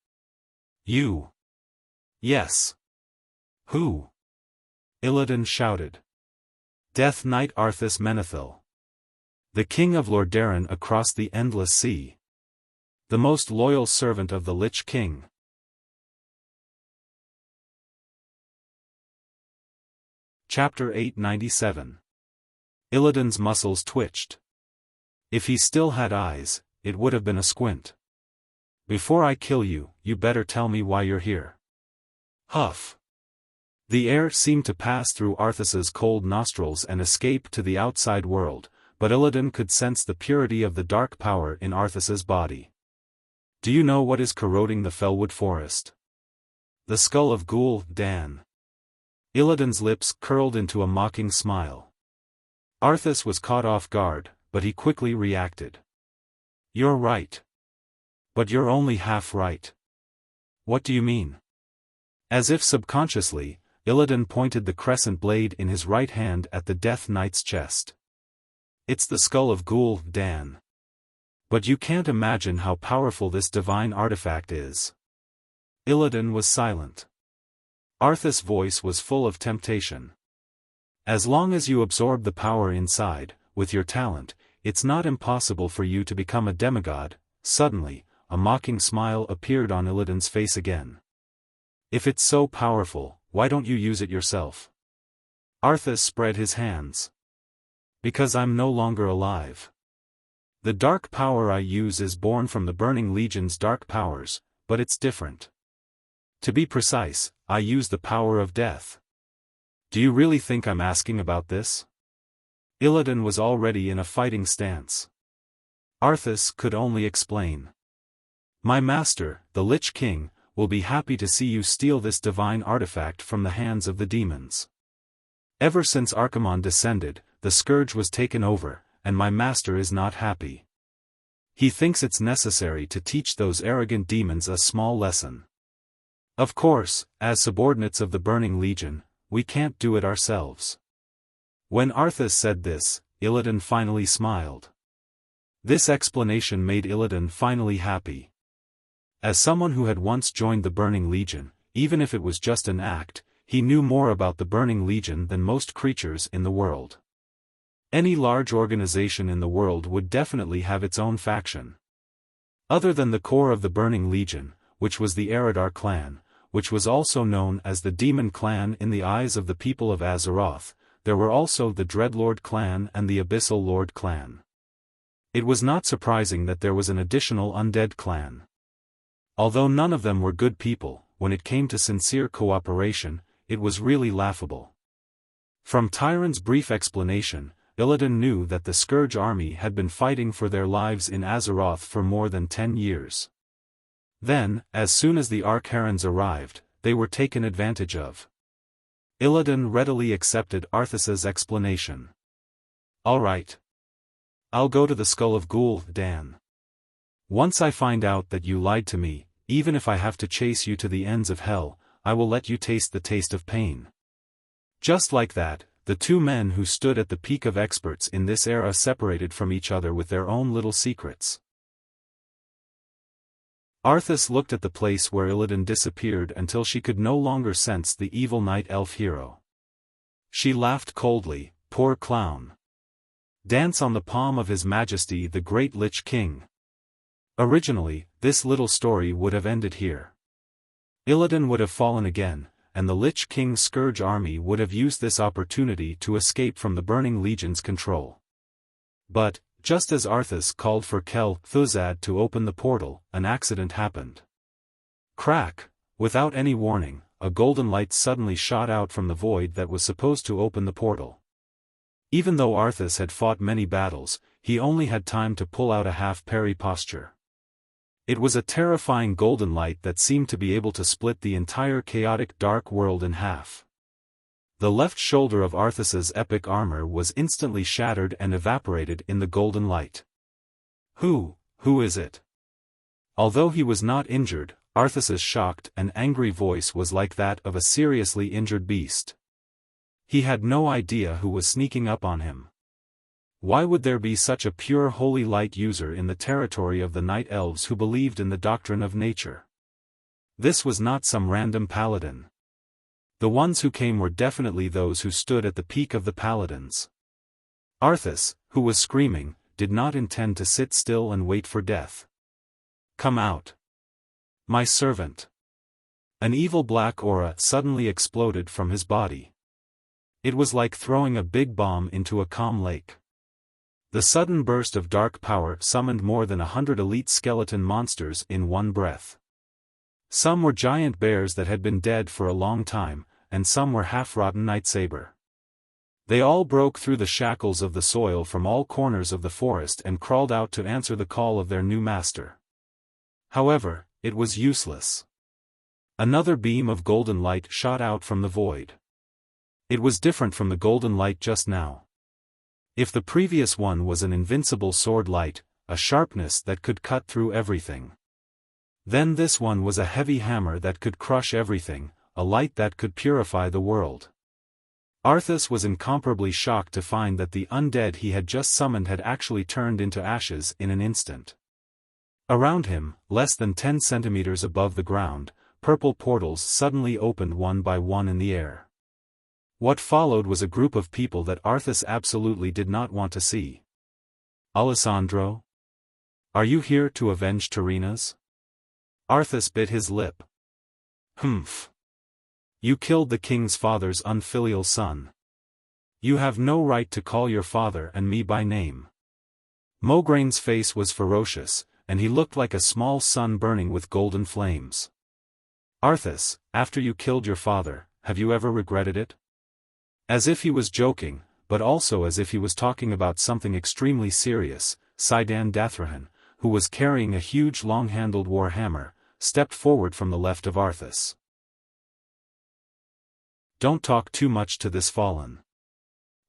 You. Yes. Who? Illidan shouted. Death Knight Arthas Menethil. The king of Lordaeron across the endless sea. The most loyal servant of the Lich King. Chapter 897. Illidan's muscles twitched. If he still had eyes, it would have been a squint. Before I kill you, you better tell me why you're here. Huff. The air seemed to pass through Arthas's cold nostrils and escape to the outside world, but Illidan could sense the purity of the dark power in Arthas's body. Do you know what is corroding the Fellwood forest? The skull of Ghoul Dan. Illidan's lips curled into a mocking smile. Arthas was caught off guard, but he quickly reacted. You're right. But you're only half right. What do you mean? As if subconsciously, Illidan pointed the crescent blade in his right hand at the Death Knight's chest. It's the skull of Ghoul Dan. But you can't imagine how powerful this divine artifact is. Illidan was silent. Arthas' voice was full of temptation. As long as you absorb the power inside, with your talent, it's not impossible for you to become a demigod. Suddenly, a mocking smile appeared on Illidan's face again. If it's so powerful, why don't you use it yourself? Arthas spread his hands. Because I'm no longer alive. The dark power I use is born from the Burning Legion's dark powers, but it's different. To be precise, I use the power of death. Do you really think I'm asking about this? Illidan was already in a fighting stance. Arthas could only explain. My master, the Lich King, will be happy to see you steal this divine artifact from the hands of the demons. Ever since Archimonde descended, the scourge was taken over, and my master is not happy. He thinks it's necessary to teach those arrogant demons a small lesson. Of course, as subordinates of the Burning Legion, we can't do it ourselves. When Arthas said this, Illidan finally smiled. This explanation made Illidan finally happy. As someone who had once joined the Burning Legion, even if it was just an act, he knew more about the Burning Legion than most creatures in the world. Any large organization in the world would definitely have its own faction. Other than the core of the Burning Legion, which was the Eridar clan, which was also known as the Demon Clan in the eyes of the people of Azeroth, there were also the Dreadlord clan and the Abyssal Lord clan. It was not surprising that there was an additional Undead clan. Although none of them were good people, when it came to sincere cooperation, it was really laughable. From Tyron's brief explanation, Illidan knew that the Scourge army had been fighting for their lives in Azeroth for more than 10 years. Then, as soon as the Archerons arrived, they were taken advantage of. Illidan readily accepted Arthas's explanation. All right. I'll go to the Skull of Ghoul Dan. Once I find out that you lied to me, even if I have to chase you to the ends of hell, I will let you taste the taste of pain. Just like that, the two men who stood at the peak of experts in this era separated from each other with their own little secrets. Arthas looked at the place where Illidan disappeared until she could no longer sense the evil night elf hero. She laughed coldly, poor clown. Dance on the palm of His Majesty the Great Lich King. Originally, this little story would have ended here. Illidan would have fallen again, and the Lich King's Scourge army would have used this opportunity to escape from the Burning Legion's control. But, just as Arthas called for Kel Thuzad to open the portal, an accident happened. Crack! Without any warning, a golden light suddenly shot out from the void that was supposed to open the portal. Even though Arthas had fought many battles, he only had time to pull out a half-parry posture. It was a terrifying golden light that seemed to be able to split the entire chaotic dark world in half. The left shoulder of Arthas's epic armor was instantly shattered and evaporated in the golden light. Who is it? Although he was not injured, Arthas's shocked and angry voice was like that of a seriously injured beast. He had no idea who was sneaking up on him. Why would there be such a pure holy light user in the territory of the Night Elves who believed in the doctrine of nature? This was not some random paladin. The ones who came were definitely those who stood at the peak of the paladins. Arthas, who was screaming, did not intend to sit still and wait for death. Come out. My servant. An evil black aura suddenly exploded from his body. It was like throwing a big bomb into a calm lake. The sudden burst of dark power summoned more than 100 elite skeleton monsters in one breath. Some were giant bears that had been dead for a long time, and some were half-rotten nightsaber. They all broke through the shackles of the soil from all corners of the forest and crawled out to answer the call of their new master. However, it was useless. Another beam of golden light shot out from the void. It was different from the golden light just now. If the previous one was an invincible sword light, a sharpness that could cut through everything, then this one was a heavy hammer that could crush everything, a light that could purify the world. Arthas was incomparably shocked to find that the undead he had just summoned had actually turned into ashes in an instant. Around him, less than 10 centimeters above the ground, purple portals suddenly opened one by one in the air. What followed was a group of people that Arthas absolutely did not want to see. Alessandro? Are you here to avenge Tarina's? Arthas bit his lip. Humph. You killed the king's father's unfilial son. You have no right to call your father and me by name. Mograin's face was ferocious, and he looked like a small sun burning with golden flames. Arthas, after you killed your father, have you ever regretted it? As if he was joking, but also as if he was talking about something extremely serious, Sidan Dathrahan, who was carrying a huge long-handled war hammer, stepped forward from the left of Arthas. Don't talk too much to this fallen.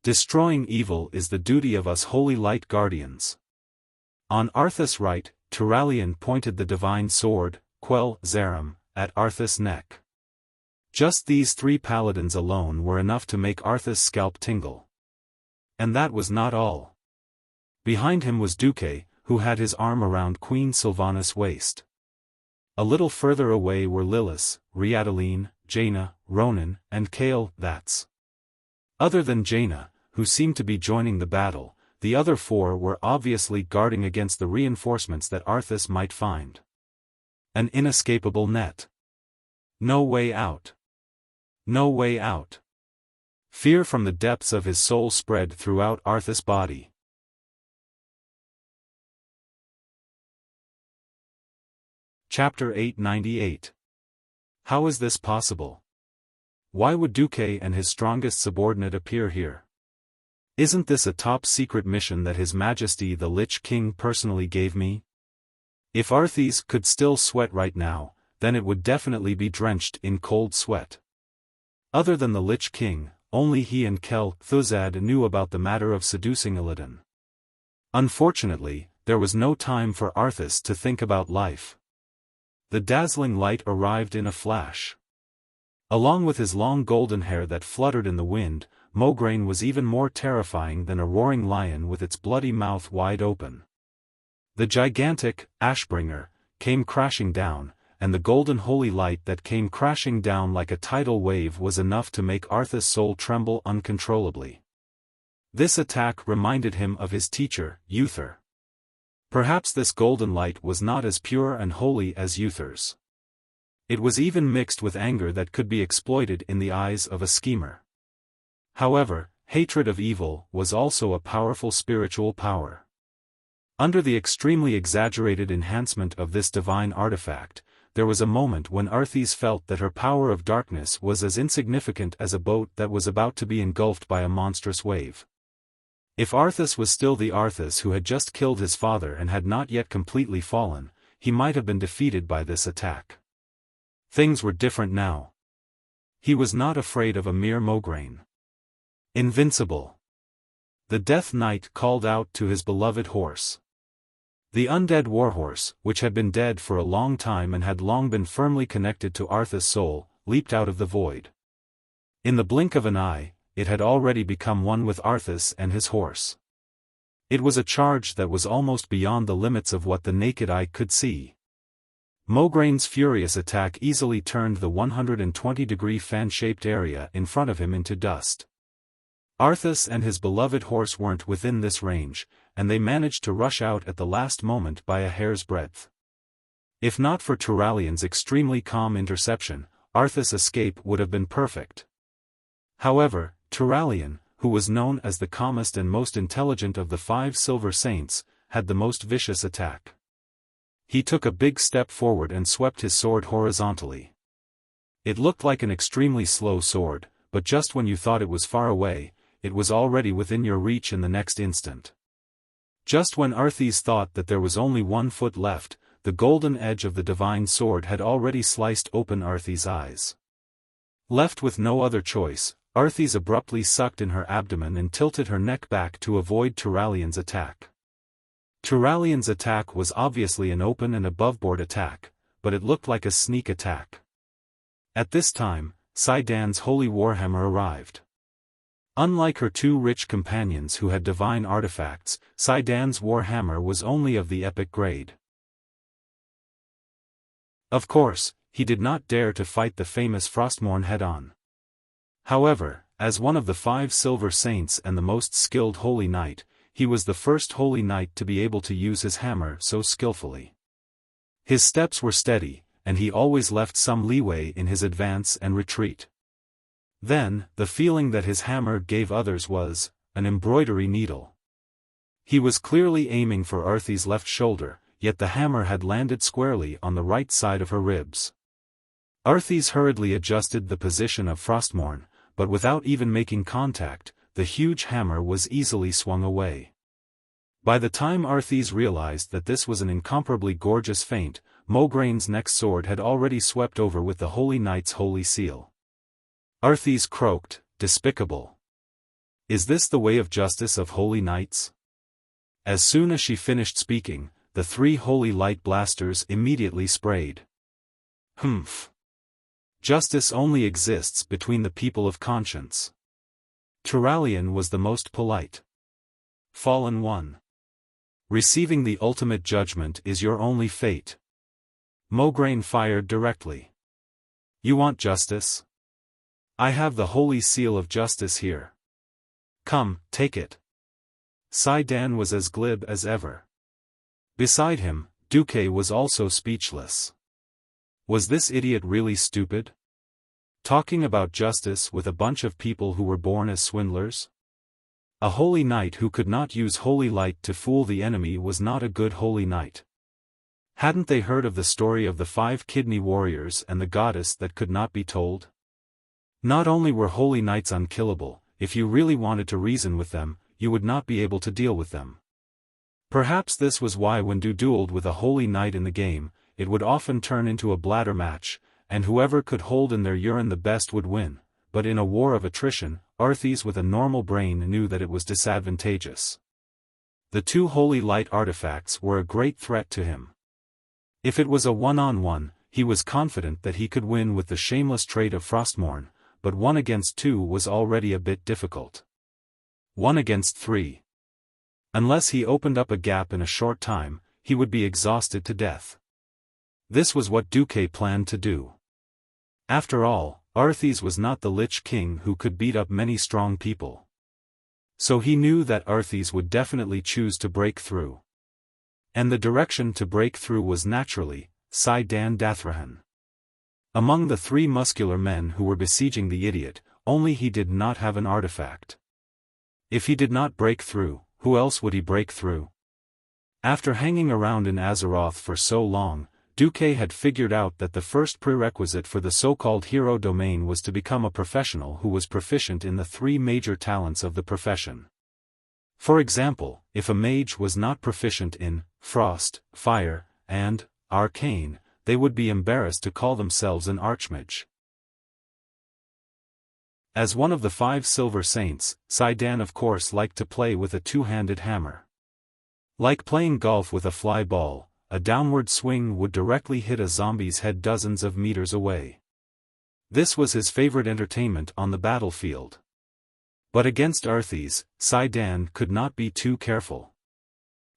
Destroying evil is the duty of us holy light guardians. On Arthas' right, Turalian pointed the divine sword, Quell Zaram, at Arthas' neck. Just these 3 paladins alone were enough to make Arthas' scalp tingle. And that was not all. Behind him was Duque, who had his arm around Queen Sylvanas' waist. A little further away were Lillis, Riadaline, Jaina, Ronan, and Kale, that's. Other than Jaina, who seemed to be joining the battle, the other 4 were obviously guarding against the reinforcements that Arthas might find. An inescapable net. No way out. No way out. Fear from the depths of his soul spread throughout Arthas' body. Chapter 898. How is this possible? Why would Duque and his strongest subordinate appear here? Isn't this a top-secret mission that His Majesty the Lich King personally gave me? If Arthas could still sweat right now, then it would definitely be drenched in cold sweat. Other than the Lich King, only he and Kel Thuzad knew about the matter of seducing Illidan. Unfortunately, there was no time for Arthas to think about life. The dazzling light arrived in a flash. Along with his long golden hair that fluttered in the wind, Mograine was even more terrifying than a roaring lion with its bloody mouth wide open. The gigantic Ashbringer came crashing down, and the golden holy light that came crashing down like a tidal wave was enough to make Arthas' soul tremble uncontrollably. This attack reminded him of his teacher, Uther. Perhaps this golden light was not as pure and holy as Uther's. It was even mixed with anger that could be exploited in the eyes of a schemer. However, hatred of evil was also a powerful spiritual power. Under the extremely exaggerated enhancement of this divine artifact, there was a moment when Arthas felt that her power of darkness was as insignificant as a boat that was about to be engulfed by a monstrous wave. If Arthas was still the Arthas who had just killed his father and had not yet completely fallen, he might have been defeated by this attack. Things were different now. He was not afraid of a mere Mograine. Invincible. The Death Knight called out to his beloved horse. The undead warhorse, which had been dead for a long time and had long been firmly connected to Arthas' soul, leaped out of the void. In the blink of an eye, it had already become one with Arthas and his horse. It was a charge that was almost beyond the limits of what the naked eye could see. Mograine's furious attack easily turned the 120-degree fan-shaped area in front of him into dust. Arthas and his beloved horse weren't within this range, and they managed to rush out at the last moment by a hair's breadth. If not for Turalian's extremely calm interception, Arthas' escape would have been perfect. However, Turalian, who was known as the calmest and most intelligent of the 5 silver saints, had the most vicious attack. He took a big step forward and swept his sword horizontally. It looked like an extremely slow sword, but just when you thought it was far away, it was already within your reach in the next instant. Just when Arthas thought that there was only 1 foot left, the golden edge of the divine sword had already sliced open Arthas' eyes. Left with no other choice, Arthas abruptly sucked in her abdomen and tilted her neck back to avoid Turalian's attack. Turalian's attack was obviously an open and aboveboard attack, but it looked like a sneak attack. At this time, Saidan's holy warhammer arrived. Unlike her 2 rich companions who had divine artifacts, Saidan's warhammer was only of the epic grade. Of course, he did not dare to fight the famous Frostmourne head-on. However, as one of the 5 silver saints and the most skilled holy knight, he was the first holy knight to be able to use his hammer so skillfully. His steps were steady, and he always left some leeway in his advance and retreat. Then, the feeling that his hammer gave others was an embroidery needle. He was clearly aiming for Arthas' left shoulder, yet the hammer had landed squarely on the right side of her ribs. Arthas hurriedly adjusted the position of Frostmourne, but without even making contact, the huge hammer was easily swung away. By the time Arthas realized that this was an incomparably gorgeous feint, Mograine's next sword had already swept over with the Holy Knight's holy seal. Arthas croaked, "Despicable! Is this the way of justice of holy knights?" As soon as she finished speaking, the 3 holy light blasters immediately sprayed. Humph! Justice only exists between the people of conscience. Turalian was the most polite. Fallen one. Receiving the ultimate judgment is your only fate. Mograine fired directly. You want justice? I have the holy seal of justice here. Come, take it. Saidan was as glib as ever. Beside him, Duque was also speechless. Was this idiot really stupid? Talking about justice with a bunch of people who were born as swindlers? A holy knight who could not use holy light to fool the enemy was not a good holy knight. Hadn't they heard of the story of the 5 kidney warriors and the goddess that could not be told? Not only were holy knights unkillable, if you really wanted to reason with them, you would not be able to deal with them. Perhaps this was why when Du dueled with a holy knight in the game, it would often turn into a bladder match, and whoever could hold in their urine the best would win, but in a war of attrition, Arthas with a normal brain knew that it was disadvantageous. The 2 holy light artifacts were a great threat to him. If it was a one-on-one, he was confident that he could win with the shameless trait of Frostmourne, but 1 against 2 was already a bit difficult. 1 against 3. Unless he opened up a gap in a short time, he would be exhausted to death. This was what Duque planned to do. After all, Arthas was not the Lich King who could beat up many strong people. So he knew that Arthas would definitely choose to break through. And the direction to break through was naturally, Saidan Dathrahan. Among the 3 muscular men who were besieging the idiot, only he did not have an artifact. If he did not break through, who else would he break through? After hanging around in Azeroth for so long, Duque had figured out that the first prerequisite for the so-called hero domain was to become a professional who was proficient in the 3 major talents of the profession. For example, if a mage was not proficient in frost, fire, and arcane, they would be embarrassed to call themselves an archmage. As one of the 5 silver saints, Saidan of course liked to play with a 2-handed hammer. Like playing golf with a fly ball, a downward swing would directly hit a zombie's head dozens of meters away. This was his favorite entertainment on the battlefield. But against Arthas, Saidan could not be too careful.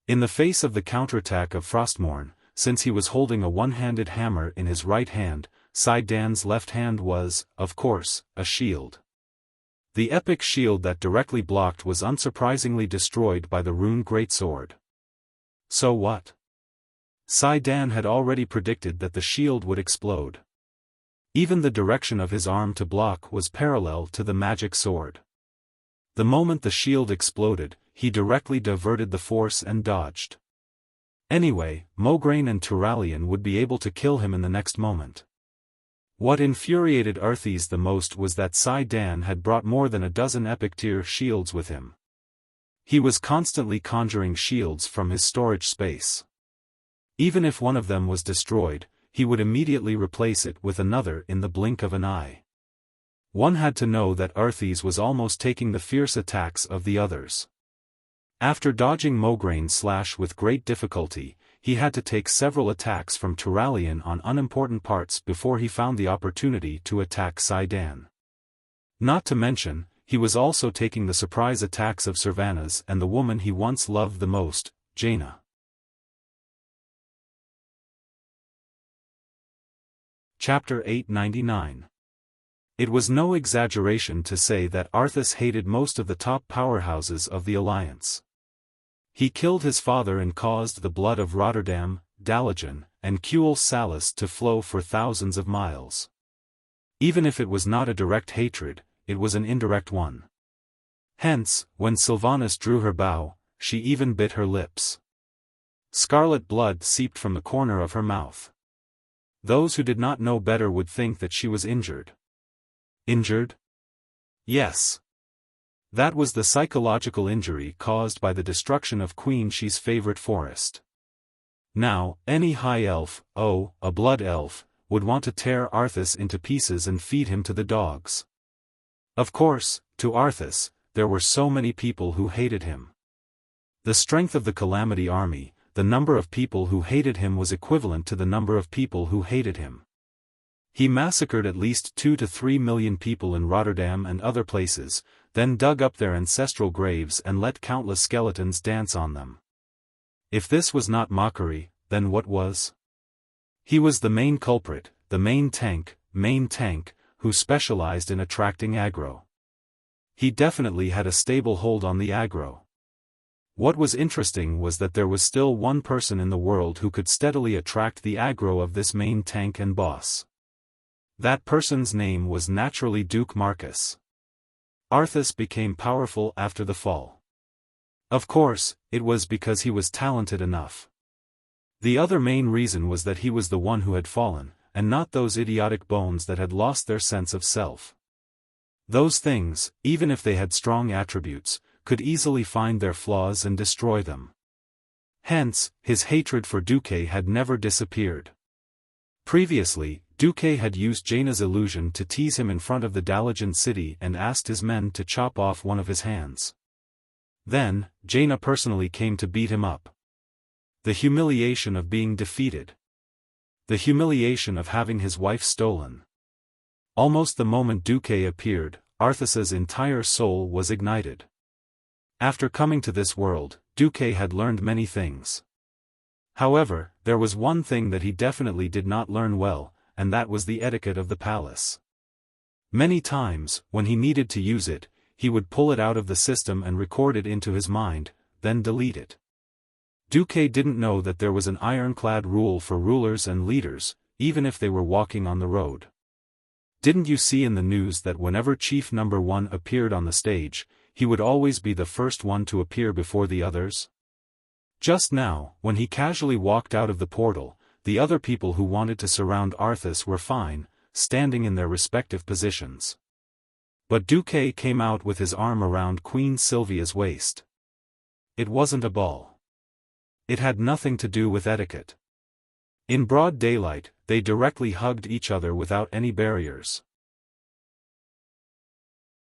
In the face of the counterattack of Frostmourne, since he was holding a 1-handed hammer in his right hand, Saidan's left hand was, of course, a shield. The epic shield that directly blocked was unsurprisingly destroyed by the rune greatsword. So what? Saidan had already predicted that the shield would explode. Even the direction of his arm to block was parallel to the magic sword. The moment the shield exploded, he directly diverted the force and dodged. Anyway, Mograine and Turalyon would be able to kill him in the next moment. What infuriated Arthas the most was that Dan had brought more than a dozen epic-tier shields with him. He was constantly conjuring shields from his storage space. Even if one of them was destroyed, he would immediately replace it with another in the blink of an eye. One had to know that Arthas was almost taking the fierce attacks of the others. After dodging Mograine's slash with great difficulty, he had to take several attacks from Turalyon on unimportant parts before he found the opportunity to attack Dan. Not to mention, he was also taking the surprise attacks of Sylvanas and the woman he once loved the most, Jaina. Chapter 899. It was no exaggeration to say that Arthas hated most of the top powerhouses of the Alliance. He killed his father and caused the blood of Rotterdam, Dalagen, and Kuel Salis to flow for thousands of miles. Even if it was not a direct hatred, it was an indirect one. Hence, when Sylvanas drew her bow, she even bit her lips. Scarlet blood seeped from the corner of her mouth. Those who did not know better would think that she was injured. Injured? Yes. That was the psychological injury caused by the destruction of Queen Xi's favorite forest. Now, any high elf, a blood elf, would want to tear Arthas into pieces and feed him to the dogs. Of course, to Arthas, there were so many people who hated him. The strength of the Calamity Army, the number of people who hated him was equivalent to the number of people who hated him. He massacred at least 2 to 3 million people in Rotterdam and other places, then dug up their ancestral graves and let countless skeletons dance on them. If this was not mockery, then what was? He was the main culprit, the main tank, who specialized in attracting aggro. He definitely had a stable hold on the aggro. What was interesting was that there was still one person in the world who could steadily attract the aggro of this main tank and boss. That person's name was naturally Duke Marcus. Arthas became powerful after the fall. Of course, it was because he was talented enough. The other main reason was that he was the one who had fallen, and not those idiotic bones that had lost their sense of self. Those things, even if they had strong attributes, could easily find their flaws and destroy them. Hence, his hatred for Duque had never disappeared. Previously, Duque had used Jaina's illusion to tease him in front of the Dalagen city and asked his men to chop off one of his hands. Then, Jaina personally came to beat him up. The humiliation of being defeated. The humiliation of having his wife stolen. Almost the moment Duque appeared, Arthas's entire soul was ignited. After coming to this world, Duque had learned many things. However, there was one thing that he definitely did not learn well, and that was the etiquette of the palace. Many times, when he needed to use it, he would pull it out of the system and record it into his mind, then delete it. Duque didn't know that there was an ironclad rule for rulers and leaders, even if they were walking on the road. Didn't you see in the news that whenever Chief Number 1 appeared on the stage, he would always be the first one to appear before the others? Just now, when he casually walked out of the portal, the other people who wanted to surround Arthas were fine, standing in their respective positions. But Duque came out with his arm around Queen Sylvia's waist. It wasn't a ball. It had nothing to do with etiquette. In broad daylight, they directly hugged each other without any barriers.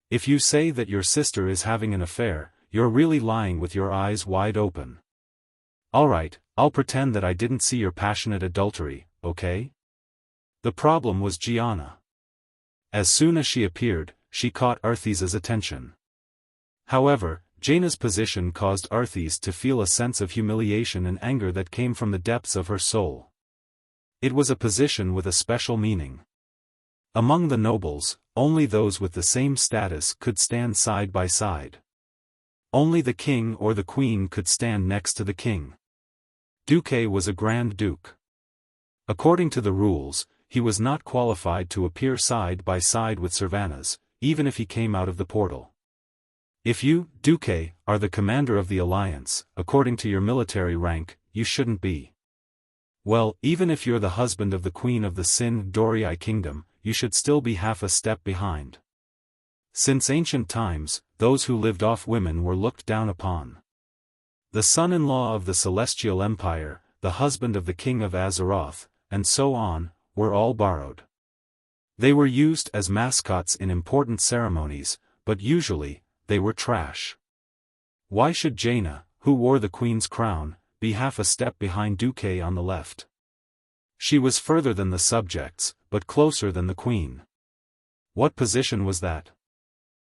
If you say that your sister is having an affair, you're really lying with your eyes wide open. Alright, I'll pretend that I didn't see your passionate adultery, okay? The problem was Gianna. As soon as she appeared, she caught Arthas's attention. However, Jaina's position caused Arthas to feel a sense of humiliation and anger that came from the depths of her soul. It was a position with a special meaning. Among the nobles, only those with the same status could stand side by side. Only the king or the queen could stand next to the king. Duque was a Grand Duke. According to the rules, he was not qualified to appear side by side with Sylvanas, even if he came out of the portal. If you, Duque, are the commander of the alliance, according to your military rank, you shouldn't be. Well, even if you're the husband of the queen of the Sin Dorii kingdom, you should still be half a step behind. Since ancient times, those who lived off women were looked down upon. The son-in-law of the Celestial Empire, the husband of the king of Azeroth, and so on, were all borrowed. They were used as mascots in important ceremonies, but usually, they were trash. Why should Jaina, who wore the queen's crown, be half a step behind Duque on the left? She was further than the subjects, but closer than the queen. What position was that?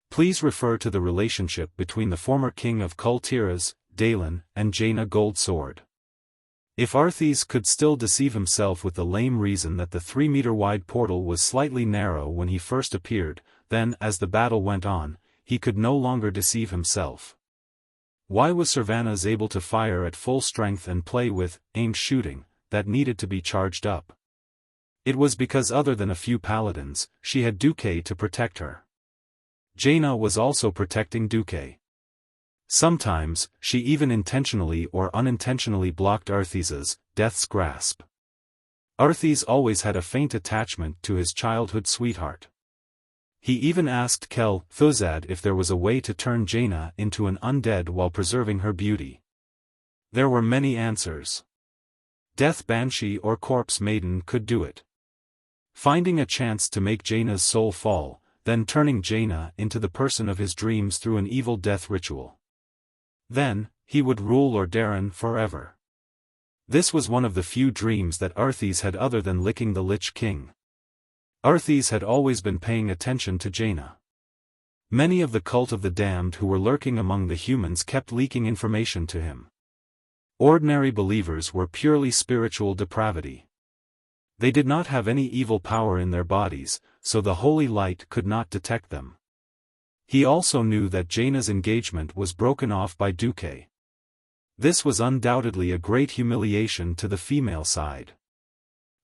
Please refer to the relationship between the former king of Kultiras, Dalen, and Jaina Goldsword. If Arthas could still deceive himself with the lame reason that the 3-meter-wide portal was slightly narrow when he first appeared, then, as the battle went on, he could no longer deceive himself. Why was Sylvanas able to fire at full strength and play with aimed shooting that needed to be charged up? It was because other than a few paladins, she had Duque to protect her. Jaina was also protecting Duque. Sometimes, she even intentionally or unintentionally blocked Arthas's death's grasp. Arthas always had a faint attachment to his childhood sweetheart. He even asked Kel Thuzad if there was a way to turn Jaina into an undead while preserving her beauty. There were many answers. Death Banshee or Corpse Maiden could do it. Finding a chance to make Jaina's soul fall, then turning Jaina into the person of his dreams through an evil death ritual. Then, he would rule Lordaeron forever. This was one of the few dreams that Arthas had other than licking the Lich King. Arthas had always been paying attention to Jaina. Many of the cult of the damned who were lurking among the humans kept leaking information to him. Ordinary believers were purely spiritual depravity. They did not have any evil power in their bodies, so the holy light could not detect them. He also knew that Jaina's engagement was broken off by Duque. This was undoubtedly a great humiliation to the female side.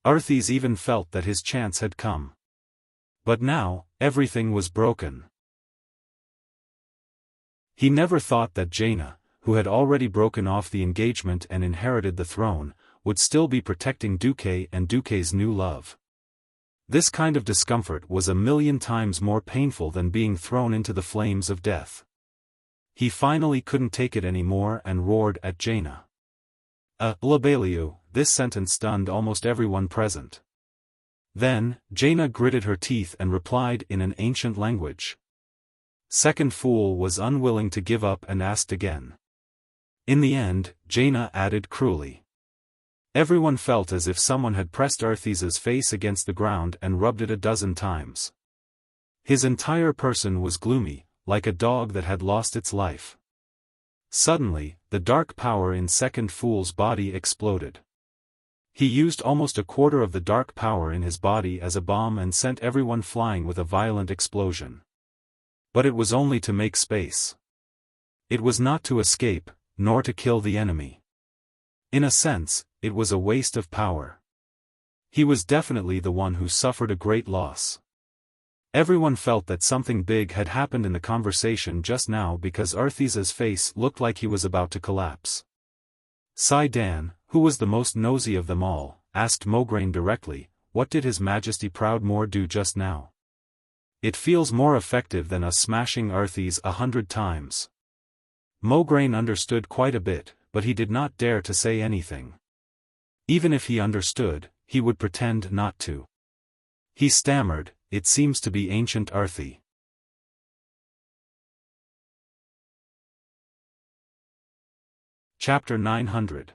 Arthas even felt that his chance had come. But now, everything was broken. He never thought that Jaina, who had already broken off the engagement and inherited the throne, would still be protecting Duque and Duque's new love. This kind of discomfort was 1,000,000 times more painful than being thrown into the flames of death. He finally couldn't take it anymore and roared at Jaina. Labaliu, this sentence stunned almost everyone present. Then, Jaina gritted her teeth and replied in an ancient language. Second Fool was unwilling to give up and asked again. In the end, Jaina added cruelly. Everyone felt as if someone had pressed Arthas's face against the ground and rubbed it 12 times. His entire person was gloomy, like a dog that had lost its life. Suddenly, the dark power in Second Fool's body exploded. He used almost a quarter of the dark power in his body as a bomb and sent everyone flying with a violent explosion. But it was only to make space. It was not to escape, nor to kill the enemy. In a sense, it was a waste of power. He was definitely the one who suffered a great loss. Everyone felt that something big had happened in the conversation just now because Arthas's face looked like he was about to collapse. Sai-Dan, who was the most nosy of them all, asked Mograine directly, "What did His Majesty Proudmoore do just now? It feels more effective than us smashing Arthas 100 times." Mograine understood quite a bit, but he did not dare to say anything. Even if he understood, he would pretend not to. He stammered, "It seems to be ancient Arthi." Chapter 900.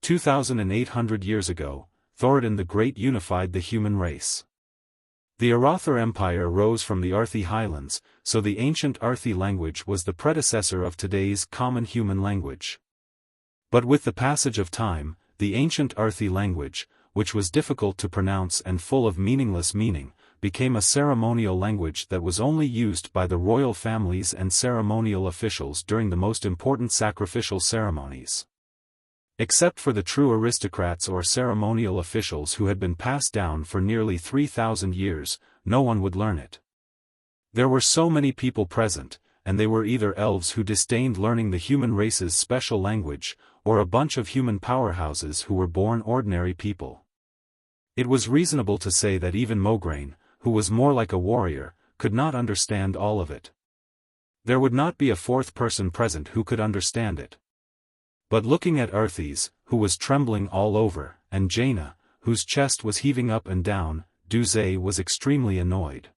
2,800 years ago, Thoradin the Great unified the human race. The Arathar Empire rose from the Arthi Highlands, so the ancient Arthi language was the predecessor of today's common human language. But with the passage of time, the ancient Arthi language, which was difficult to pronounce and full of meaningless meaning, became a ceremonial language that was only used by the royal families and ceremonial officials during the most important sacrificial ceremonies. Except for the true aristocrats or ceremonial officials who had been passed down for nearly 3,000 years, no one would learn it. There were so many people present, and they were either elves who disdained learning the human race's special language, or a bunch of human powerhouses who were born ordinary people. It was reasonable to say that even Mograine, who was more like a warrior, could not understand all of it. There would not be a fourth person present who could understand it. But looking at Arthes, who was trembling all over, and Jaina, whose chest was heaving up and down, Duze was extremely annoyed.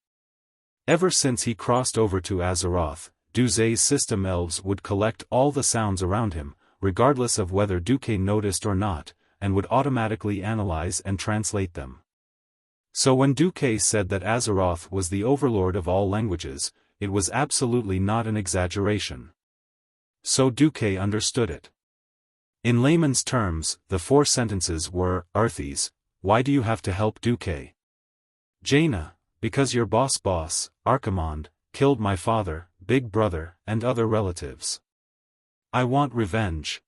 Ever since he crossed over to Azeroth, Duze's system elves would collect all the sounds around him, regardless of whether Duque noticed or not, and would automatically analyze and translate them. So when Duque said that Azeroth was the overlord of all languages, it was absolutely not an exaggeration. So Duque understood it. In layman's terms, the 4 sentences were, Arthes, why do you have to help Duque? Jaina, because your boss, Archimonde, killed my father, big brother, and other relatives. I want revenge.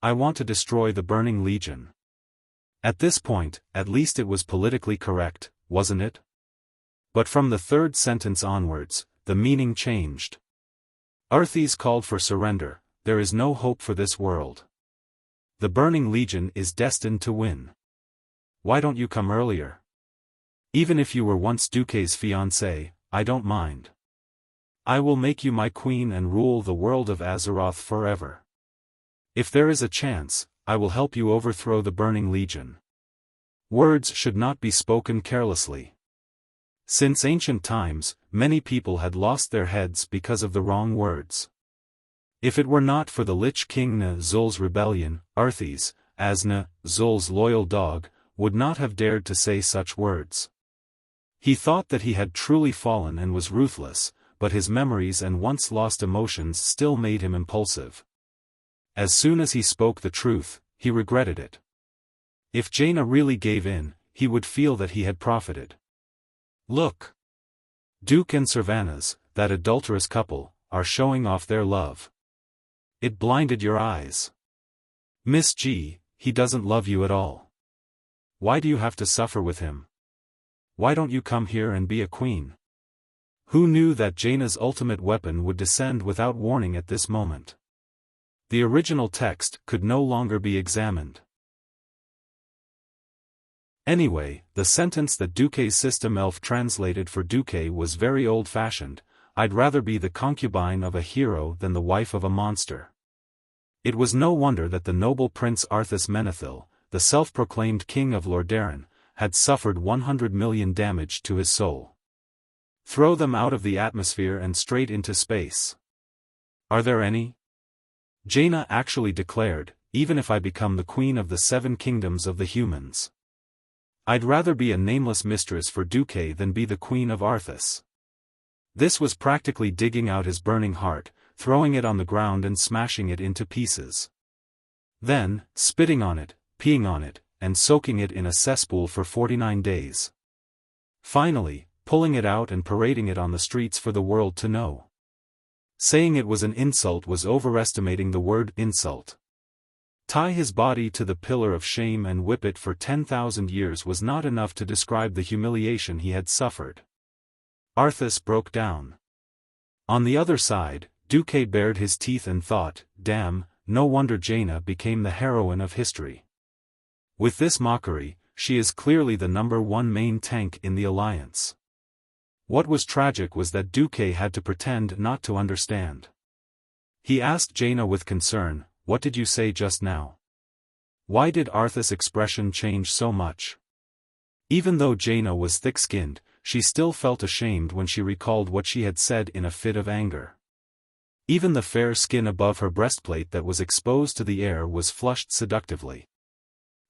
I want to destroy the Burning Legion. At this point, at least it was politically correct, wasn't it? But from the 3rd sentence onwards, the meaning changed. Arthes called for surrender, there is no hope for this world. The Burning Legion is destined to win. Why don't you come earlier? Even if you were once Duque's fiancé, I don't mind. I will make you my queen and rule the world of Azeroth forever. If there is a chance, I will help you overthrow the Burning Legion. Words should not be spoken carelessly. Since ancient times, many people had lost their heads because of the wrong words. If it were not for the Lich King Zul's rebellion, Arthes, as Zul's loyal dog, would not have dared to say such words. He thought that he had truly fallen and was ruthless, but his memories and once lost emotions still made him impulsive. As soon as he spoke the truth, he regretted it. If Jaina really gave in, he would feel that he had profited. Look! Duke and Sylvanas, that adulterous couple, are showing off their love. It blinded your eyes. Miss G, he doesn't love you at all. Why do you have to suffer with him? Why don't you come here and be a queen? Who knew that Jaina's ultimate weapon would descend without warning at this moment? The original text could no longer be examined. Anyway, the sentence that Duque's system elf translated for Duque was very old-fashioned, I'd rather be the concubine of a hero than the wife of a monster. It was no wonder that the noble Prince Arthas Menethil, the self-proclaimed king of Lordaeron, had suffered 100 million damage to his soul. Throw them out of the atmosphere and straight into space. Are there any? Jaina actually declared, even if I become the queen of the 7 kingdoms of the humans. I'd rather be a nameless mistress for Duque than be the queen of Arthas. This was practically digging out his burning heart, throwing it on the ground and smashing it into pieces. Then, spitting on it, peeing on it, and soaking it in a cesspool for 49 days. Finally, pulling it out and parading it on the streets for the world to know. Saying it was an insult was overestimating the word insult. Tie his body to the pillar of shame and whip it for 10,000 years was not enough to describe the humiliation he had suffered. Arthas broke down. On the other side, Duque bared his teeth and thought, damn, no wonder Jaina became the heroine of history. With this mockery, she is clearly the #1 main tank in the alliance. What was tragic was that Duque had to pretend not to understand. He asked Jaina with concern, what did you say just now? Why did Arthas' expression change so much? Even though Jaina was thick-skinned, she still felt ashamed when she recalled what she had said in a fit of anger. Even the fair skin above her breastplate that was exposed to the air was flushed seductively.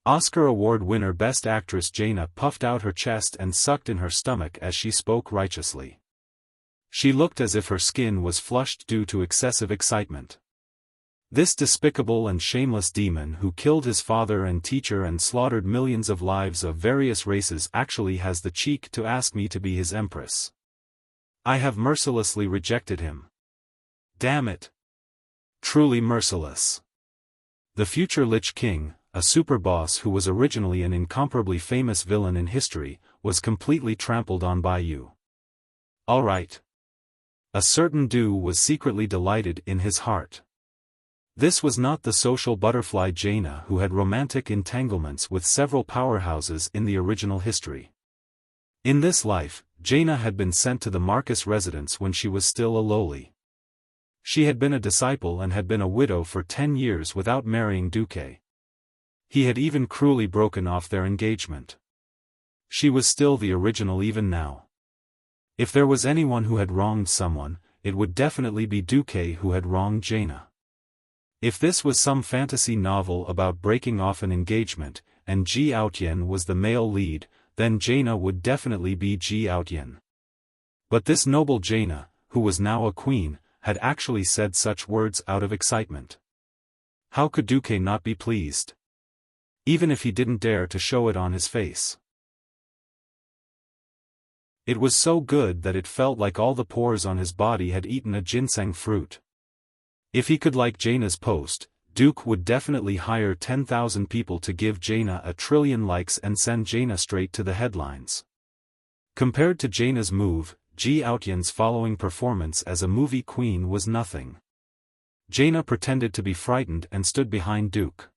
Oscar Award winner Best Actress Jaina puffed out her chest and sucked in her stomach as she spoke righteously. She looked as if her skin was flushed due to excessive excitement. This despicable and shameless demon who killed his father and teacher and slaughtered millions of lives of various races actually has the cheek to ask me to be his empress. I have mercilessly rejected him. Damn it! Truly merciless. The future Lich King, a superboss who was originally an incomparably famous villain in history, was completely trampled on by you. Alright. A certain Du was secretly delighted in his heart. This was not the social butterfly Jaina who had romantic entanglements with several powerhouses in the original history. In this life, Jaina had been sent to the Marcus residence when she was still a lowly. She had been a disciple and had been a widow for 10 years without marrying Duque. He had even cruelly broken off their engagement. She was still the original even now. If there was anyone who had wronged someone, it would definitely be Duque who had wronged Jaina. If this was some fantasy novel about breaking off an engagement, and Ji Aotian was the male lead, then Jaina would definitely be Ji Aotian. But this noble Jaina, who was now a queen, had actually said such words out of excitement. How could Duque not be pleased? Even if he didn't dare to show it on his face. It was so good that it felt like all the pores on his body had eaten a ginseng fruit. If he could like Jaina's post, Duke would definitely hire 10,000 people to give Jaina a trillion likes and send Jaina straight to the headlines. Compared to Jaina's move, Ji Aotian's following performance as a movie queen was nothing. Jaina pretended to be frightened and stood behind Duke.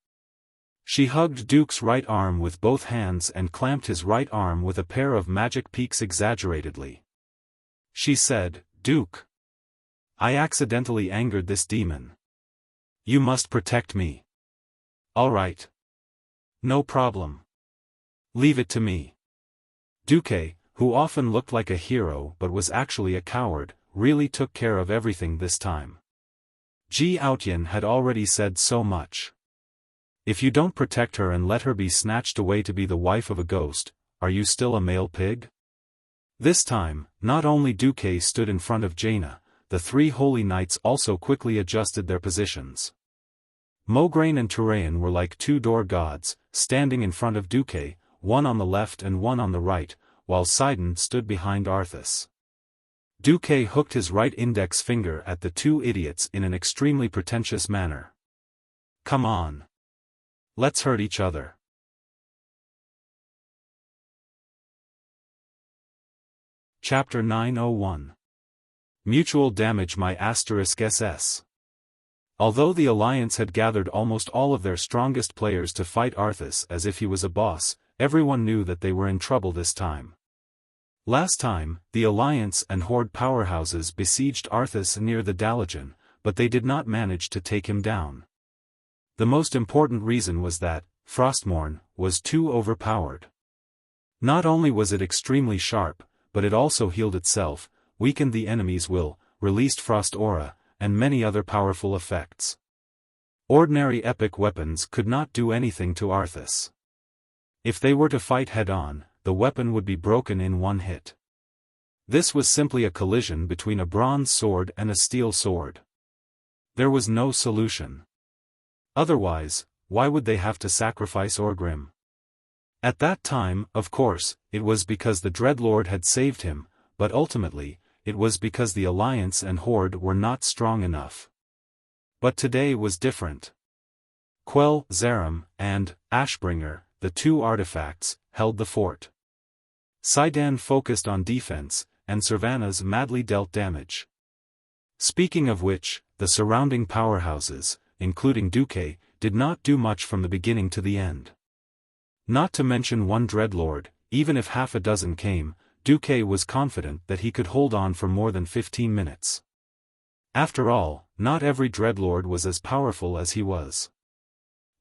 She hugged Duke's right arm with both hands and clamped his right arm with a pair of magic peaks exaggeratedly. She said, "Duke, I accidentally angered this demon. You must protect me." "All right. No problem. Leave it to me." Duque, who often looked like a hero but was actually a coward, really took care of everything this time. Ji Aotian had already said so much. If you don't protect her and let her be snatched away to be the wife of a ghost, are you still a male pig? This time, not only Duque stood in front of Jaina, the 3 holy knights also quickly adjusted their positions. Mograine and Turayan were like 2 door gods, standing in front of Duque, one on the left and one on the right, while Sidon stood behind Arthas. Duque hooked his right index finger at the 2 idiots in an extremely pretentious manner. "Come on. Let's hurt each other." Chapter 901. Mutual Damage. My *SS. Although the Alliance had gathered almost all of their strongest players to fight Arthas as if he was a boss, everyone knew that they were in trouble this time. Last time, the Alliance and Horde powerhouses besieged Arthas near the Dalajan, but they did not manage to take him down. The most important reason was that Frostmourne was too overpowered. Not only was it extremely sharp, but it also healed itself, weakened the enemy's will, released Frost Aura, and many other powerful effects. Ordinary epic weapons could not do anything to Arthas. If they were to fight head-on, the weapon would be broken in one hit. This was simply a collision between a bronze sword and a steel sword. There was no solution. Otherwise, why would they have to sacrifice Orgrim? At that time, of course, it was because the Dreadlord had saved him, but ultimately, it was because the Alliance and Horde were not strong enough. But today was different. Quell, Zarim, and Ashbringer, the 2 artifacts, held the fort. Sidon focused on defense, and Servanas madly dealt damage. Speaking of which, the surrounding powerhouses, including Duque, did not do much from the beginning to the end. Not to mention one Dreadlord, even if half a dozen came, Duque was confident that he could hold on for more than 15 minutes. After all, not every Dreadlord was as powerful as he was.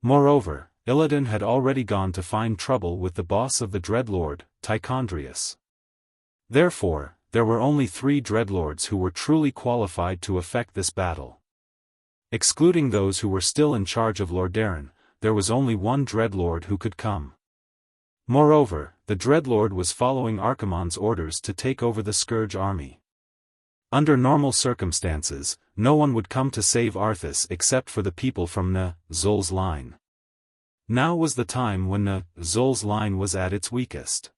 Moreover, Illidan had already gone to find trouble with the boss of the Dreadlord, Tichondrius. Therefore, there were only 3 Dreadlords who were truly qualified to effect this battle. Excluding those who were still in charge of Lordaeron, there was only one Dreadlord who could come. Moreover, the Dreadlord was following Archimonde's orders to take over the Scourge army. Under normal circumstances, no one would come to save Arthas except for the people from Zul's line. Now was the time when Zul's line was at its weakest.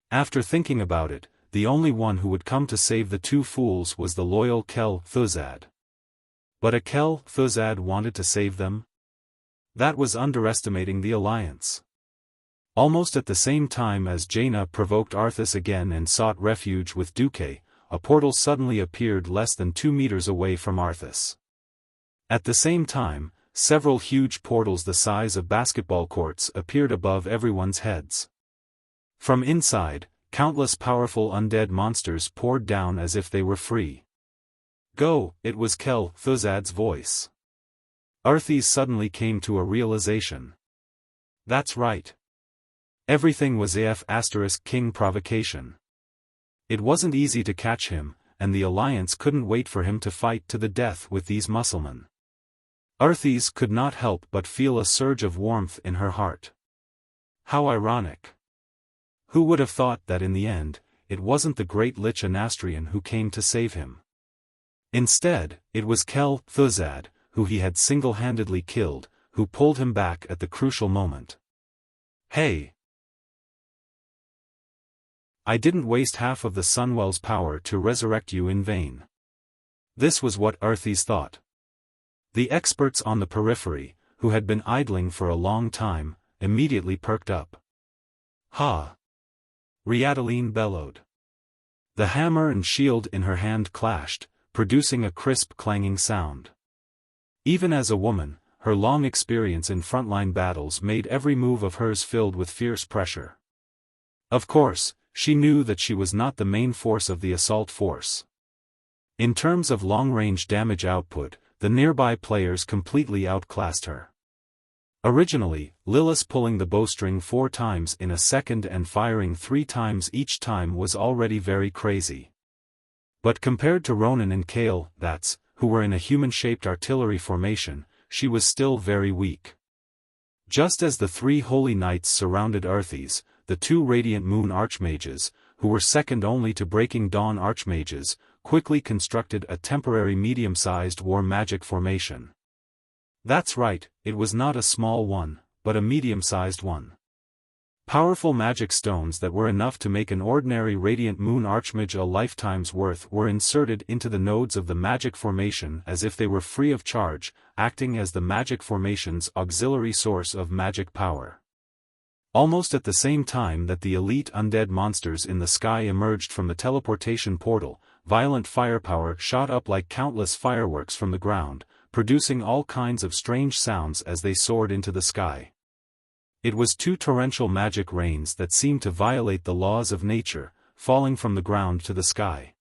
After thinking about it, the only one who would come to save the 2 fools was the loyal Kel Thuzad. But a Kel Thuzad wanted to save them? That was underestimating the Alliance. Almost at the same time as Jaina provoked Arthas again and sought refuge with Duque, a portal suddenly appeared less than 2 meters away from Arthas. At the same time, several huge portals the size of basketball courts appeared above everyone's heads. From inside, countless powerful undead monsters poured down as if they were free. "Go," it was Kel Thuzad's voice. Arthas suddenly came to a realization. That's right. Everything was King provocation. It wasn't easy to catch him, and the Alliance couldn't wait for him to fight to the death with these musclemen. Arthas could not help but feel a surge of warmth in her heart. How ironic. Who would have thought that in the end, it wasn't the great Lich Anastrian who came to save him? Instead, it was Kel Thuzad, who he had single-handedly killed, who pulled him back at the crucial moment. Hey! I didn't waste half of the Sunwell's power to resurrect you in vain. This was what Arthas thought. The experts on the periphery, who had been idling for a long time, immediately perked up. Ha! Riadaline bellowed. The hammer and shield in her hand clashed, producing a crisp clanging sound. Even as a woman, her long experience in frontline battles made every move of hers filled with fierce pressure. Of course, she knew that she was not the main force of the assault force. In terms of long-range damage output, the nearby players completely outclassed her. Originally, Lilith pulling the bowstring 4 times in a second and firing 3 times each time was already very crazy. But compared to Ronan and Kale, who were in a human-shaped artillery formation, she was still very weak. Just as the 3 holy knights surrounded Arthas, the 2 Radiant Moon Archmages, who were second only to Breaking Dawn Archmages, quickly constructed a temporary medium-sized war magic formation. That's right, it was not a small one, but a medium-sized one. Powerful magic stones that were enough to make an ordinary Radiant Moon Archmage a lifetime's worth were inserted into the nodes of the magic formation as if they were free of charge, acting as the magic formation's auxiliary source of magic power. Almost at the same time that the elite undead monsters in the sky emerged from the teleportation portal, violent firepower shot up like countless fireworks from the ground, producing all kinds of strange sounds as they soared into the sky. It was 2 torrential magic rains that seemed to violate the laws of nature, falling from the ground to the sky.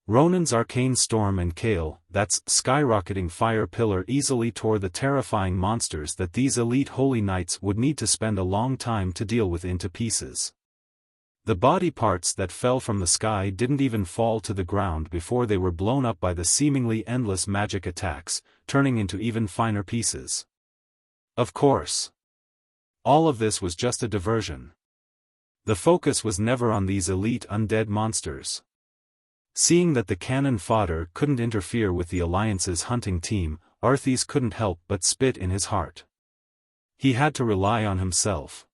Ronan's arcane storm and Kale, skyrocketing fire pillar easily tore the terrifying monsters that these elite holy knights would need to spend a long time to deal with into pieces. The body parts that fell from the sky didn't even fall to the ground before they were blown up by the seemingly endless magic attacks, turning into even finer pieces. Of course. All of this was just a diversion. The focus was never on these elite undead monsters. Seeing that the cannon fodder couldn't interfere with the Alliance's hunting team, Arthas couldn't help but spit in his heart. He had to rely on himself.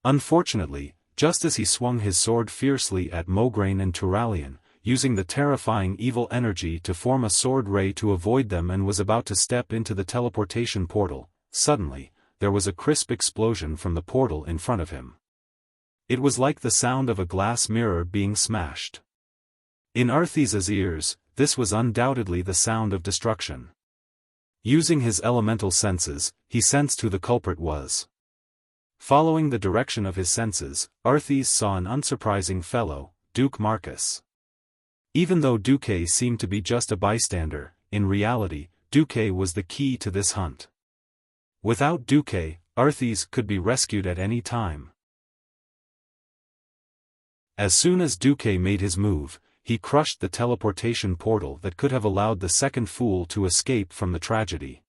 Unfortunately, just as he swung his sword fiercely at Mograine and Turalian, using the terrifying evil energy to form a sword ray to avoid them and was about to step into the teleportation portal, suddenly, there was a crisp explosion from the portal in front of him. It was like the sound of a glass mirror being smashed. In Arthas's ears, this was undoubtedly the sound of destruction. Using his elemental senses, he sensed who the culprit was. Following the direction of his senses, Arthas saw an unsurprising fellow, Duke Marcus. Even though Duque seemed to be just a bystander, in reality, Duque was the key to this hunt. Without Duque, Arthas could be rescued at any time. As soon as Duque made his move, he crushed the teleportation portal that could have allowed the second fool to escape from the tragedy.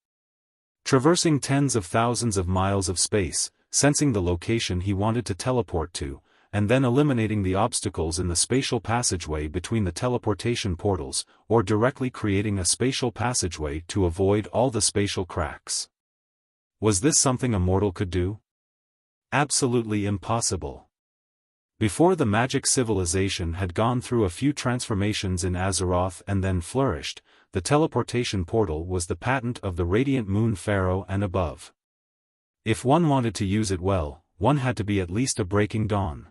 Traversing tens of thousands of miles of space, sensing the location he wanted to teleport to, and then eliminating the obstacles in the spatial passageway between the teleportation portals, or directly creating a spatial passageway to avoid all the spatial cracks. Was this something a mortal could do? Absolutely impossible. Before the magic civilization had gone through a few transformations in Azeroth and then flourished, the teleportation portal was the patent of the Radiant Moon Pharaoh and above. If one wanted to use it well, one had to be at least a Breaking Dawn.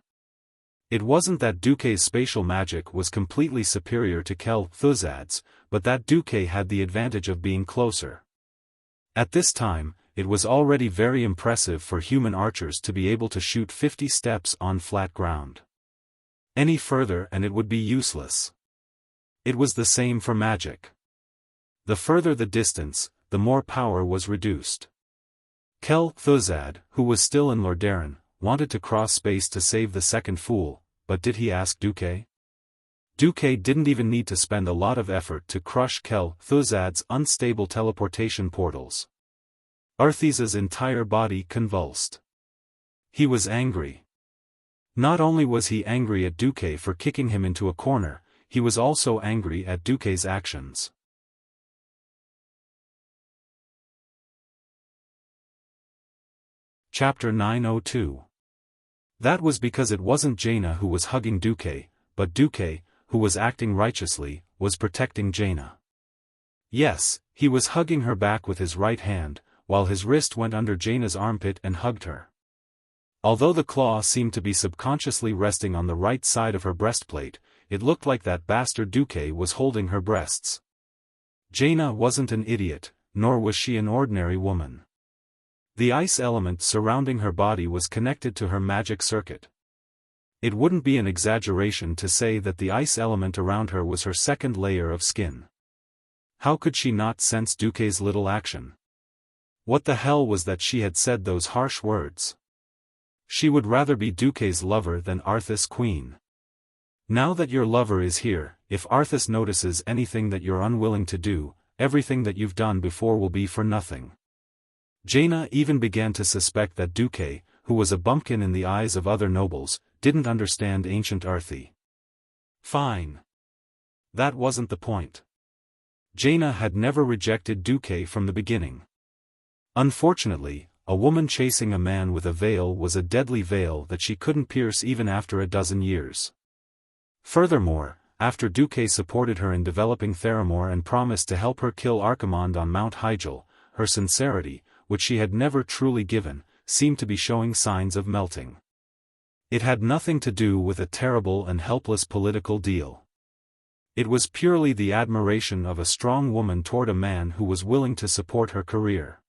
It wasn't that Duque's spatial magic was completely superior to Kel Thuzad's, but that Duque had the advantage of being closer. At this time, it was already very impressive for human archers to be able to shoot 50 steps on flat ground. Any further and it would be useless. It was the same for magic. The further the distance, the more power was reduced. Kel Thuzad, who was still in Lordaeron, wanted to cross space to save the second fool, but did he ask Duque? Duque didn't even need to spend a lot of effort to crush Kel Thuzad's unstable teleportation portals. Arthes's entire body convulsed. He was angry. Not only was he angry at Duque for kicking him into a corner, he was also angry at Duque's actions. Chapter 902. That was because it wasn't Jaina who was hugging Duque, but Duque, who was acting righteously, was protecting Jaina. Yes, he was hugging her back with his right hand, while his wrist went under Jaina's armpit and hugged her. Although the claw seemed to be subconsciously resting on the right side of her breastplate, it looked like that bastard Duque was holding her breasts. Jaina wasn't an idiot, nor was she an ordinary woman. The ice element surrounding her body was connected to her magic circuit. It wouldn't be an exaggeration to say that the ice element around her was her second layer of skin. How could she not sense Duque's little action? What the hell was that she had said those harsh words? She would rather be Duque's lover than Arthas' queen. Now that your lover is here, if Arthas notices anything that you're unwilling to do, everything that you've done before will be for nothing. Jaina even began to suspect that Duque, who was a bumpkin in the eyes of other nobles, didn't understand ancient Arthi. Fine. That wasn't the point. Jaina had never rejected Duque from the beginning. Unfortunately, a woman chasing a man with a veil was a deadly veil that she couldn't pierce even after a dozen years. Furthermore, after Duque supported her in developing Theramore and promised to help her kill Archimonde on Mount Hyjal, her sincerity, which she had never truly given, seemed to be showing signs of melting. It had nothing to do with a terrible and helpless political deal. It was purely the admiration of a strong woman toward a man who was willing to support her career.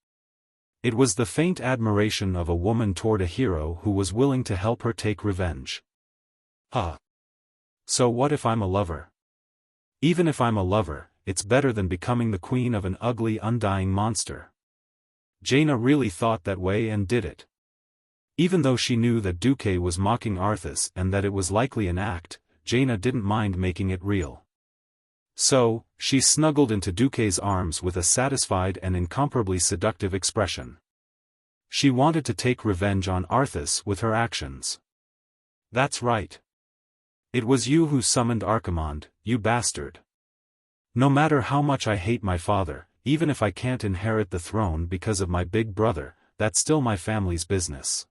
It was the faint admiration of a woman toward a hero who was willing to help her take revenge. So what if I'm a lover? Even if I'm a lover, it's better than becoming the queen of an ugly undying monster. Jaina really thought that way and did it. Even though she knew that Duque was mocking Arthas and that it was likely an act, Jaina didn't mind making it real. So, she snuggled into Duque's arms with a satisfied and incomparably seductive expression. She wanted to take revenge on Arthas with her actions. That's right. It was you who summoned Archimonde, you bastard. No matter how much I hate my father, even if I can't inherit the throne because of my big brother, that's still my family's business.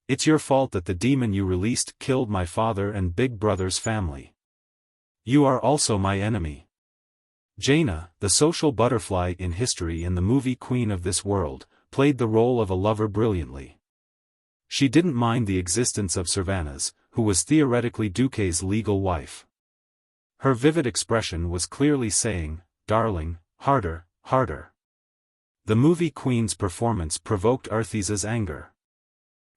It's your fault that the demon you released killed my father and big brother's family. You are also my enemy. Jaina, the social butterfly in history and the movie queen of this world, played the role of a lover brilliantly. She didn't mind the existence of Servanas, who was theoretically Duque's legal wife. Her vivid expression was clearly saying, "Darling, harder, harder." The movie queen's performance provoked Arthes's anger.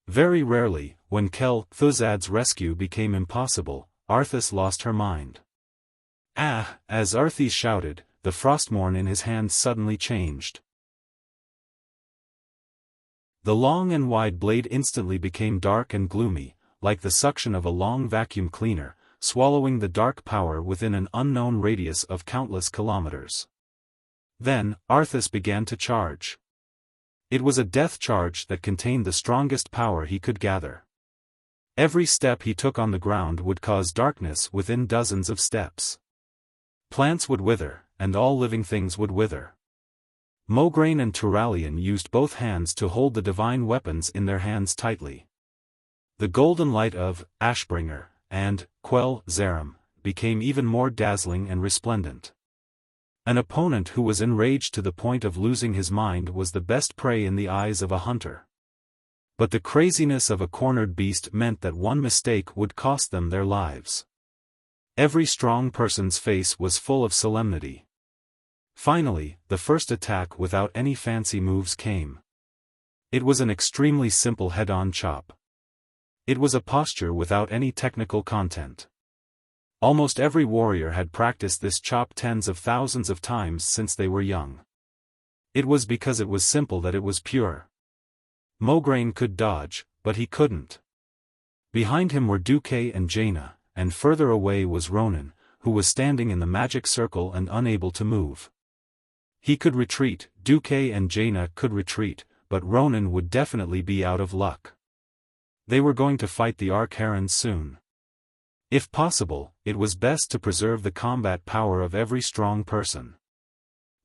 Very rarely, when Kel Thuzad's rescue became impossible, Arthas lost her mind. As Arthes shouted, the frostmorn in his hand suddenly changed. The long and wide blade instantly became dark and gloomy, like the suction of a long vacuum cleaner, swallowing the dark power within an unknown radius of countless kilometers. Then, Arthas began to charge. It was a death charge that contained the strongest power he could gather. Every step he took on the ground would cause darkness within dozens of steps. Plants would wither, and all living things would wither. Mograine and Turalian used both hands to hold the divine weapons in their hands tightly. The golden light of Ashbringer and Quell Zarim became even more dazzling and resplendent. An opponent who was enraged to the point of losing his mind was the best prey in the eyes of a hunter. But the craziness of a cornered beast meant that one mistake would cost them their lives. Every strong person's face was full of solemnity. Finally, the first attack without any fancy moves came. It was an extremely simple head-on chop. It was a posture without any technical content. Almost every warrior had practiced this chop tens of thousands of times since they were young. It was because it was simple that it was pure. Mograine could dodge, but he couldn't. Behind him were Duque and Jaina, and further away was Ronan, who was standing in the magic circle and unable to move. He could retreat, Duque and Jaina could retreat, but Ronan would definitely be out of luck. They were going to fight the Arc-Herons soon. If possible, it was best to preserve the combat power of every strong person.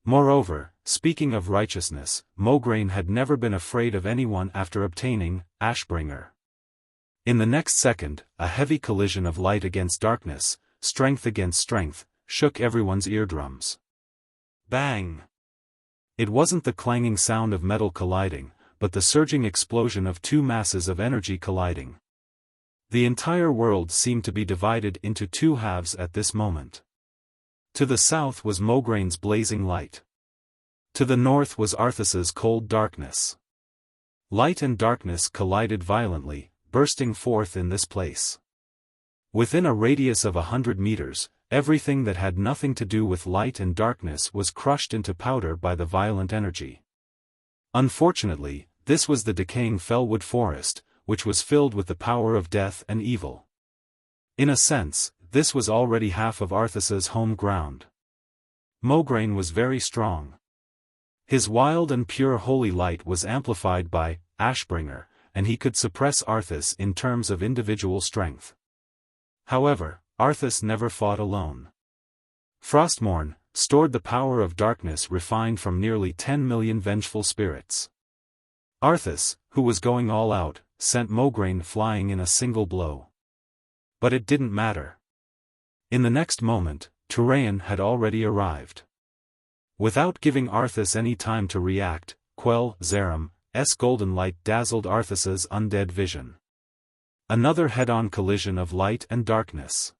Moreover, speaking of righteousness, Mograine had never been afraid of anyone after obtaining Ashbringer. In the next second, a heavy collision of light against darkness, strength against strength, shook everyone's eardrums. Bang! It wasn't the clanging sound of metal colliding, but the surging explosion of two masses of energy colliding. The entire world seemed to be divided into two halves at this moment. To the south was Mograine's blazing light. To the north was Arthas's cold darkness. Light and darkness collided violently, bursting forth in this place. Within a radius of 100 meters, everything that had nothing to do with light and darkness was crushed into powder by the violent energy. Unfortunately, this was the decaying fellwood forest, which was filled with the power of death and evil. In a sense, this was already half of Arthas's home ground. Mograine was very strong. His wild and pure holy light was amplified by Ashbringer, and he could suppress Arthas in terms of individual strength. However, Arthas never fought alone. Frostmourne stored the power of darkness refined from nearly 10 million vengeful spirits. Arthas, who was going all out, sent Mograine flying in a single blow. But it didn't matter. In the next moment, Turayan had already arrived. Without giving Arthas any time to react, Zeram's golden light dazzled Arthas's undead vision. Another head-on collision of light and darkness.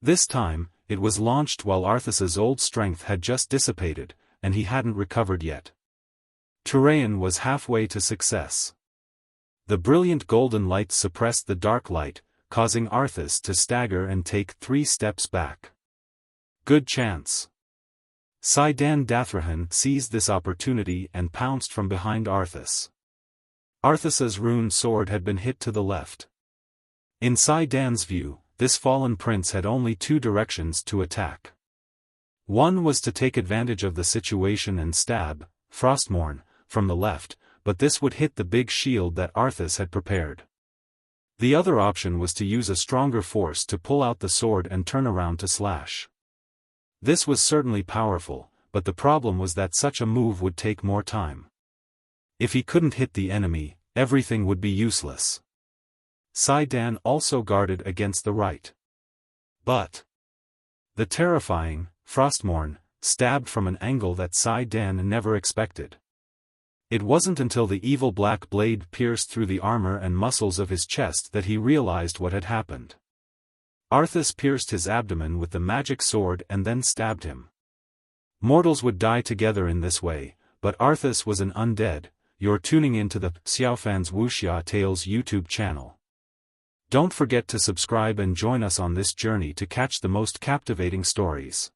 This time, it was launched while Arthas's old strength had just dissipated, and he hadn't recovered yet. Turayan was halfway to success. The brilliant golden light suppressed the dark light, causing Arthas to stagger and take 3 steps back. Good chance. Saidan Dathrahan seized this opportunity and pounced from behind Arthas. Arthas's rune sword had been hit to the left. In Saidan's view, this fallen prince had only 2 directions to attack. One was to take advantage of the situation and stab Frostmourne from the left, but this would hit the big shield that Arthas had prepared. The other option was to use a stronger force to pull out the sword and turn around to slash. This was certainly powerful, but the problem was that such a move would take more time. If he couldn't hit the enemy, everything would be useless. Saidan also guarded against the right. But the terrifying Frostmourne stabbed from an angle that Saidan never expected. It wasn't until the evil black blade pierced through the armor and muscles of his chest that he realized what had happened. Arthas pierced his abdomen with the magic sword and then stabbed him. Mortals would die together in this way, but Arthas was an undead. You're tuning into the Xiaofan's Wuxia Tales YouTube channel. Don't forget to subscribe and join us on this journey to catch the most captivating stories.